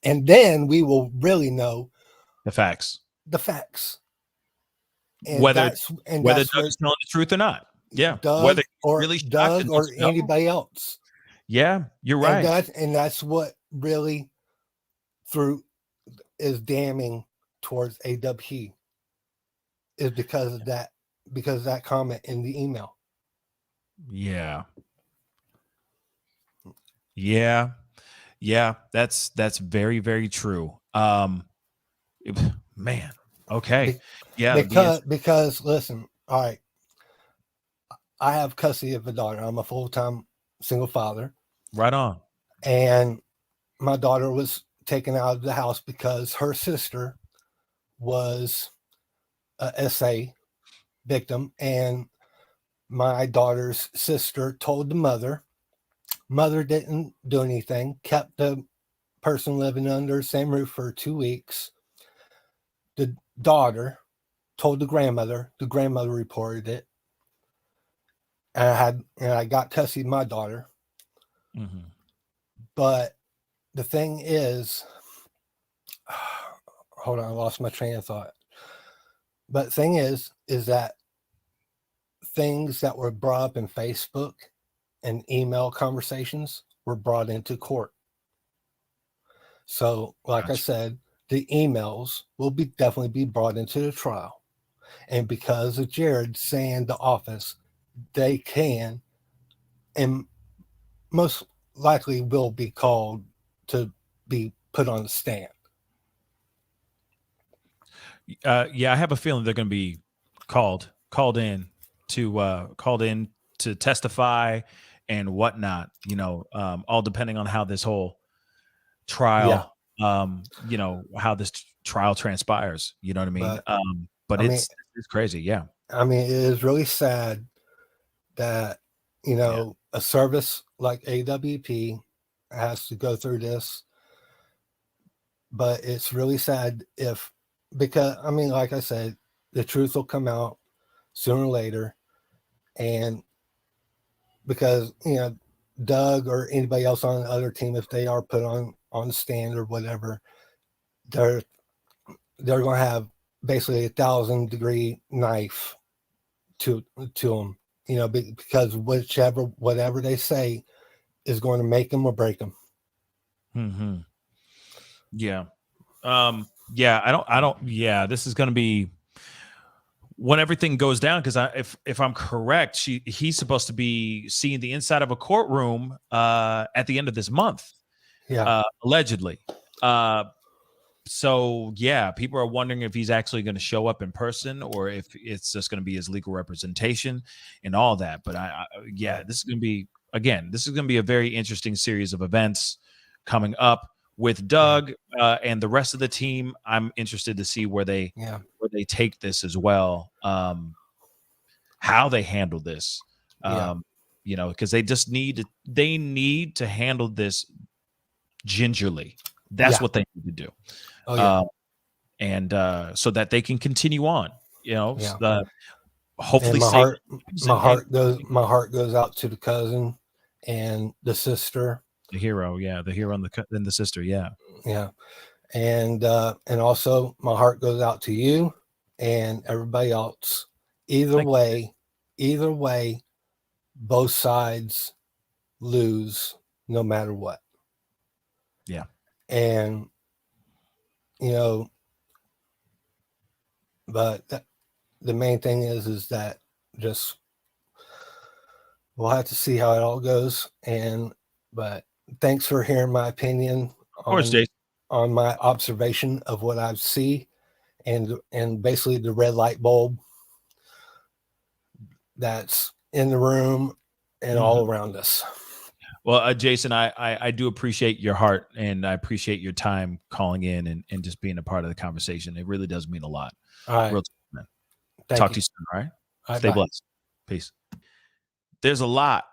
and then we will really know the facts. And whether that's Doug is telling the truth or not. Doug or anybody else. Yeah, you're right. And that's what really is damning towards AWP, is because of that comment in the email. Yeah. Yeah. Yeah. That's very, very true. Man. Okay. Yeah. It'll be Because listen, all right, I have custody of a daughter. I'm a full-time single father, right on. and my daughter was taken out of the house because her sister was a SA victim, and my daughter's sister told the mother. Mother didn't do anything, kept the person living under the same roof for 2 weeks. The daughter told the grandmother reported it, and I got custody of my daughter. Mm-hmm. But the thing is, hold on, I lost my train of thought. But the thing is that things that were brought up in Facebook and email conversations were brought into court. So, like Gotcha. I said, the emails will definitely be brought into the trial. And because of Jared saying the office, they can and most likely will be called to be put on the stand. Yeah, I have a feeling they're going to be called in to testify and whatnot. All depending on how this whole trial, how this trial transpires. You know what I mean? But it's crazy. Yeah. I mean, it is really sad that a service like AWP has to go through this. But it's really sad because I mean, like I said, the truth will come out sooner or later, and because Doug or anybody else on the other team, if they are put on the stand or whatever, they're going to have basically 1,000-degree knife to them, because whatever they say is going to make them or break them. Mm-hmm. Yeah. Yeah. This is going to be when everything goes down, because if I'm correct, he's supposed to be seeing the inside of a courtroom at the end of this month, allegedly. So yeah, people are wondering if he's actually going to show up in person or if it's just going to be his legal representation and all that. But this is going to be a very interesting series of events coming up with Doug and the rest of the team. I'm interested to see where they take this as well, how they handle this, because they need to handle this gingerly. That's what they need to do. And so that they can continue on, hopefully. My heart goes out to the cousin and the sister, the hero, and the sister, and also my heart goes out to you and everybody else. Either way, both sides lose no matter what. Yeah. And but the main thing is that just we'll have to see how it all goes. But thanks for hearing my opinion on my observation of what I see, and basically the red light bulb that's in the room and all around us. Well, Jason, I do appreciate your heart, and I appreciate your time calling in and just being a part of the conversation. It really does mean a lot. All right. Real talk, man. Talk to you soon, all right? Stay blessed. Peace. There's a lot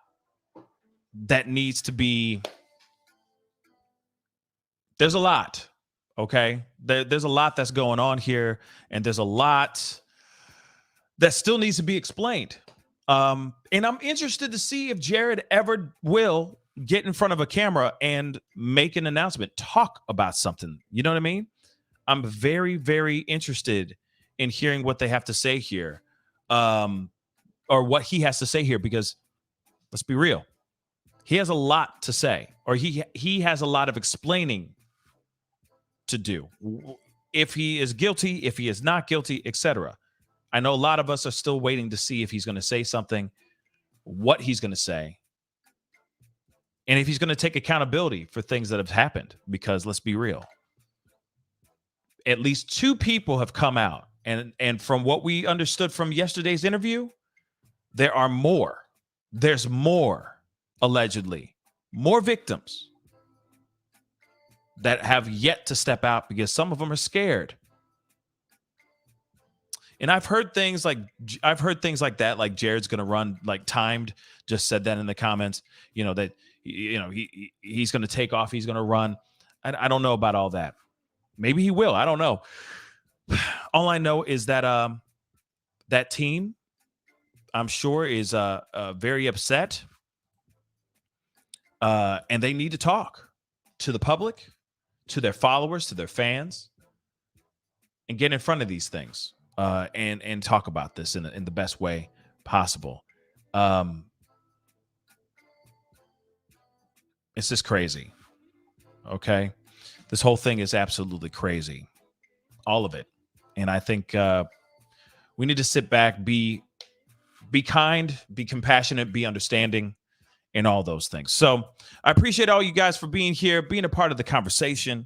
that needs to be... There's a lot, okay? There's a lot that's going on here, and there's a lot that still needs to be explained. And I'm interested to see if Jared ever will get in front of a camera and make an announcement, talk about something. You know what I mean? I'm very, very interested in hearing what they have to say here, or what he has to say here, because let's be real. He has a lot to say, or he has a lot of explaining to do. If he is guilty, if he is not guilty, etc. I know a lot of us are still waiting to see if he's going to say something what he's going to say, and if he's going to take accountability for things that have happened. Because let's be real, at least 2 people have come out, and from what we understood from yesterday's interview, there are more. There's more, allegedly, more victims that have yet to step out because some of them are scared. And I've heard things like that, like Jared's going to run, like Timed just said that in the comments, that, he's going to take off. He's going to run. I don't know about all that. Maybe he will. I don't know. All I know is that that team, I'm sure, is very upset. And they need to talk to the public, to their followers, to their fans, and get in front of these things and talk about this in the best way possible. It's just crazy. Okay. This whole thing is absolutely crazy. All of it. And I think we need to sit back, be kind, be compassionate, be understanding, and all those things. So I appreciate all you guys for being here, being a part of the conversation,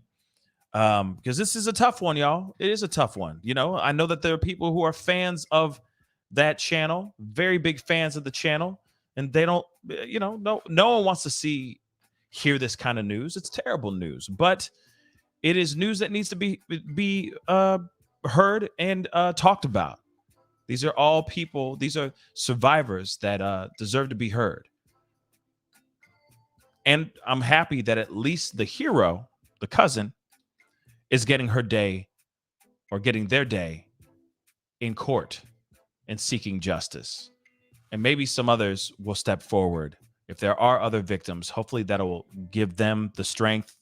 because this is a tough one, y'all. It is a tough one. I know that there are people who are fans of that channel, very big fans of the channel, and they don't, no one wants to hear this kind of news. It's terrible news, but it is news that needs to be heard and talked about. These are all people. These are survivors that deserve to be heard. And I'm happy that at least the hero, the cousin, is getting her day, or getting their day, in court and seeking justice. And maybe some others will step forward. If there are other victims, hopefully that'll give them the strength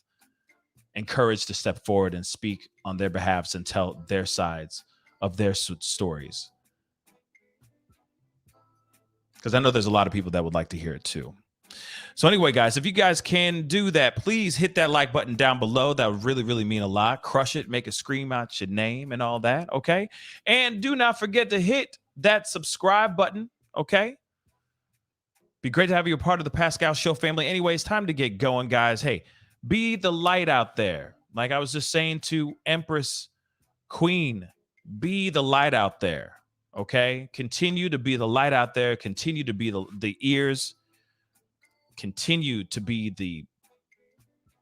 and courage to step forward and speak on their behalves and tell their sides of their stories. Because I know there's a lot of people that would like to hear it too. So anyway, guys, if you guys can do that, please hit that like button down below. That would really, really mean a lot. Crush it, make it scream out your name and all that, okay? And do not forget to hit that subscribe button, okay? Be great to have you a part of the Pascal Show family. Anyways, time to get going, guys. Hey, be the light out there. Like I was just saying to Empress Queen, be the light out there, okay? Continue to be the light out there. Continue to be the ears. Continue to be the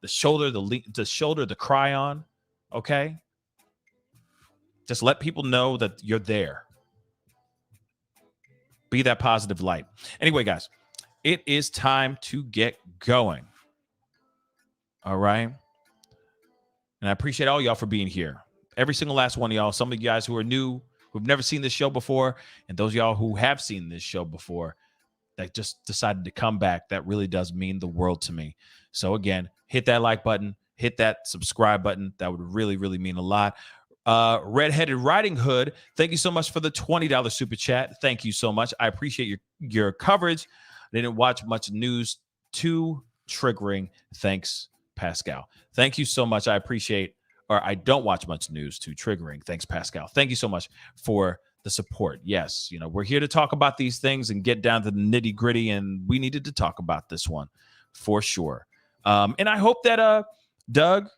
shoulder, the shoulder to cry on, okay? Just let people know that you're there. Be that positive light. Anyway, guys, it is time to get going. All right? And I appreciate all y'all for being here. Every single last one of y'all. Some of you guys who are new, who've never seen this show before, and those of y'all who have seen this show before, that just decided to come back. That really does mean the world to me. So again, hit that like button, hit that subscribe button. That would really, really mean a lot. Redheaded Riding Hood, thank you so much for the $20 super chat. Thank you so much. I appreciate your coverage. I didn't watch much news. Too triggering. Thanks, Pascal. Thank you so much. I appreciate, or I don't watch much news. Too triggering. Thanks, Pascal. Thank you so much for the support. Yes, we're here to talk about these things and get down to the nitty gritty, and we needed to talk about this one for sure. And I hope that Doug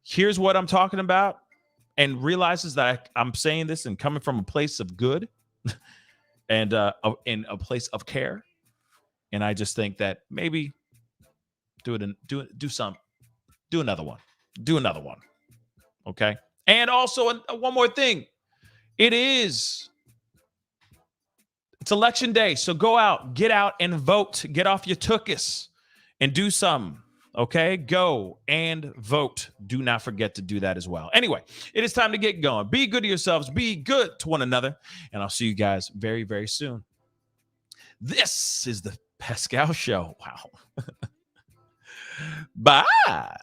hears what I'm talking about and realizes that I'm saying this and coming from a place of good and in a place of care. And I just think that maybe do another one. Okay. And also one more thing. It's election day. So get out and vote. Get off your tuchus and do something. Okay, go and vote. Do not forget to do that as well. Anyway, it is time to get going. Be good to yourselves. Be good to one another. And I'll see you guys very, very soon. This is the Pascal Show. Wow. Bye.